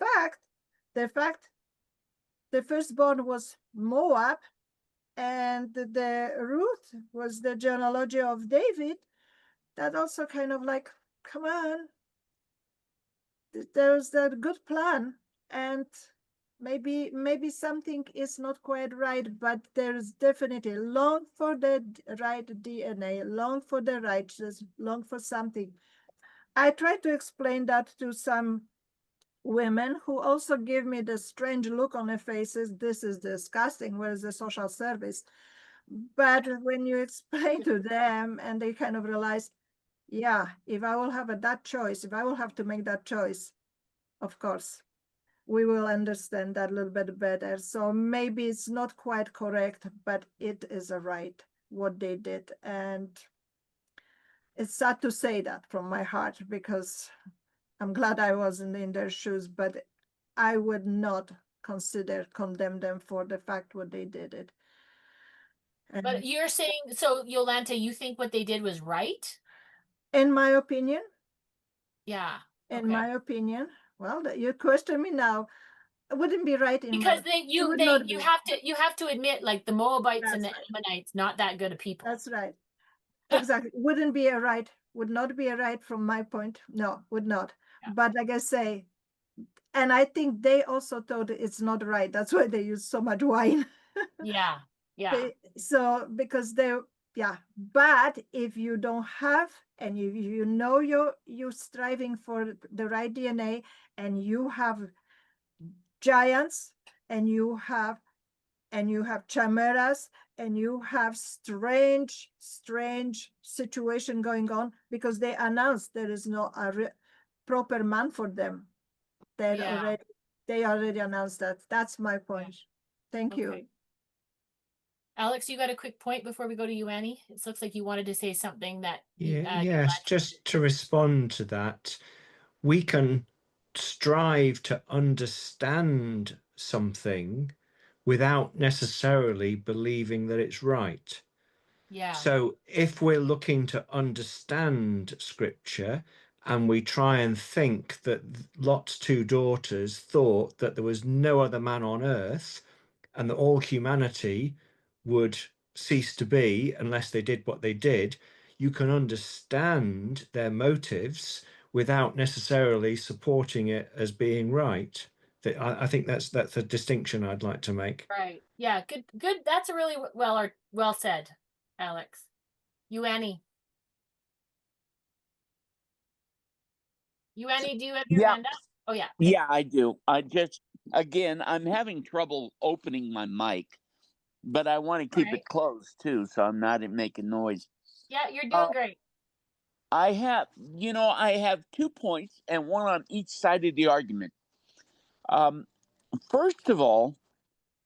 firstborn was Moab, and the Ruth was the genealogy of David. That also kind of like, come on, there's that good plan, and maybe something is not quite right, but there's definitely long for the right DNA, long for the righteous, long for something. I try to explain that to some women who also give me the strange look on their faces. This is disgusting. Where is the social service? But when you explain to them and they kind of realize, yeah, if I will have that choice, if I will have to make that choice, of course, we will understand that a little bit better. So maybe it's not quite correct, but it is a right what they did. And it's sad to say that from my heart, because I'm glad I wasn't in their shoes, but I would not condemn them for the fact what they did it. But you're saying, so Yolanta, you think what they did was right? In my opinion. Yeah. In my opinion. Well, you question me now. It wouldn't be right in because my. you have to admit, like, the Moabites and the Ammonites, not that good of people. That's right. Exactly. Would not be a right from my point. No, would not. Yeah. But like I say, and I think they also thought it's not right. That's why they use so much wine. Yeah. Because but if you don't have, and you know you're striving for the right DNA, and you have giants, and you have chimeras, and you have strange situation going on, because they announced there is no proper man for them. They already announced that. That's my point. Thank you. Alex, you got a quick point before we go to you, Annie? It looks like you wanted to say something that. Yes, just to respond to that, we can strive to understand something without necessarily believing that it's right. Yeah. So if we're looking to understand scripture, and we try and think that Lot's two daughters thought that there was no other man on earth, and that all humanity would cease to be unless they did what they did, you can understand their motives without necessarily supporting it as being right. I think that's a distinction I'd like to make. Right. Yeah. Good. That's a really well said, Alex. You, Annie. You, Annie, do you have your hand up? Oh, yeah. Yeah, I do. I'm having trouble opening my mic, but I want to keep it closed too, so I'm not making noise. Yeah, you're doing great. I have 2 points, and one on each side of the argument. First of all,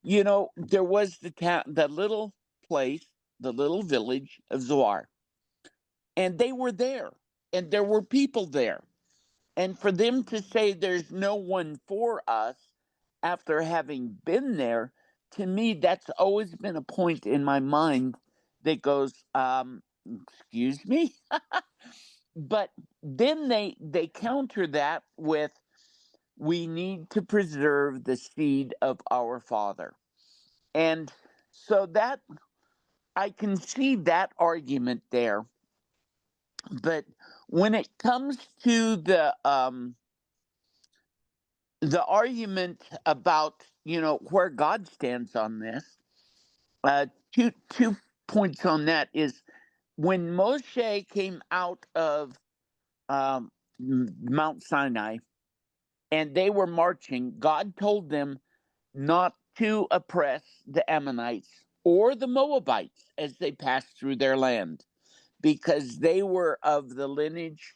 there was the little place, the little village of Zoar, and they were there, and there were people there. And for them to say there's no one for us after having been there, to me, that's always been a point in my mind that goes, excuse me? But then they counter that with, we need to preserve the seed of our father. And so that, I can see that argument there. But when it comes to the argument about where God stands on this, two points on that is, when Moshe came out of Mount Sinai and they were marching, God told them not to oppress the Ammonites or the Moabites as they passed through their land, because they were of the lineage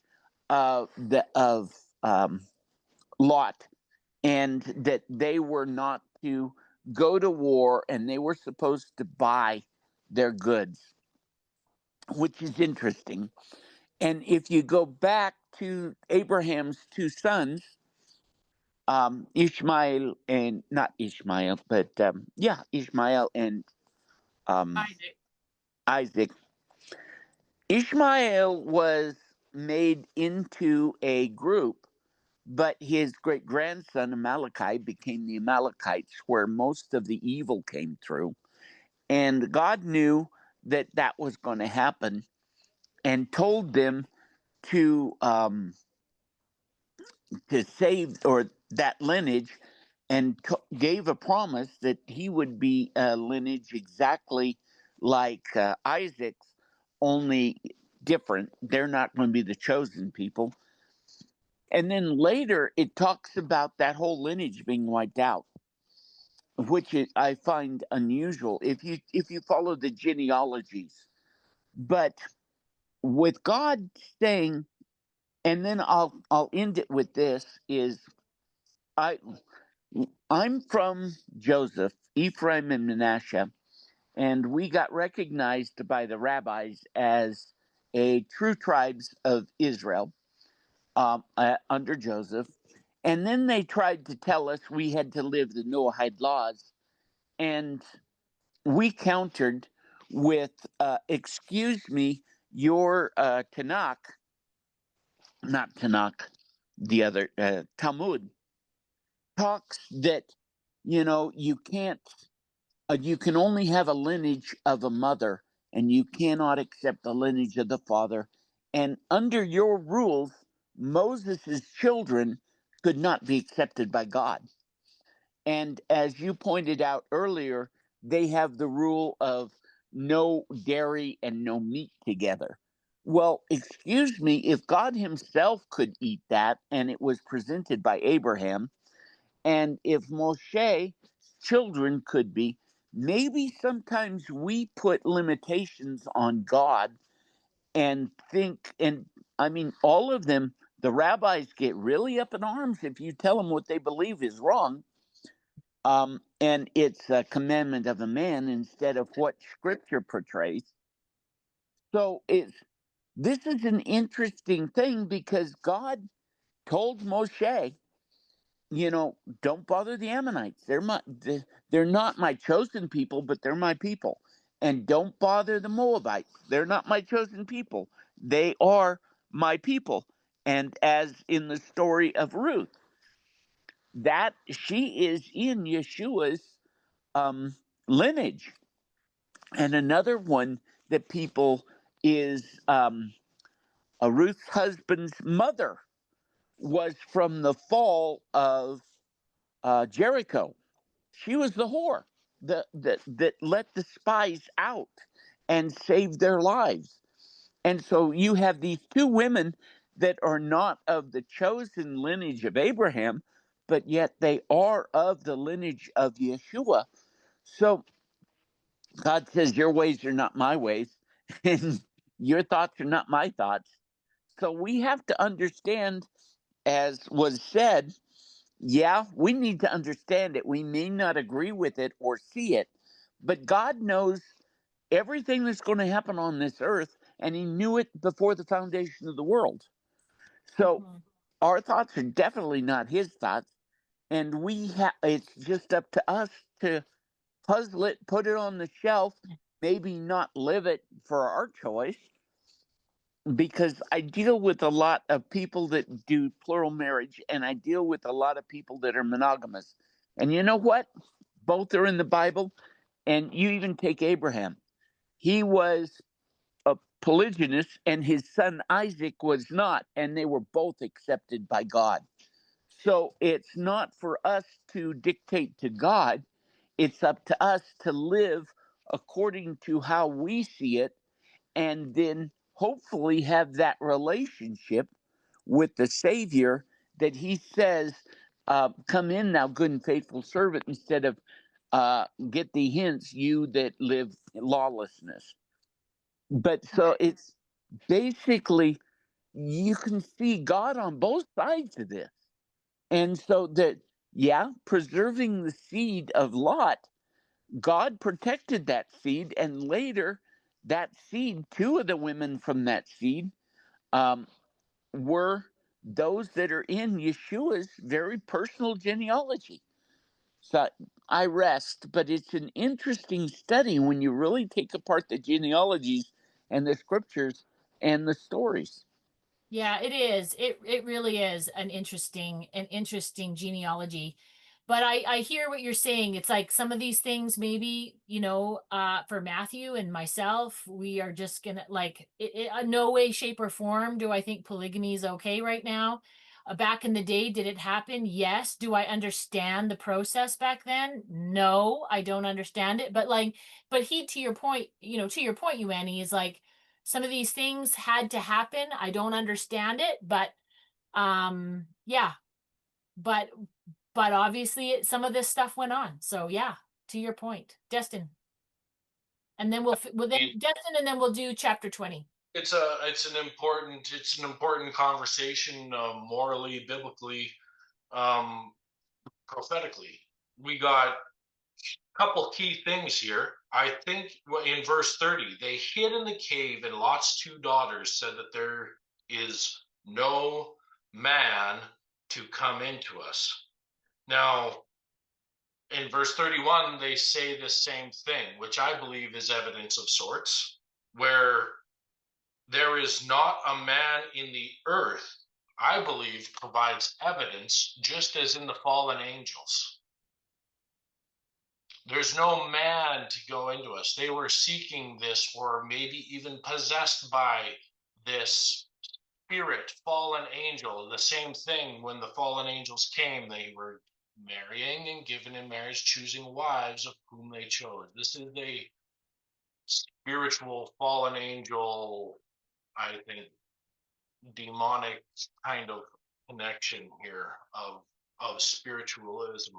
of Lot, and that they were not to go to war, and they were supposed to buy their goods, which is interesting. And if you go back to Abraham's two sons, Ishmael and not Ishmael, but Ishmael and Isaac. Isaac. Ishmael was made into a group, but his great grandson Amalekite became the Amalekites, where most of the evil came through. And God knew that that was going to happen, and told them to save or that lineage, and gave a promise that he would be a lineage exactly like Isaac's, only different. They're not going to be the chosen people. And then later it talks about that whole lineage being wiped out, which I find unusual if you follow the genealogies. But with God saying, and then I'll end it with this, is I I'm from Joseph, Ephraim, and Manasseh, and we got recognized by the rabbis as a true tribes of Israel under Joseph. And then they tried to tell us we had to live the Noahide laws, and we countered with, excuse me, your Tanakh, not Tanakh, the other Talmud talks that you can't. You can only have a lineage of a mother, and you cannot accept the lineage of the father. And under your rules, Moses' children could not be accepted by God. And as you pointed out earlier, they have the rule of no dairy and no meat together. Well, excuse me, if God Himself could eat that, and it was presented by Abraham, and if Moshe's children could be, maybe sometimes we put limitations on God and think, and I mean, all of them, the rabbis get really up in arms if you tell them what they believe is wrong. And it's a commandment of a man instead of what Scripture portrays. So this is an interesting thing, because God told Moshe, don't bother the Ammonites. They're not my chosen people, but they're my people. And don't bother the Moabites. They're not my chosen people. They are my people. And as in the story of Ruth, that she is in Yeshua's lineage. And another one that people is Ruth's husband's mother was from the fall of Jericho. She was the whore that let the spies out and saved their lives. And so you have these two women that are not of the chosen lineage of Abraham, but yet they are of the lineage of Yeshua. So God says, your ways are not my ways, and your thoughts are not my thoughts. So we have to understand, as was said, yeah, we need to understand it. We may not agree with it or see it, but God knows everything that's going to happen on this earth, and He knew it before the foundation of the world. So our thoughts are definitely not His thoughts, and it's just up to us to puzzle it, put it on the shelf, maybe not live it for our choice, because I deal with a lot of people that do plural marriage, and I deal with a lot of people that are monogamous. And you know what? Both are in the Bible. And you even take Abraham. He was a polygynous, and his son Isaac was not, and they were both accepted by God. So it's not for us to dictate to God. It's up to us to live according to how we see it, and then hopefully have that relationship with the Savior that He says, come in, thou good and faithful servant, instead of get the hints, you that live lawlessness. But so it's basically, you can see God on both sides of this. And so that, yeah, preserving the seed of Lot, God protected that seed. And later, that seed, two of the women from that seed, were those that are in Yeshua's very personal genealogy. So I rest, but it's an interesting study when you really take apart the genealogies and the scriptures and the stories. Yeah, it is. It really is an interesting genealogy. But I hear what you're saying. It's like some of these things maybe, for Matthew and myself, we are just gonna like no way, shape, or form do I think polygamy is okay right now. Back in the day, did it happen? Yes. Do I understand the process back then? No, I don't understand it. But to your point, you Annie, is like some of these things had to happen. I don't understand it, but yeah, but obviously some of this stuff went on. So yeah, to your point, Destin. And then we'll Destin, and then we'll do chapter 20. It's an important conversation, morally, biblically, prophetically. We got a couple key things here. I think in verse 30, they hid in the cave, and Lot's two daughters said that there is no man to come into us. Now, in verse 31, they say the same thing, which I believe is evidence of sorts, where there is not a man in the earth, I believe, provides evidence, just as in the fallen angels. There's no man to go into us. They were seeking this, or maybe even possessed by this spirit, fallen angel. The same thing when the fallen angels came, they were marrying and given in marriage, choosing wives of whom they chose. This is a spiritual fallen angel, I think, demonic kind of connection here of spiritualism,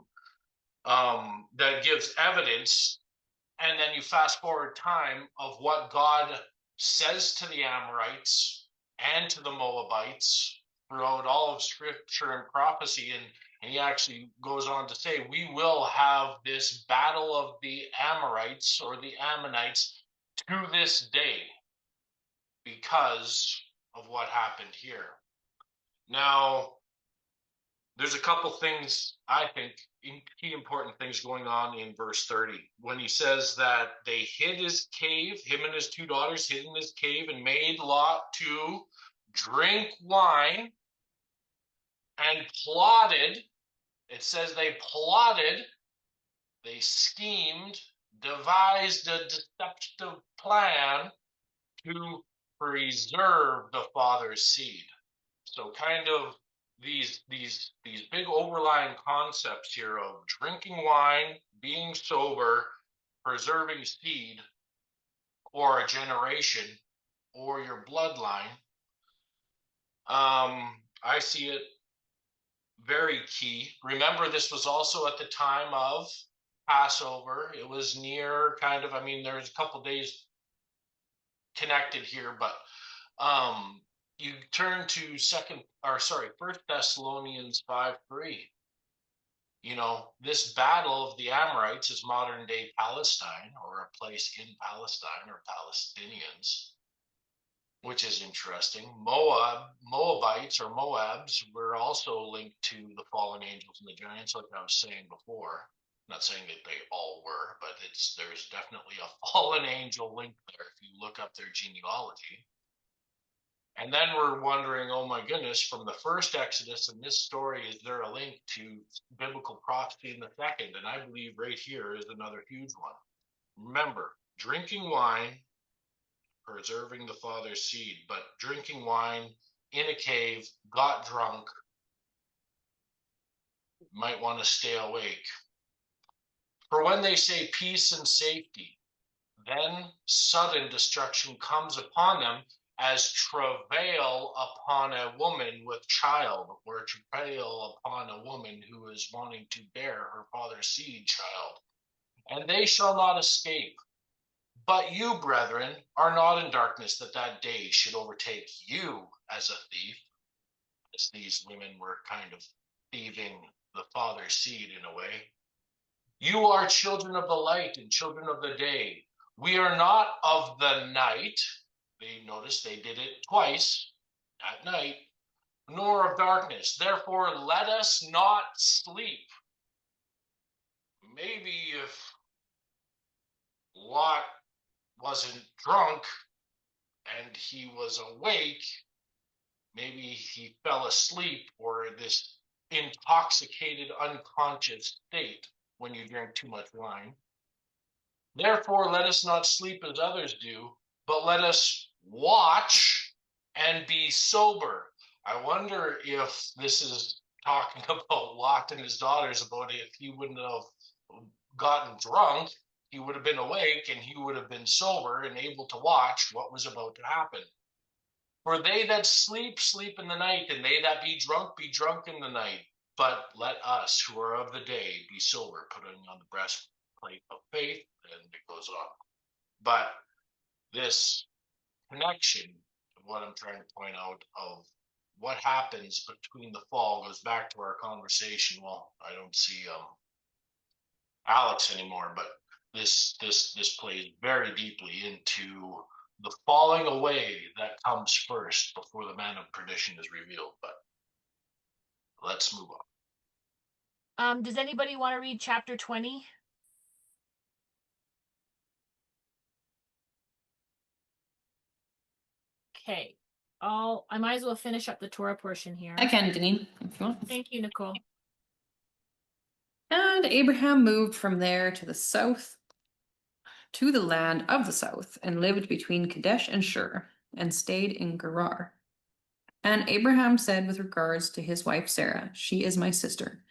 that gives evidence. And then you fast forward time of what God says to the Amorites and to the Moabites throughout all of scripture and prophecy. And he actually goes on to say, we will have this battle of the Amorites or the Ammonites to this day because of what happened here. Now, there's a couple things, I think, key important things going on in verse 30. When he says that they hid his cave, him and his two daughters hid in his cave and made Lot to drink wine and plotted. It says they plotted, they schemed, devised a deceptive plan to preserve the father's seed. So kind of these big overlying concepts here of drinking wine, being sober, preserving seed, or a generation, or your bloodline. I see it very key. Remember, this was also at the time of Passover. It was near there's a couple days connected here, but you turn to First Thessalonians 5:3. This battle of the Amorites is modern day Palestine, or a place in Palestine, or Palestinians, which is interesting. Moabites or Moabs were also linked to the fallen angels and the giants, like I was saying before. I'm not saying that they all were, but there's definitely a fallen angel link there if you look up their genealogy. And then we're wondering, oh my goodness, from the first Exodus and this story, is there a link to biblical prophecy in the second? And I believe right here is another huge one. Remember, drinking wine, preserving the father's seed, but drinking wine in a cave, got drunk, might want to stay awake. For when they say peace and safety, then sudden destruction comes upon them, as travail upon a woman with child, or travail upon a woman who is wanting to bear her father's seed child. and they shall not escape. But you, brethren, are not in darkness, that that day should overtake you as a thief, as these women were kind of thieving the father's seed in a way. You are children of the light and children of the day. We are not of the night. Notice they did it twice at night, nor of darkness. Therefore, let us not sleep. Maybe if Lot wasn't drunk and he was awake, maybe he fell asleep, or this intoxicated, unconscious state when you drink too much wine. Therefore, let us not sleep as others do, but let us watch and be sober. I wonder if this is talking about Lot and his daughters, about if he wouldn't have gotten drunk, he would have been awake and he would have been sober and able to watch what was about to happen. For they that sleep, sleep in the night, and they that be drunk in the night. But let us who are of the day be sober, putting on the breastplate of faith, and it goes on. But this connection, what I'm trying to point out, of what happens between the fall goes back to our conversation. Well, I don't see Alex anymore, but this plays very deeply into the falling away that comes first before the man of perdition is revealed. But let's move on. Does anybody want to read chapter 20? Okay. I might as well finish up the Torah portion here. I can, Deneen, if you want. Thank you, Nicole. And Abraham moved from there to the south, to the land of the south, and lived between Kadesh and Shur, and stayed in Gerar. And Abraham said with regards to his wife Sarah, "She is my sister."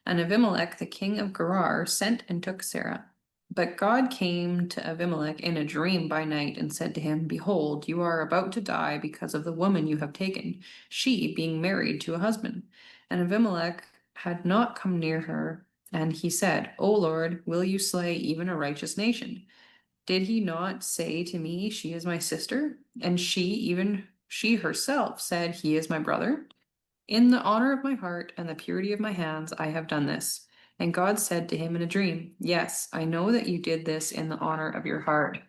And Abimelech, the king of Gerar, sent and took Sarah. But God came to Abimelech in a dream by night and said to him, "Behold, you are about to die because of the woman you have taken, she being married to a husband." And Abimelech had not come near her, and he said, "O Lord, will you slay even a righteous nation? Did he not say to me, 'She is my sister'? And she herself said, 'He is my brother'? In the honor of my heart and the purity of my hands, I have done this." And God said to him in a dream, "Yes, I know that you did this in the honor of your heart.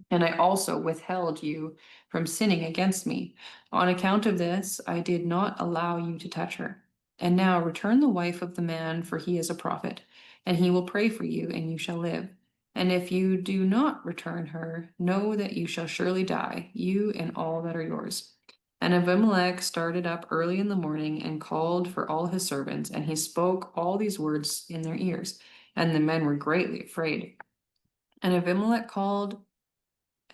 And I also withheld you from sinning against me. On account of this, I did not allow you to touch her. And now return the wife of the man, for he is a prophet, and he will pray for you, and you shall live. And if you do not return her, know that you shall surely die, you and all that are yours." And Abimelech started up early in the morning and called for all his servants, and he spoke all these words in their ears, and the men were greatly afraid. And Abimelech called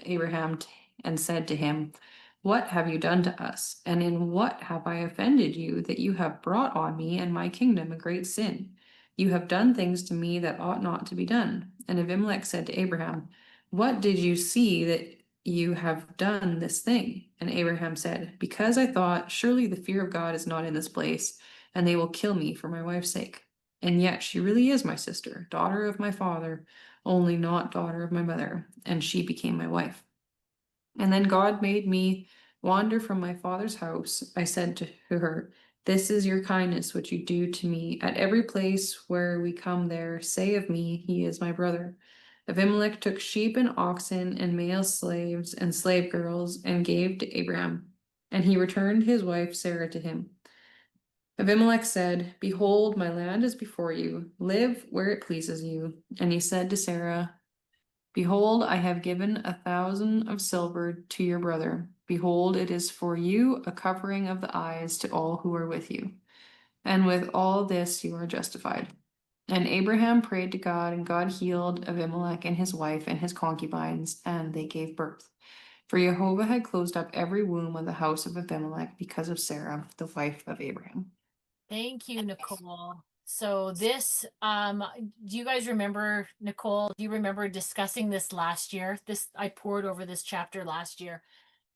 Abraham and said to him, "What have you done to us? And in what have I offended you, that you have brought on me and my kingdom a great sin? You have done things to me that ought not to be done." And Abimelech said to Abraham, "What did you see that you have done this thing?" And Abraham said, "Because I thought, surely the fear of God is not in this place, and they will kill me for my wife's sake. And yet she really is my sister, daughter of my father, only not daughter of my mother, and she became my wife. And then God made me wander from my father's house. I said to her, 'This is your kindness which you do to me. At every place where we come there, say of me, he is my brother.' Abimelech took sheep and oxen and male slaves and slave girls and gave to Abraham, and he returned his wife Sarah to him. Abimelech said, 'Behold, my land is before you. Live where it pleases you.' And he said to Sarah, 'Behold, I have given 1,000 of silver to your brother. Behold, it is for you a covering of the eyes to all who are with you. And with all this you are justified.' And Abraham prayed to God, and God healed Abimelech and his wife and his concubines, and they gave birth. For Jehovah had closed up every womb of the house of Abimelech because of Sarah, the wife of Abraham." Thank you, Nicole. So this, do you guys remember, Nicole, do you remember discussing this last year? I poured over this chapter last year,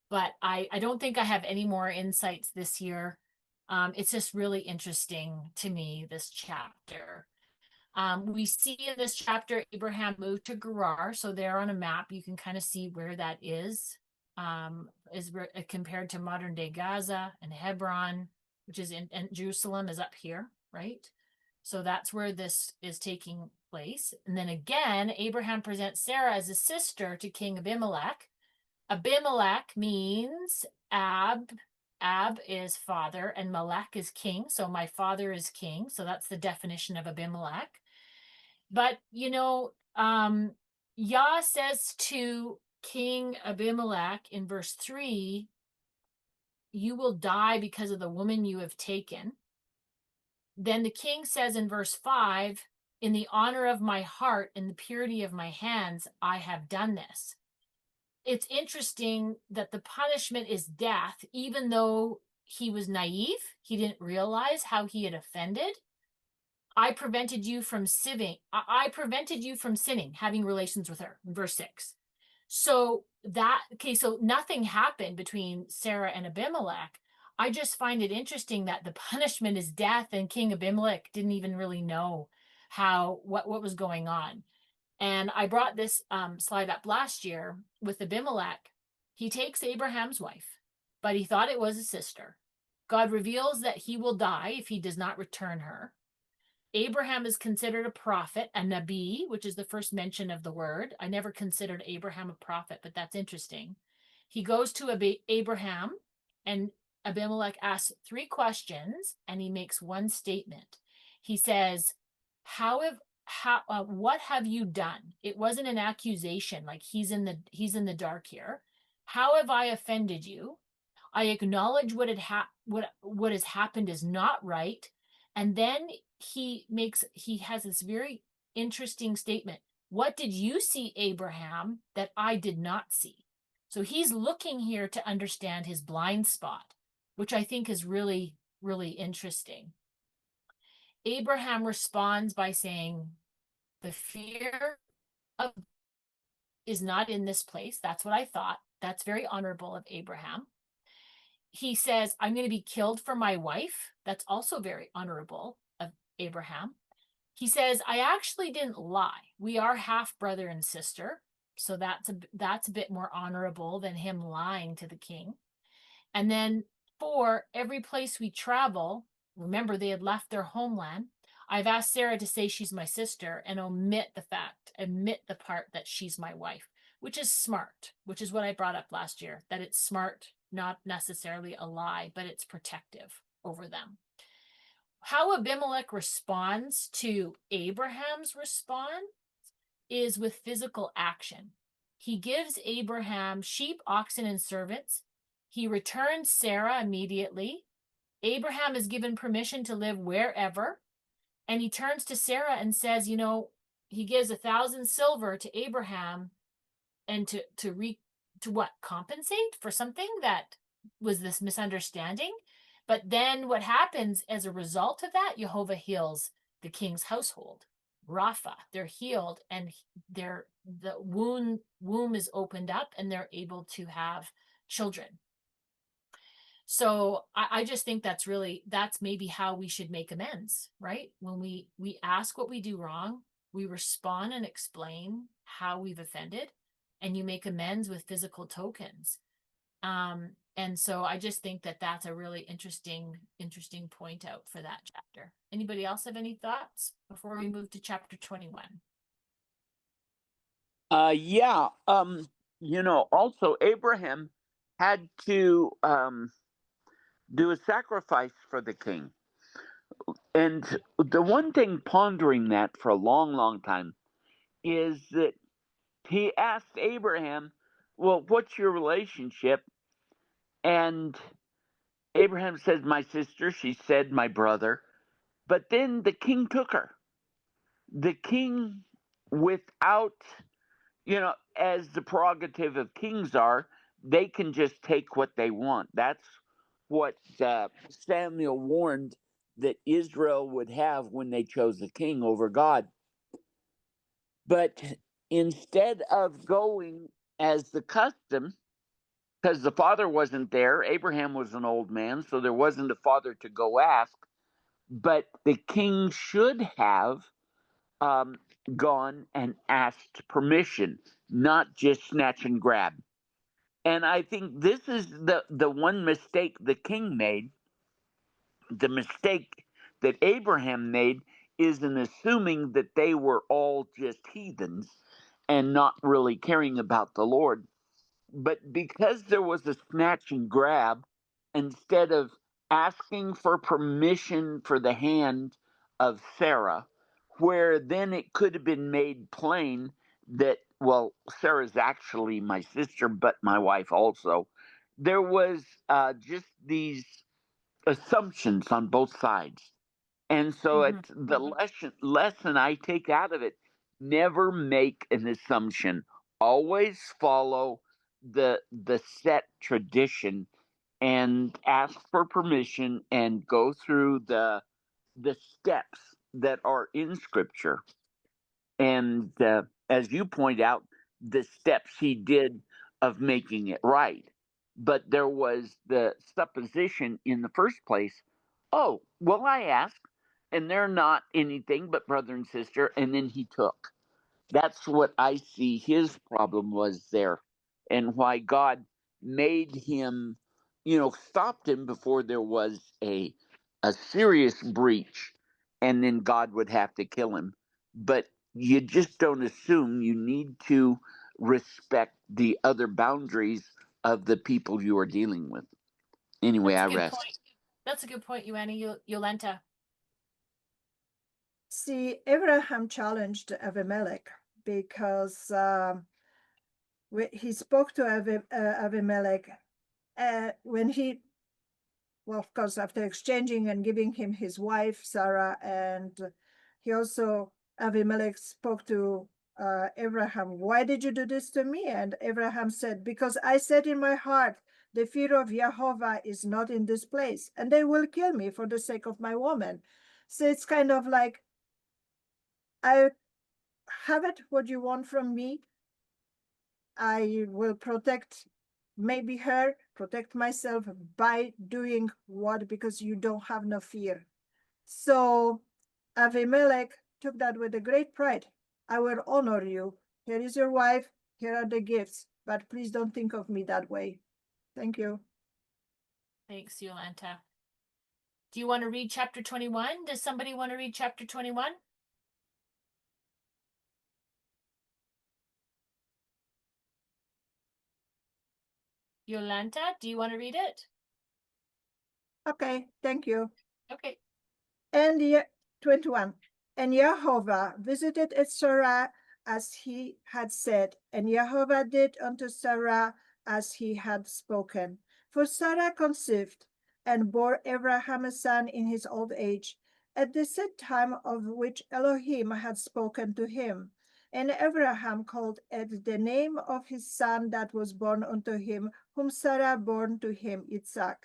but I don't think I have any more insights this year. It's just really interesting to me, this chapter. We see in this chapter, Abraham moved to Gerar. So there on a map, you can kind of see where that is compared to modern day Gaza and Hebron, which is and Jerusalem is up here, right? So that's where this is taking place. And then again, Abraham presents Sarah as a sister to King Abimelech. Abimelech means Ab. Ab is father and Melech is king. So my father is king. So that's the definition of Abimelech. But, Yah says to King Abimelech in verse 3, you will die because of the woman you have taken. Then the king says in verse 5, in the honor of my heart and the purity of my hands, I have done this. It's interesting that the punishment is death, even though he was naive. He didn't realize how he had offended. I prevented you from sinning. I prevented you from sinning, having relations with her, in verse 6. So nothing happened between Sarah and Abimelech. I just find it interesting that the punishment is death, and King Abimelech didn't even really know what was going on. And I brought this slide up last year with Abimelech. He takes Abraham's wife, but he thought it was a sister. God reveals that he will die if he does not return her. Abraham is considered a prophet, a nabi, which is the first mention of the word. I never considered Abraham a prophet, but that's interesting. He goes to Abraham, and Abimelech asks 3 questions, and he makes one statement. He says, what have you done? It wasn't an accusation, like he's in the dark here. How have I offended you? I acknowledge what has happened is not right. And then he has this very interesting statement. What did you see, Abraham, that I did not see? So he's looking here to understand his blind spot, which I think is really, really interesting. Abraham responds by saying, the fear of is not in this place. That's what I thought. That's very honorable of Abraham. He says, I'm going to be killed for my wife. That's also very honorable of Abraham. He says, I actually didn't lie. We are half brother and sister. So that's a bit more honorable than him lying to the king. And then 4, every place we travel, remember they had left their homeland. I've asked Sarah to say she's my sister and omit the part that she's my wife, which is smart, which is what I brought up last year, that it's smart, not necessarily a lie, but it's protective over them. How Abimelech responds to Abraham's response is with physical action. He gives Abraham sheep, oxen, and servants. He returns Sarah immediately. Abraham is given permission to live wherever. And he turns to Sarah and says, he gives 1,000 silver to Abraham and to what? Compensate for something that was this misunderstanding. But then what happens as a result of that, Jehovah heals the king's household. Rapha, they're healed, and the womb is opened up, and they're able to have children. So I just think that's maybe how we should make amends, right? When we ask what we do wrong, we respond and explain how we've offended, and you make amends with physical tokens. And so I just think that that's a really interesting point out for that chapter. Anybody else have any thoughts before we move to chapter 21? Yeah. Also Abraham had to do a sacrifice for the king. And the one thing pondering that for a long, long time is that he asked Abraham, well, what's your relationship? And Abraham said, my sister. She said, my brother. But then the king took her. The king, without, as the prerogative of kings are, they can just take what they want. That's what Samuel warned that Israel would have when they chose a king over God. But instead of going as the custom, because the father wasn't there, Abraham was an old man, so there wasn't a father to go ask, but the king should have gone and asked permission, not just snatch and grab. And I think this is the one mistake the king made. The mistake that Abraham made is in assuming that they were all just heathens and not really caring about the Lord. But because there was a snatch and grab, instead of asking for permission for the hand of Sarah, where then it could have been made plain that, well, Sarah's actually my sister, but my wife also, there was just these assumptions on both sides. And so it's the lesson I take out of it: never make an assumption. Always follow the set tradition and ask for permission and go through the steps that are in scripture. And as you point out, the steps he did of making it right. But there was the supposition in the first place: oh, well, I asked, and they're not anything but brother and sister, and then he took. That's what I see his problem was there, and why God made him, stopped him before there was a serious breach, and then God would have to kill him. But you just don't assume. You need to respect the other boundaries of the people you are dealing with. Anyway, That's I a good rest. point. That's a good point, Yolanta. See, Abraham challenged Abimelech because he spoke to Abimelech when he, well, of course, after exchanging and giving him his wife, Sarah, and he also, Abimelech spoke to Abraham, why did you do this to me? And Abraham said, because I said in my heart, the fear of Jehovah is not in this place, and they will kill me for the sake of my woman. So it's kind of like, I have it what you want from me. I will protect maybe her, protect myself by doing what, because you don't have no fear. So Abimelech took that with a great pride. I will honor you. Here is your wife. Here are the gifts. But please don't think of me that way. Thank you. Thanks, Yolanta. Do you want to read chapter 21? Does somebody want to read chapter 21? Yolanta, do you want to read it? Okay, thank you. Okay. And 21. And Jehovah visited Sarah as he had said, and Jehovah did unto Sarah as he had spoken. For Sarah conceived and bore Abraham a son in his old age, at the set time of which Elohim had spoken to him. And Abraham called at the name of his son that was born unto him, whom Sarah bore to him, Isaac.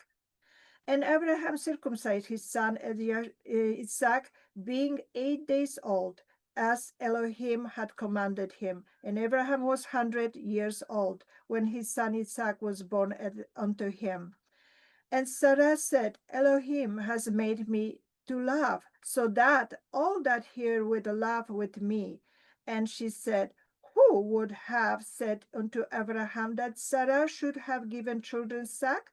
And Abraham circumcised his son Isaac, being 8 days old, as Elohim had commanded him. And Abraham was 100 years old when his son Isaac was born unto him. And Sarah said, Elohim has made me to laugh, so that all that hear will laugh with me. And she said, who would have said unto Abraham that Sarah should have given children Isaac?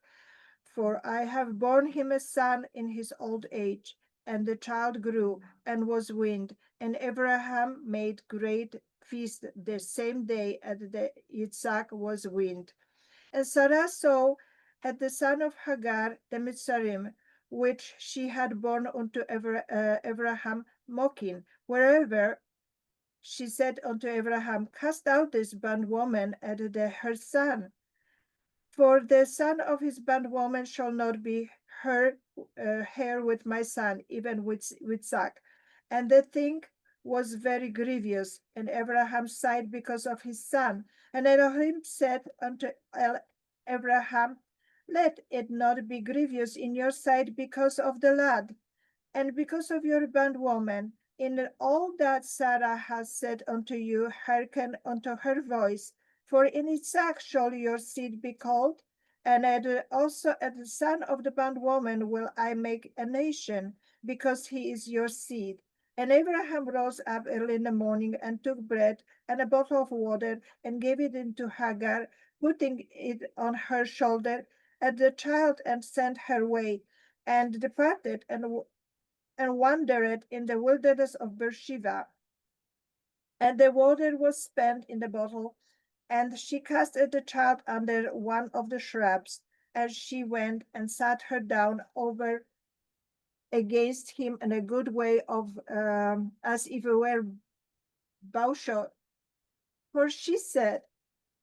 For I have borne him a son in his old age. And the child grew and was weaned, and Abraham made great feast the same day as Isaac was weaned. And Sarah saw at the son of Hagar the Mitzrayim, which she had borne unto Abraham, mocking. Wherever she said unto Abraham, cast out this bondwoman and her son. For the son of his bondwoman shall not be her heir with my son, even with Isaac. And the thing was very grievous in Abraham's sight because of his son. And Elohim said unto Abraham, let it not be grievous in your sight because of the lad, and because of your bondwoman. In all that Sarah has said unto you, hearken unto her voice. For in Isaac shall your seed be called, and also at the son of the bondwoman will I make a nation, because he is your seed. And Abraham rose up early in the morning and took bread and a bottle of water and gave it into Hagar, putting it on her shoulder at the child, and sent her way, and departed and wandered in the wilderness of Beersheba. And the water was spent in the bottle, and she cast the child under one of the shrubs, and she went and sat her down over against him in a good way of as if it were bowshot. For she said,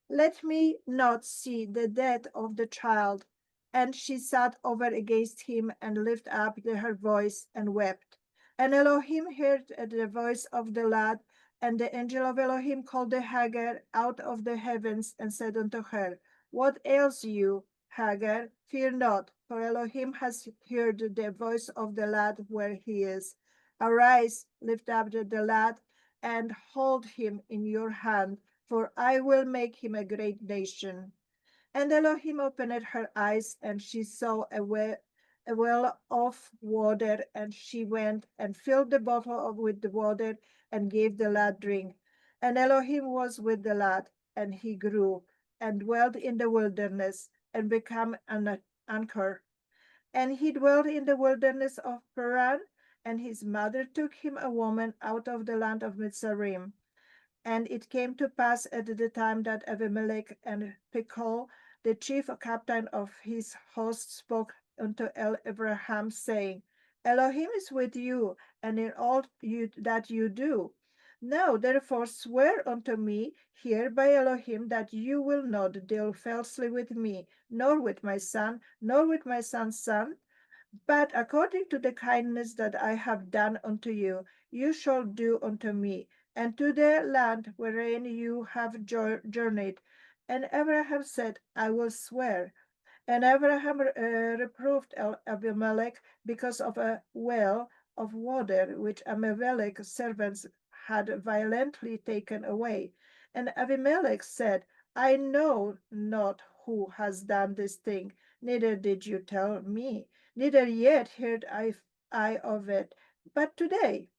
let me not see the death of the child. And she sat over against him and lifted up her voice and wept. And Elohim heard the voice of the lad, and the angel of Elohim called the Hagar out of the heavens and said unto her, what ails you, Hagar? Fear not, for Elohim has heard the voice of the lad where he is. Arise, lift up the lad, and hold him in your hand, for I will make him a great nation. And Elohim opened her eyes, and she saw a well of water, and she went and filled the bottle with the water and gave the lad drink. And Elohim was with the lad, and he grew and dwelt in the wilderness and became an anchor. And he dwelt in the wilderness of Paran, and his mother took him a woman out of the land of Mitzrayim. And it came to pass at the time that Abimelech and Phicol, the chief captain of his host, spoke unto Abraham, saying, Elohim is with you, and in all that you do. Now therefore swear unto me here by Elohim that you will not deal falsely with me, nor with my son, nor with my son's son, but according to the kindness that I have done unto you, you shall do unto me, and to the land wherein you have journeyed. And Abraham said, I will swear. And Abraham reproved Abimelech because of a well of water which Abimelech's servants had violently taken away. And Abimelech said, I know not who has done this thing, neither did you tell me, neither yet heard I of it, but today.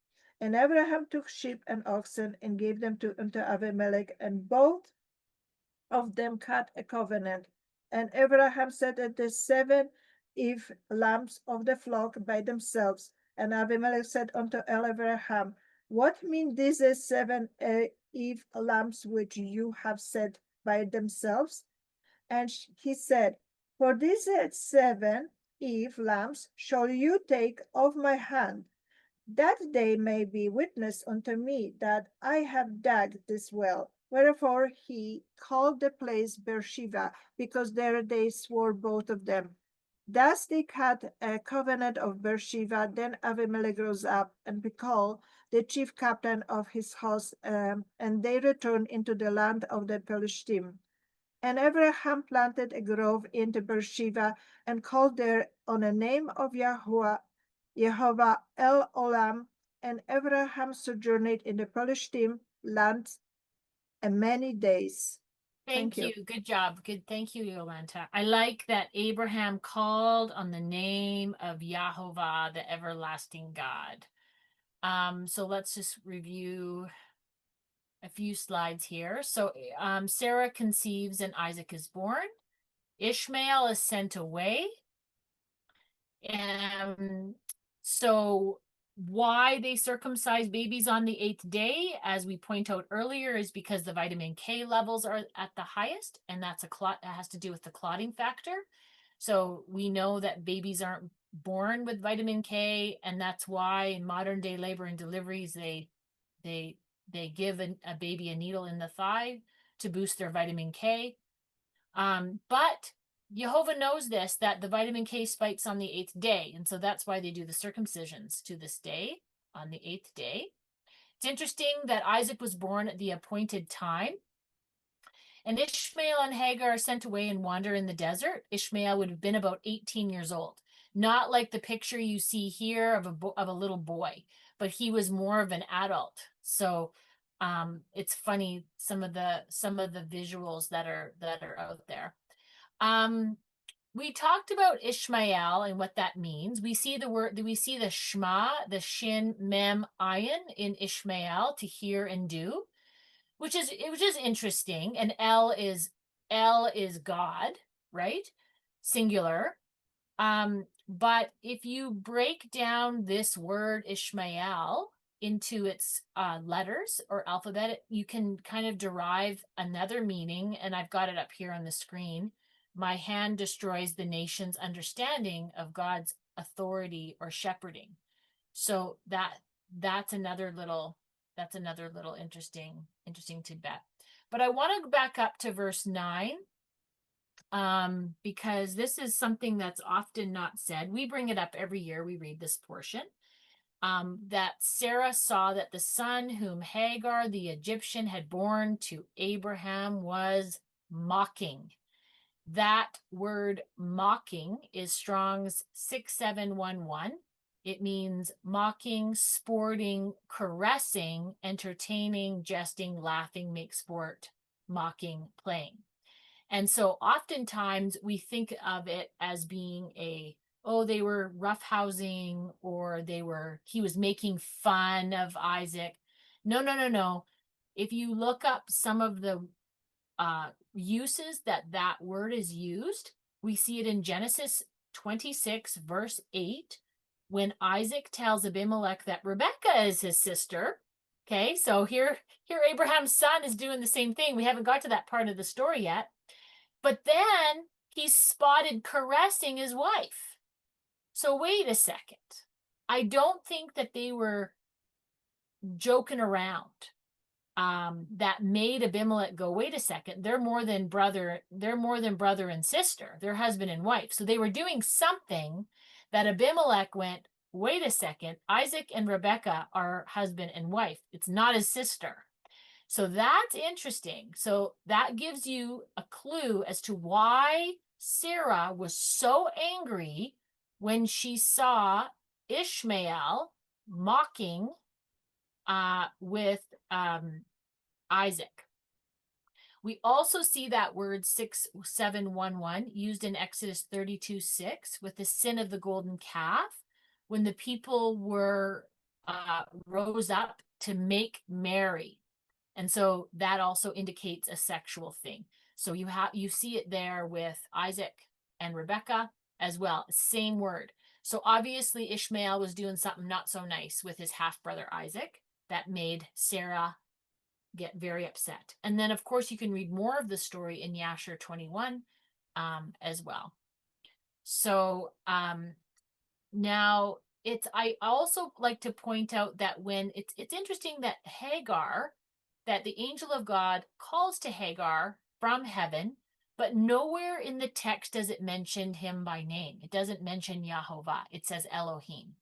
And Abraham took sheep and oxen and gave them unto Abimelech, and both of them cut a covenant. And Abraham set at the 7 ewe lambs of the flock by themselves. And Abimelech said unto Abraham, what mean these 7 ewe lambs which you have set by themselves? And he said, for these 7 ewe lambs shall you take of my hand, that they may be witness unto me that I have dug this well. Wherefore he called the place Beersheba, because there they swore both of them. Thus they cut a covenant of Beersheba. Then Abimelech rose up and Phicol, the chief captain of his host, and they returned into the land of the Philistine. And Abraham planted a grove in Beersheba and called there on the name of Jehovah El Olam. And Abraham sojourned in the Philistine land many days. Thank you. Good job. Good. Thank you, Yolanta. I like that Abraham called on the name of Yahovah, the everlasting God. So let's just review a few slides here. So Sarah conceives and Isaac is born. Ishmael is sent away. And so why they circumcise babies on the 8th day, as we point out earlier, is because the vitamin K levels are at the highest, and that has to do with the clotting factor. So we know that babies aren't born with vitamin K, and that's why in modern day labor and deliveries they give a baby a needle in the thigh to boost their vitamin K. But Jehovah knows this, that the vitamin K spikes on the 8th day. And so that's why they do the circumcisions to this day, on the 8th day. It's interesting that Isaac was born at the appointed time. And Ishmael and Hagar are sent away and wander in the desert. Ishmael would have been about 18 years old. Not like the picture you see here of a little boy, but he was more of an adult. So it's funny, some of the visuals that are out there. we talked about Ishmael and what that means. We see the Shema, the Shin Mem Ayin in Ishmael, to hear and do, which is interesting. And El is God, right? Singular. But if you break down this word Ishmael into its letters or alphabet, you can kind of derive another meaning, and I've got it up here on the screen. My hand destroys the nation's understanding of God's authority or shepherding. So that's another little interesting tidbit. But I want to go back up to verse 9, because this is something that's often not said. We bring it up every year we read this portion. That Sarah saw that the son whom Hagar the Egyptian had born to Abraham was mocking. That word mocking is Strong's 6711. It means mocking, sporting, caressing, entertaining, jesting, laughing, make sport, mocking, playing. And so oftentimes we think of it as being they were roughhousing, or he was making fun of Isaac. No. If you look up some of the uses that word is used, we see it in Genesis 26, verse 8, when Isaac tells Abimelech that Rebekah is his sister. Okay, so here Abraham's son is doing the same thing. We haven't got to that part of the story yet. But then he's spotted caressing his wife. So wait a second. I don't think that they were joking around. That made Abimelech go, wait a second, they're more than brother and sister. They're husband and wife. So they were doing something that Abimelech went, wait a second, Isaac and Rebekah are husband and wife. It's not his sister. So that's interesting. So that gives you a clue as to why Sarah was so angry when she saw Ishmael mocking with Isaac. We also see that word 6711 used in Exodus 32:6 with the sin of the golden calf, when the people were rose up to make merry. And so that also indicates a sexual thing. So you see it there with Isaac and Rebekah as well. Same word. So obviously Ishmael was doing something not so nice with his half-brother Isaac that made Sarah get very upset. And then of course you can read more of the story in Yashar 21 as well. So now I also like to point out that when it's interesting that that the angel of God calls to Hagar from heaven, but nowhere in the text does it mention him by name. It doesn't mention Yahovah. It says Elohim.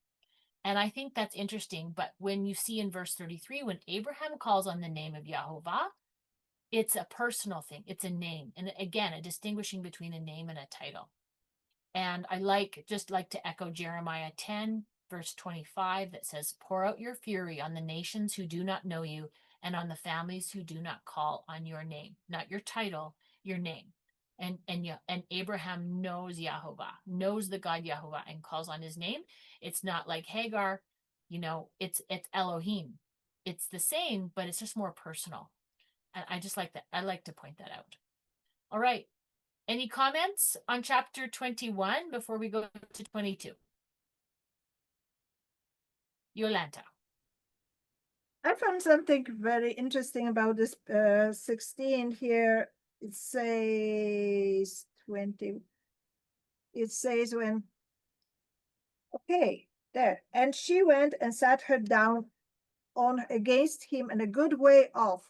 And I think that's interesting. But when you see in verse 33, when Abraham calls on the name of Yahovah, it's a personal thing. It's a name. And again, a distinguishing between a name and a title. And I like to echo Jeremiah 10, verse 25, that says, pour out your fury on the nations who do not know you, and on the families who do not call on your name, not your title, your name. And Abraham knows Yahovah, knows the God Yahovah, and calls on his name. It's not like Hagar, it's Elohim. It's the same, but it's just more personal. And I just like that. I like to point that out. All right. Any comments on chapter 21 before we go to 22? Yolanta. I found something very interesting about this 16 here. It says 20. It says there. And she went and sat her down on against him in a good way off.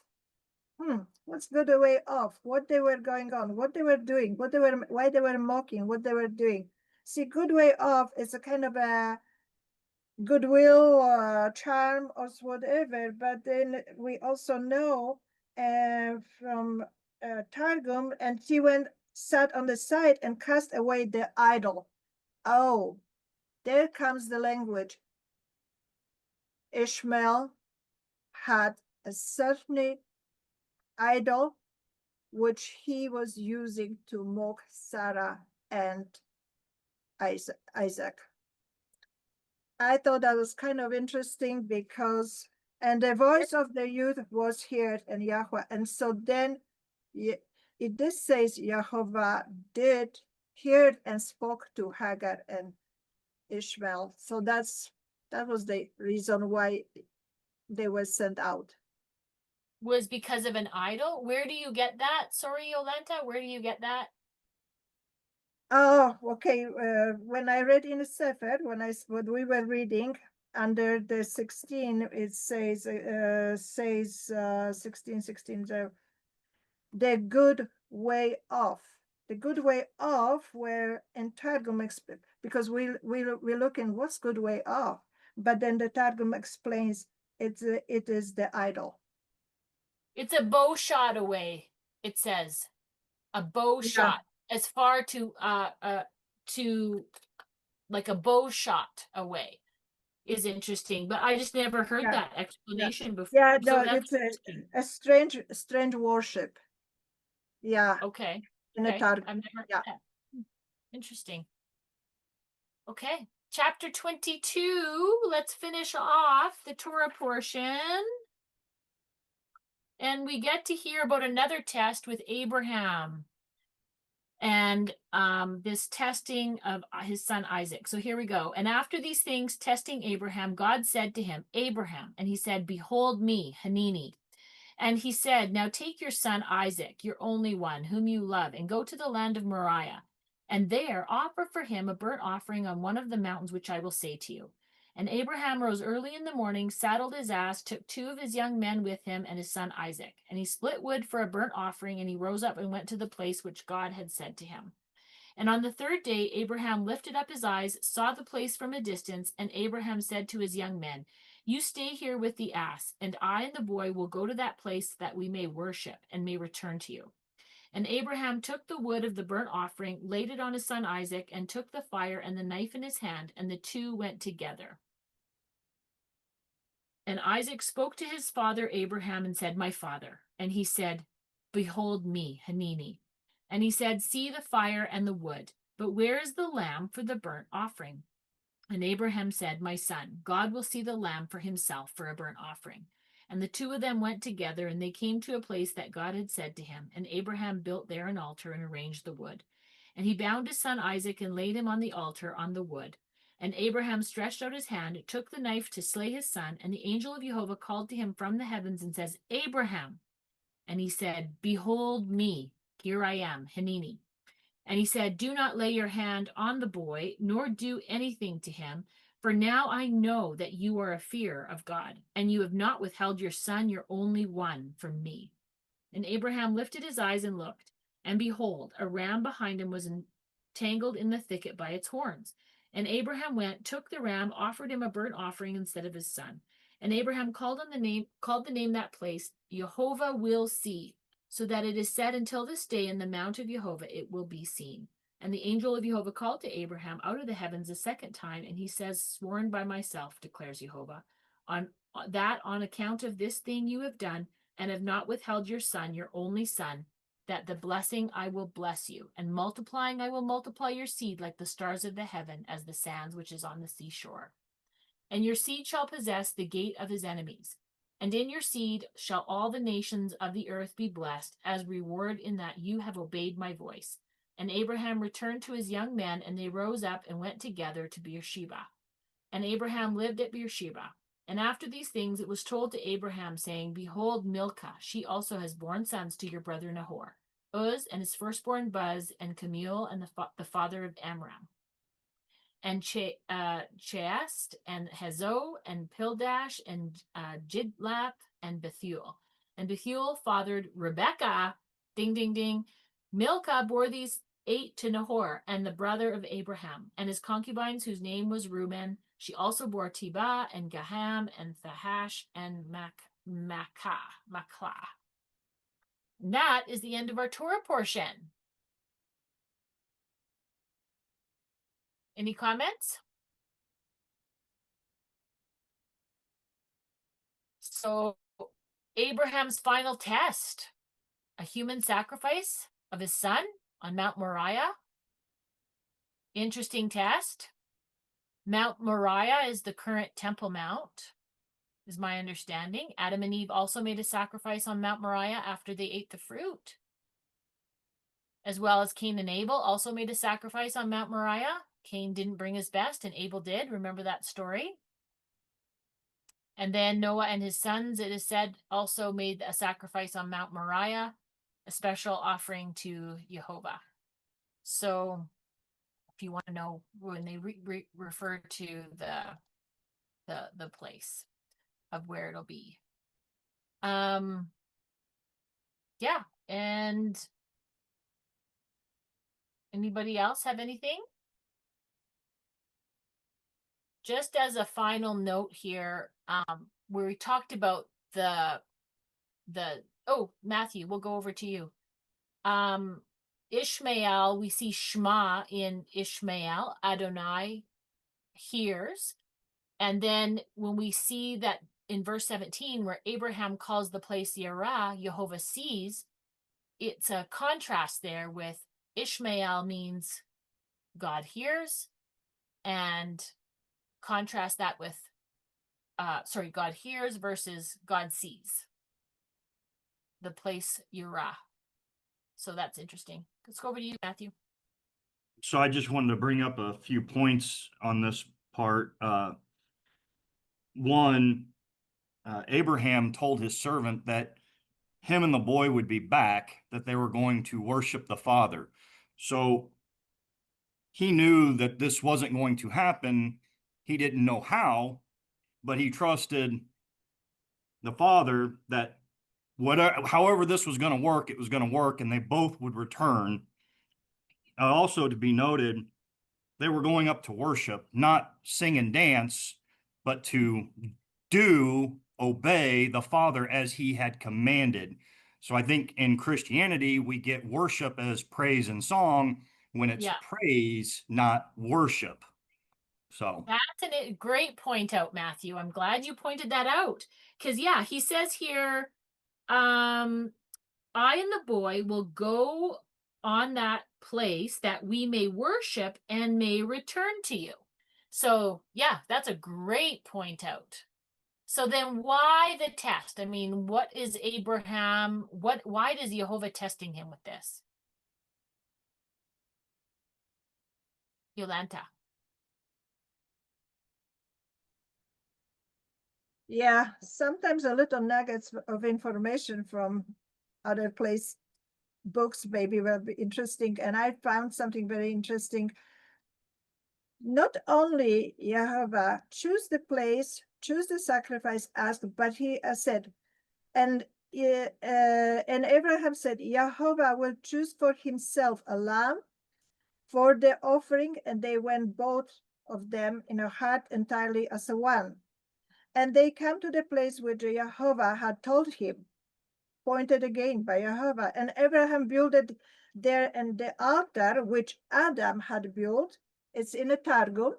What's good way off? What they were going on, what they were doing, why they were mocking, what they were doing. See, good way off is a kind of a goodwill or charm or whatever, but then we also know from Targum, and she went, sat on the side and cast away the idol. Oh, there comes the language. Ishmael had a certain idol which he was using to mock Sarah and Isaac. I thought that was kind of interesting because, and the voice of the youth was heard in Yahweh. And so then it this says Jehovah did hear and spoke to Hagar and Ishmael. So that was the reason why they were sent out. Was because of an idol? Where do you get that? Sorry, Yolanta, where do you get that? Oh, okay. When I read in the Sefer, when we were reading under the 16, it says 16, the good way off. The good way off where in Targum because we look in what's good way off, but then the Targum explains it is the idol. It's a bow shot away, it says. A bow shot. As far to like a bow shot away is interesting, but I just never heard that explanation before. Yeah, So no, that's it's a strange worship. Yeah. okay. In the Targum. I've never heard that. Interesting. Okay. Chapter 22. Let's finish off the Torah portion. And we get to hear about another test with Abraham and this testing of his son Isaac. So here we go. And after these things, testing Abraham, God said to him, Abraham, and he said, behold me, Hanini. And he said, now take your son Isaac, your only one, whom you love, and go to the land of Moriah, and there offer for him a burnt offering on one of the mountains which I will say to you. And Abraham rose early in the morning, saddled his ass, took 2 of his young men with him, and his son Isaac. And he split wood for a burnt offering, and he rose up and went to the place which God had said to him. And on the 3rd day, Abraham lifted up his eyes, saw the place from a distance, and Abraham said to his young men, you stay here with the ass, and I and the boy will go to that place that we may worship and may return to you. And Abraham took the wood of the burnt offering, laid it on his son Isaac, and took the fire and the knife in his hand, and the 2 went together. And Isaac spoke to his father Abraham and said, my father. And he said, behold me, Hanini. And he said, see the fire and the wood, but where is the lamb for the burnt offering? And Abraham said, my son, God will see the lamb for himself for a burnt offering. And the 2 of them went together, and they came to a place that God had said to him. And Abraham built there an altar and arranged the wood. And he bound his son Isaac and laid him on the altar on the wood. And Abraham stretched out his hand, took the knife to slay his son, and the angel of Jehovah called to him from the heavens and says, Abraham. And he said, behold me, here I am, Hanini. And he said, do not lay your hand on the boy, nor do anything to him, for now I know that you are a fear of God, and you have not withheld your son, your only one, from me. And Abraham lifted his eyes and looked, and behold, a ram behind him was entangled in the thicket by its horns. And Abraham went, took the ram, offered him a burnt offering instead of his son. And Abraham called the name that place, Jehovah will see, so that it is said until this day in the mount of Jehovah it will be seen. And the angel of Jehovah called to Abraham out of the heavens a second time, and he says, sworn by myself, declares Jehovah, on account of this thing you have done, and have not withheld your son, your only son, that the blessing I will bless you, and multiplying I will multiply your seed like the stars of the heaven, as the sands which is on the seashore. And your seed shall possess the gate of his enemies. And in your seed shall all the nations of the earth be blessed, as reward in that you have obeyed my voice. And Abraham returned to his young men, and they rose up and went together to Beersheba. And Abraham lived at Beersheba. And after these things it was told to Abraham, saying, behold, Milcah, she also has borne sons to your brother Nahor, Uz and his firstborn Buz, and Camil, and the father of Amram, and Cheast, and Hazo, and Pildash, and Jidlap, and Bethuel. And Bethuel fathered Rebekah, ding, ding, ding. Milcah bore these 8 to Nahor, and the brother of Abraham, and his concubines, whose name was Reuben. She also bore Tibah, and Gaham, and Thahash, and Makah. And that is the end of our Torah portion. Any comments? So, Abraham's final test, a human sacrifice of his son on Mount Moriah. Interesting test. Mount Moriah is the current Temple Mount, is my understanding. Adam and Eve also made a sacrifice on Mount Moriah after they ate the fruit. As well as Cain and Abel also made a sacrifice on Mount Moriah. Cain didn't bring his best and Abel did. Remember that story? And then Noah and his sons, it is said, also made a sacrifice on Mount Moriah, a special offering to Jehovah. So if you want to know when they refer to the place of where it'll be. Yeah, and anybody else have anything? Just as a final note here, where we talked about oh, Matthew, we'll go over to you. Ishmael, we see Shema in Ishmael, Adonai hears. And then when we see that in verse 17, where Abraham calls the place Yerah, Jehovah sees, it's a contrast there with Ishmael means God hears, and contrast that with, God hears versus God sees. The place Yerah. So that's interesting. Let's go over to you, Matthew. So I just wanted to bring up a few points on this part. One, Abraham told his servant that him and the boy would be back, that they were going to worship the Father. So he knew that this wasn't going to happen. He didn't know how, but he trusted the Father that however this was going to work, it was going to work, and they both would return. Also to be noted, they were going up to worship, not sing and dance, but to obey the Father as he had commanded. So I think in Christianity, we get worship as praise and song when it's praise, not worship. So that's a great point out, Matthew. I'm glad you pointed that out. Because, he says here, I and the boy will go on that place that we may worship and may return to you. So, that's a great point out. So then why the test? I mean, what is Abraham, why is Jehovah testing him with this? Yolanta. Yeah, sometimes a little nuggets of information from other books maybe will be interesting. And I found something very interesting. Not only Jehovah choose the place, choose the sacrifice asked, but he said, and Abraham said, Jehovah will choose for himself a lamb for the offering, and they went both of them in a heart entirely as a one. And they come to the place where Jehovah had told him, pointed again by Jehovah. And Abraham builded there and the altar which Adam had built. It's in a Targum,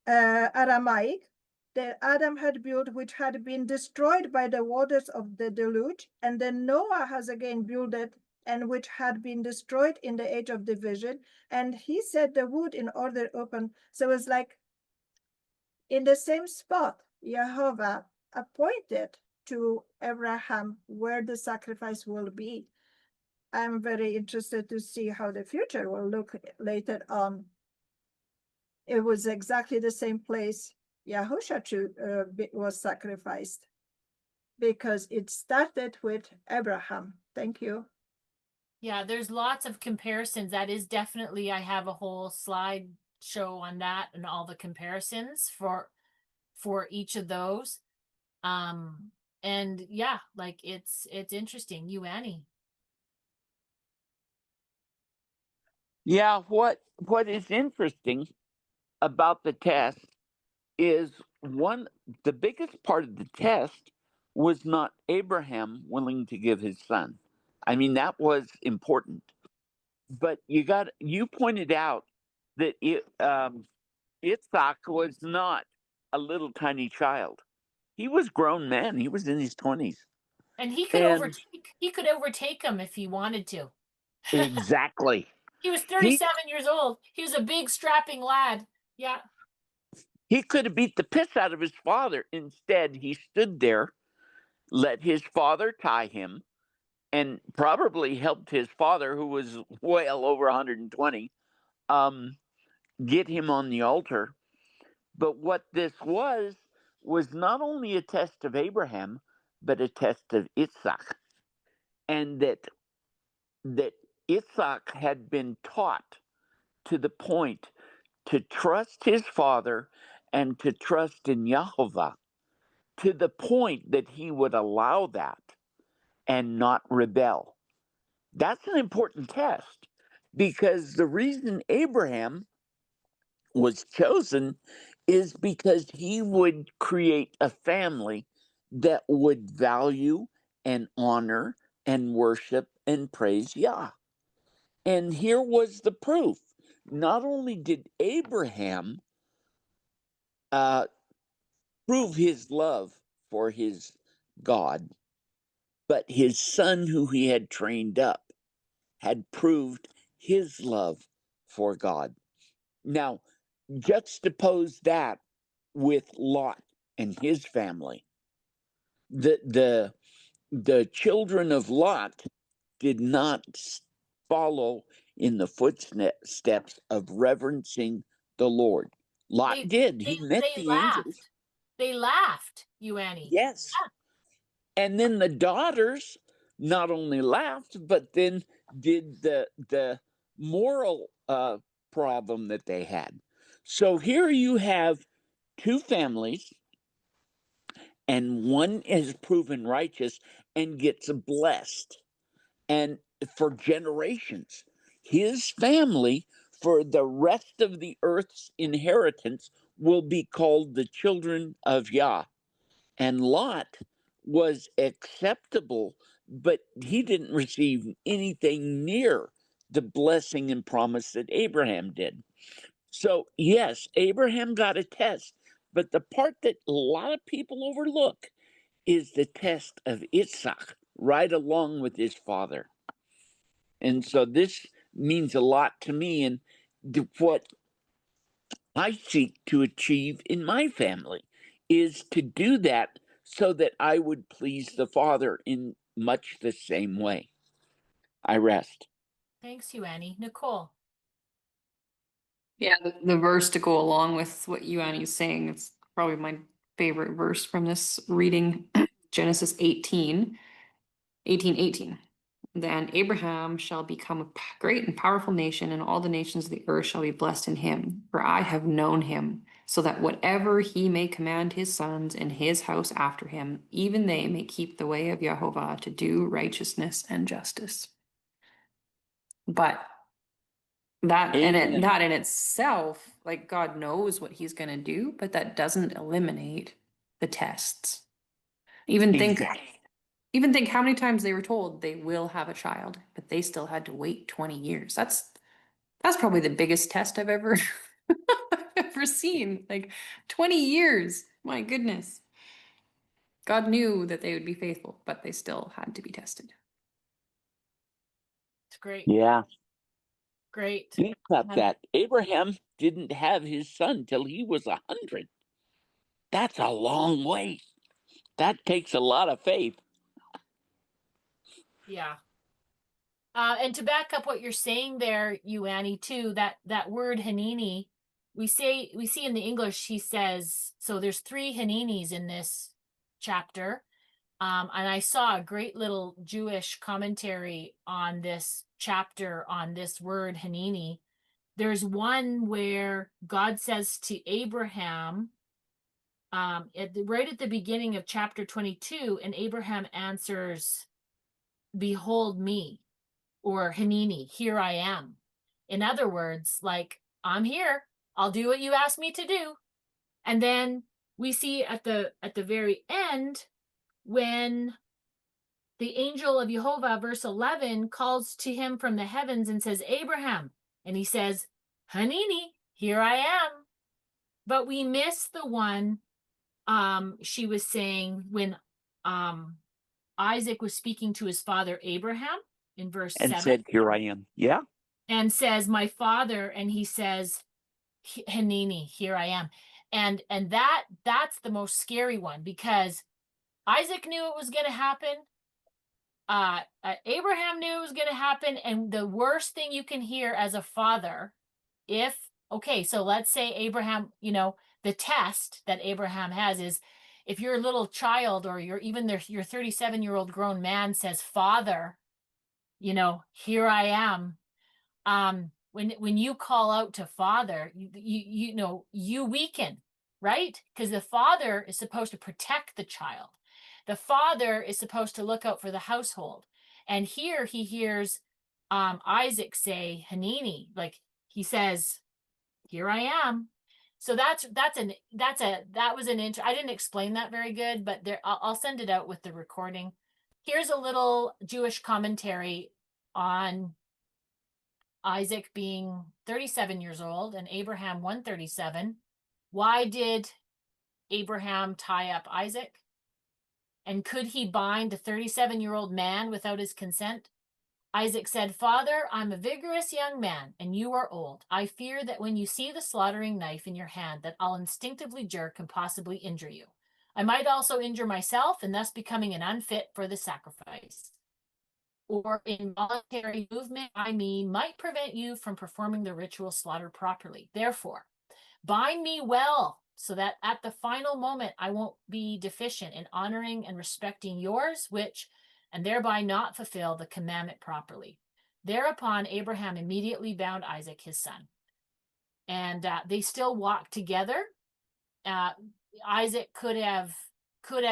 Aramaic, that Adam had built, which had been destroyed by the waters of the deluge. And then Noah has again built it, and which had been destroyed in the age of division. And he set the wood in order open. So it's like in the same spot, Jehovah appointed to Abraham where the sacrifice will be. I'm very interested to see how the future will look later on. It was exactly the same place Yahushua was sacrificed, because it started with Abraham. Thank you. Yeah, there's lots of comparisons. That is definitely, I have a whole slide show on that and all the comparisons for each of those. And it's interesting. You, Annie. Yeah, what is interesting about the test is the biggest part of the test was not Abraham willing to give his son. I mean, that was important. But you pointed out that Yitzhak was not a little tiny child. He was a grown man. He was in his 20s. And he could overtake him if he wanted to. Exactly. He was 37 years old. He was a big, strapping lad. Yeah. He could have beat the piss out of his father. Instead, he stood there, let his father tie him, and probably helped his father, who was well over 120, get him on the altar. But what this was not only a test of Abraham, but a test of Isaac. And that Isaac had been taught to the point to trust his father and to trust in Yahovah, to the point that he would allow that and not rebel. That's an important test, because the reason Abraham was chosen is because he would create a family that would value and honor and worship and praise Yah. And here was the proof. Not only did Abraham prove his love for his God, but his son, who he had trained up, had proved his love for God. Now, juxtapose that with Lot and his family. The children of Lot did not follow in the footsteps of reverencing the Lord. Lot did. He met the angels. They laughed, you Annie. Yes. And then the daughters not only laughed, but then did the moral problem that they had. So here you have two families, and one is proven righteous and gets blessed. And for generations, his family, for the rest of the earth's inheritance, will be called the children of Yah. And Lot was acceptable, but he didn't receive anything near the blessing and promise that Abraham did. So, yes, Abraham got a test, but the part that a lot of people overlook is the test of Isaac, right along with his father. And so this means a lot to me, and what I seek to achieve in my family is to do that so that I would please the Father in much the same way. I rest. Thanks, you Annie. Nicole. Yeah, the verse to go along with what you Annie's saying, it's probably my favorite verse from this reading. Genesis 18:18. Then Abraham shall become a great and powerful nation, and all the nations of the earth shall be blessed in him. For I have known him, so that whatever he may command his sons and his house after him, even they may keep the way of Jehovah to do righteousness and justice. But that in itself, like, God knows what he's going to do, but that doesn't eliminate the tests. Even think how many times they were told they will have a child, but they still had to wait 20 years. That's probably the biggest test I've ever seen. Like 20 years. My goodness. God knew that they would be faithful, but they still had to be tested. It's great. Yeah. Great. Think about that. Abraham didn't have his son till he was 100. That's a long way. That takes a lot of faith. Yeah. And to back up what you're saying there, you Annie, too, that word Hanini, we see in the English, he says, so there's 3 Haninis in this chapter. And I saw a great little Jewish commentary on this chapter on this word Hanini. There's one where God says to Abraham, right at the beginning of chapter 22, and Abraham answers, "Behold me," or Hanini, "Here I am." In other words, like, I'm here. I'll do what you ask me to do. And then we see at the very end, when the angel of Jehovah, verse 11, calls to him from the heavens and says, "Abraham," and he says, "Hanini, here I am." But we miss the one she was saying when Isaac was speaking to his father Abraham in verse And 7. said, "Here I am." Yeah. and says, my father, and he says, Hanini, here I am. And that's the most scary one, because Isaac knew it was going to happen. Abraham knew it was going to happen. And the worst thing you can hear as a father, okay, so let's say Abraham, the test that Abraham has is, if your little child, or your 37-year-old grown man says, Father, here I am. When you call out to Father, you weaken, right? Because the father is supposed to protect the child. The father is supposed to look out for the household. And here he hears Isaac say, Hanini, like he says, here I am. So that was I didn't explain that very good, but I'll send it out with the recording. Here's a little Jewish commentary on Isaac being 37 years old and Abraham 137. Why did Abraham tie up Isaac? And could he bind a 37-year-old man without his consent? Isaac said, Father, I'm a vigorous young man, and you are old. I fear that when you see the slaughtering knife in your hand, that I'll instinctively jerk and possibly injure you. I might also injure myself, and thus becoming an unfit for the sacrifice. Or involuntary movement by me might prevent you from performing the ritual slaughter properly. Therefore, bind me well, so that at the final moment I won't be deficient in honoring and respecting yours, and thereby not fulfill the commandment properly. Thereupon Abraham immediately bound Isaac, his son. And they still walked together. Isaac could have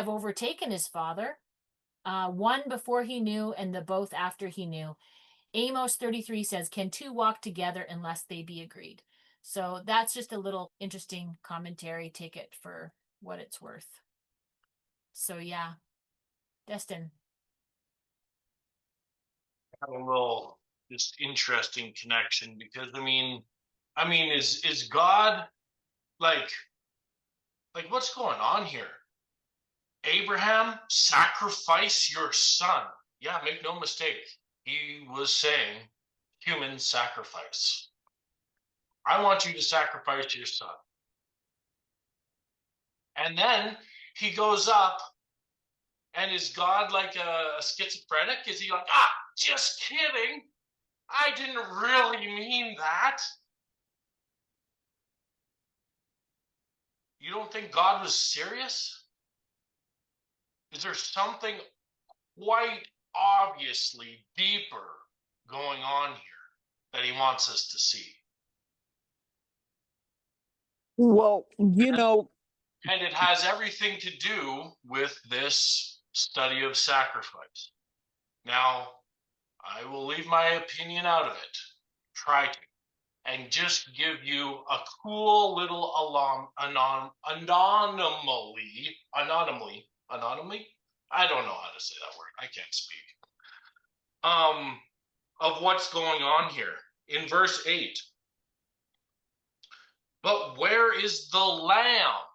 overtaken his father, one before he knew and the both after he knew. Amos 33 says, can two walk together unless they be agreed? So that's just a little interesting commentary. Take it for what it's worth. So yeah, Destin. A little just interesting connection, because I mean, is God like what's going on here? Abraham, sacrifice your son. Yeah, make no mistake. He was saying human sacrifice. I want you to sacrifice your son. And then he goes up, and is God like a schizophrenic? Is he like, just kidding? I didn't really mean that. You don't think God was serious? Is there something quite obviously deeper going on here that he wants us to see? Well, and it has everything to do with this study of sacrifice. Now, I will leave my opinion out of it. Try to. And just give you a cool little anomaly. I don't know how to say that word. I can't speak. Of what's going on here in verse 8. But where is the lamb?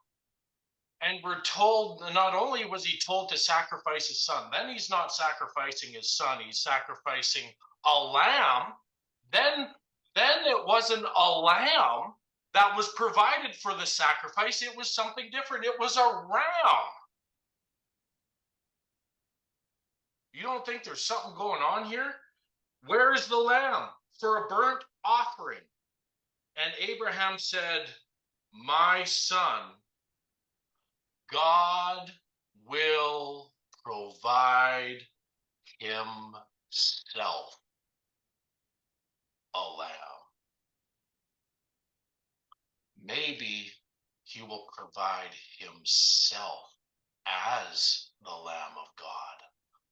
And we're told, not only was he told to sacrifice his son, then he's not sacrificing his son, he's sacrificing a lamb. Then it wasn't a lamb that was provided for the sacrifice, it was something different. It was a ram. You don't think there's something going on here? Where is the lamb for a burnt offering? And Abraham said, my son, God will provide himself a lamb. Maybe he will provide himself as the Lamb of God.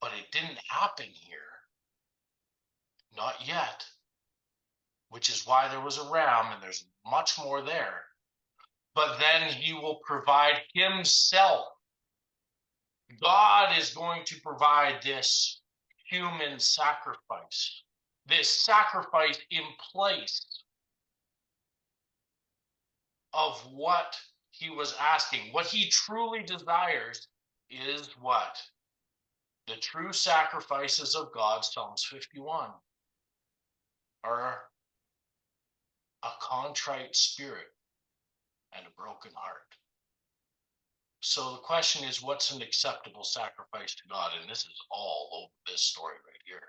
But it didn't happen here. Not yet. Which is why there was a ram, and there's much more there. But then he will provide himself. God is going to provide this human sacrifice. This sacrifice in place of what he was asking. What he truly desires is what? The true sacrifices of God, Psalms 51, are a contrite spirit and a broken heart. So the question is, what's an acceptable sacrifice to God? And this is all over this story right here.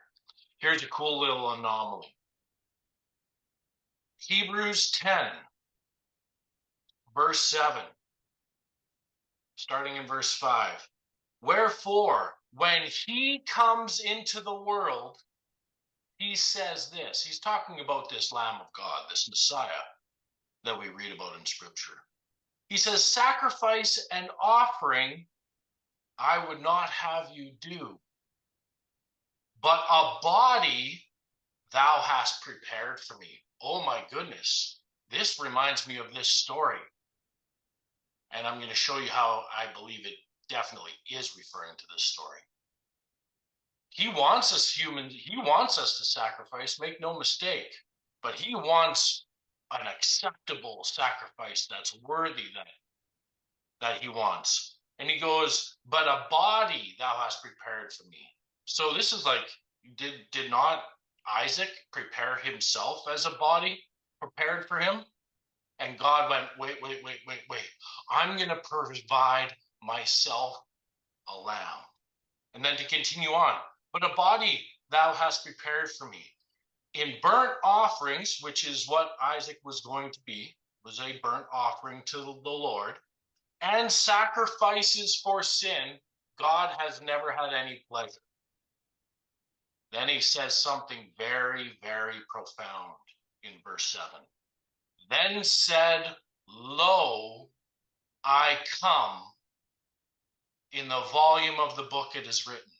Here's a cool little anomaly. Hebrews 10, verse 7, starting in verse 5. Wherefore, when he comes into the world, he says this. He's talking about this Lamb of God, this Messiah that we read about in Scripture. He says, sacrifice and offering I would not have you do, but a body thou hast prepared for me. Oh my goodness. This reminds me of this story. And I'm going to show you how I believe it definitely is referring to this story. He wants us humans, he wants us to sacrifice, make no mistake, but he wants an acceptable sacrifice that's worthy that he wants. And he goes, but a body thou hast prepared for me. So this is like, did not Isaac prepare himself as a body prepared for him? And God went, wait. I'm going to provide myself a lamb. And then to continue on, but a body thou hast prepared for me. In burnt offerings, which is what Isaac was going to be, was a burnt offering to the Lord, and sacrifices for sin, God has never had any pleasure. Then he says something very, very profound in verse 7. Then said, Lo, I come. In the volume of the book it is written.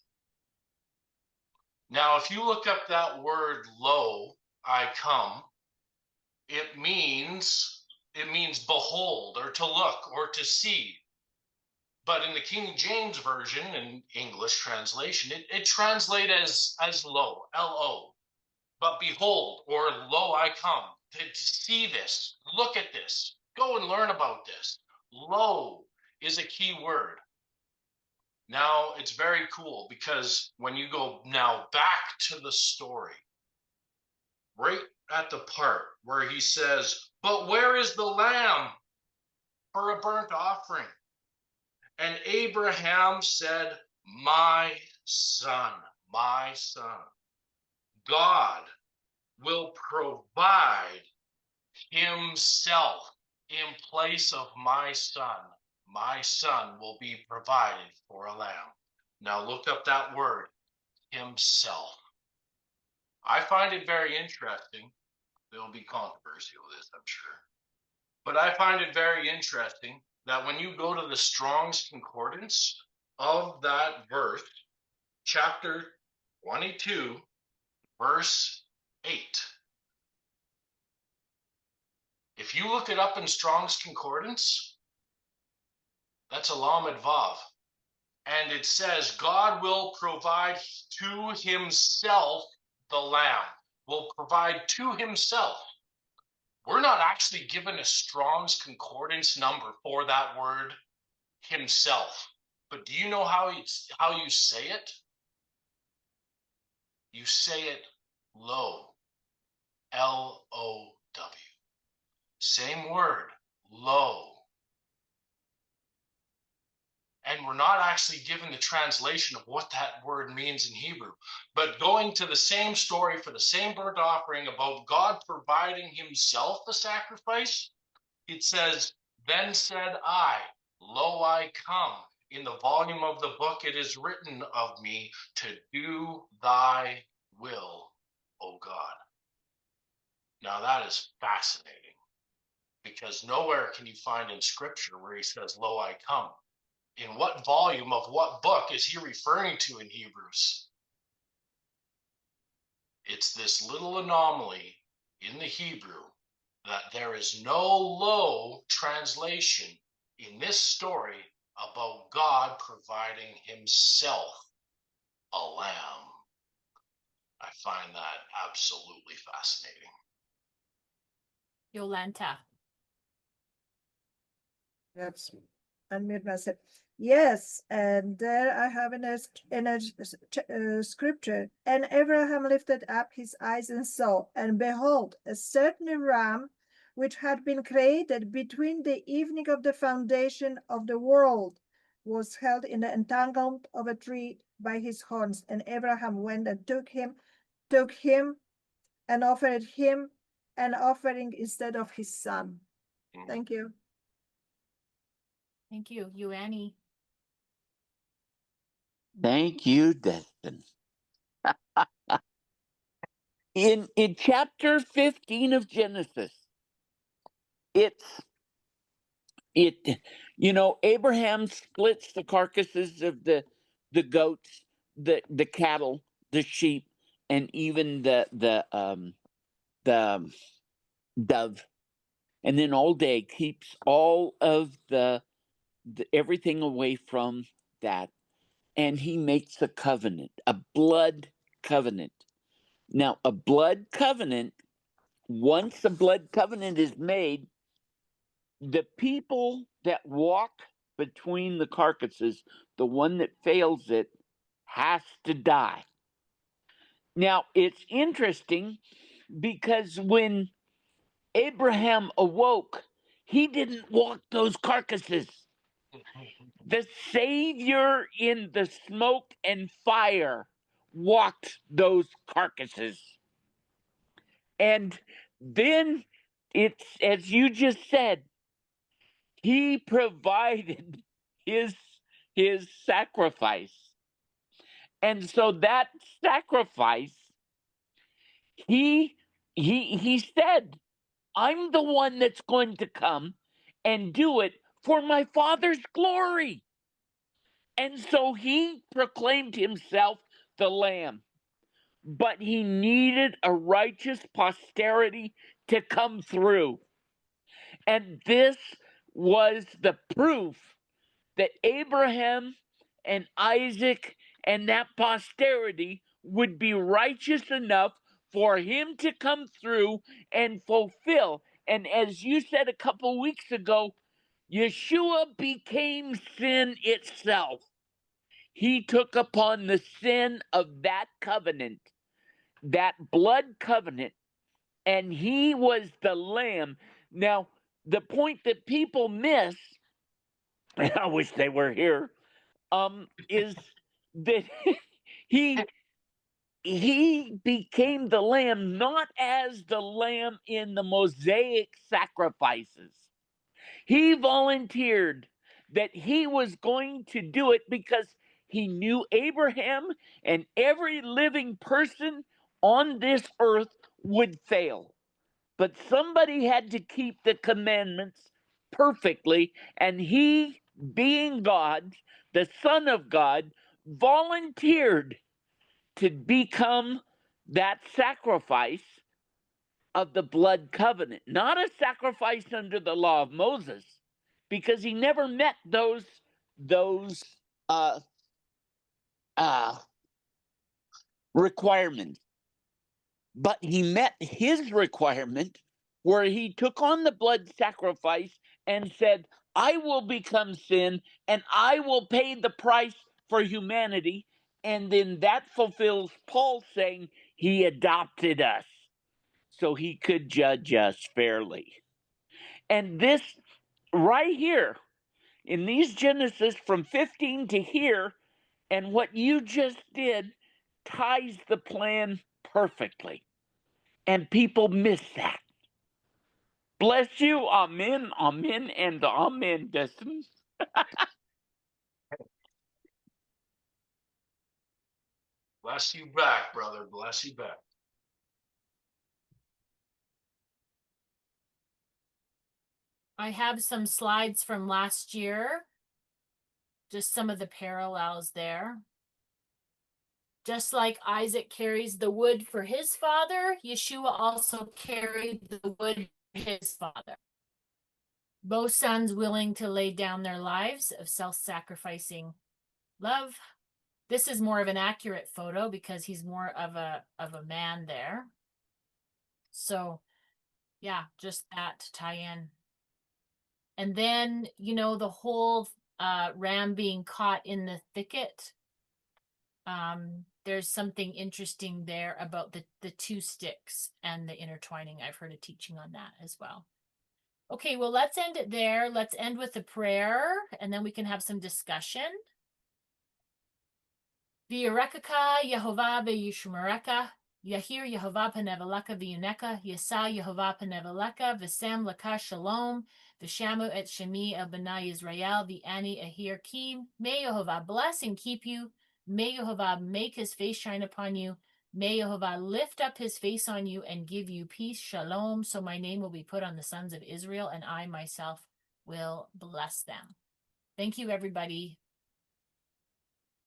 Now, if you look up that word, lo, I come, it means behold, or to look, or to see. But in the King James Version, in English translation, it translates as lo, L-O. But behold, or lo, I come, to see this, look at this, go and learn about this. Lo is a key word. Now, it's very cool because when you go now back to the story, right at the part where he says, but where is the lamb for a burnt offering? And Abraham said, my son, God will provide himself in place of my son. My son will be provided for a lamb. Now look up that word, himself. I find it very interesting. There'll be controversy with this, I'm sure. But I find it very interesting that when you go to the Strong's Concordance of that verse, chapter 22, verse 8. If you look it up in Strong's Concordance, that's a Lamed Vav. And it says, God will provide to himself the lamb. Will provide to himself. We're not actually given a Strong's Concordance number for that word, himself. But do you know how you say it? You say it lo. L-O-W. Same word, lo. And we're not actually given the translation of what that word means in Hebrew. But going to the same story for the same burnt offering about God providing himself the sacrifice, it says, then said I, lo, I come. In the volume of the book it is written of me to do thy will, O God. Now that is fascinating because nowhere can you find in Scripture where he says, lo, I come. In what volume of what book is he referring to in Hebrews? It's this little anomaly in the Hebrew that there is no lo translation in this story about God providing himself a lamb. I find that absolutely fascinating. Yolanta. Let's unmute myself. Yes, and there I have in a scripture. And Abraham lifted up his eyes and saw, and behold, a certain ram which had been created between the evening of the foundation of the world, was held in the entanglement of a tree by his horns. And Abraham went and took him and offered him an offering instead of his son. Thank you. Thank you, Annie. Thank you, Destin. In chapter 15 of Genesis, Abraham splits the carcasses of the goats, the cattle, the sheep, and even the dove, and then all day keeps all of the everything away from that, and he makes a covenant, a blood covenant. Now, a blood covenant, once a blood covenant is made, the people that walk between the carcasses, the one that fails it, has to die. Now, it's interesting because when Abraham awoke, he didn't walk those carcasses. The Savior in the smoke and fire walked those carcasses. And then it's, as you just said, he provided his sacrifice. And so that sacrifice, he said, I'm the one that's going to come and do it for my Father's glory. And so he proclaimed himself the Lamb. But he needed a righteous posterity to come through. And this was the proof that Abraham and Isaac and that posterity would be righteous enough for him to come through and fulfill. And as you said a couple weeks ago, Yeshua became sin itself. He took upon the sin of that covenant, that blood covenant, and he was the lamb. Now, the point that people miss, and I wish they were here, is that he became the lamb not as the lamb in the Mosaic sacrifices. He volunteered that he was going to do it because he knew Abraham and every living person on this earth would fail. But somebody had to keep the commandments perfectly, and he, being God, the Son of God, volunteered to become that sacrifice of the blood covenant, not a sacrifice under the law of Moses, because he never met those requirements. But he met his requirement where he took on the blood sacrifice and said, I will become sin and I will pay the price for humanity. And then that fulfills Paul saying he adopted us so he could judge us fairly. And this right here in these Genesis from 15 to here, and what you just did ties the plan perfectly. And people miss that. Bless you. Amen, amen, and amen, Destin. Bless you back, brother. Bless you back. I have some slides from last year. Just some of the parallels there. Just like Isaac carries the wood for his father, Yeshua also carried the wood for his father. Both sons willing to lay down their lives of self-sacrificing love. This is more of an accurate photo because he's more of a man there. So, yeah, just that to tie in. And then, the whole ram being caught in the thicket. There's something interesting there about the two sticks and the intertwining. I've heard a teaching on that as well. Okay, well, let's end it there. Let's end with the prayer, and then we can have some discussion. V'yirekaka Yehovah v'yishmereka, Yahir Yehovah paneveleka v'yuneka, Yasa Yehovah paneveleka, V'sem leka shalom, V'shamu et shemi el b'nai Yisrael, V'ani ahir ki. May Yehovah bless and keep you. May Yehovah make his face shine upon you. May Yehovah lift up his face on you and give you peace. Shalom. So my name will be put on the sons of Israel, and I myself will bless them. Thank you, everybody.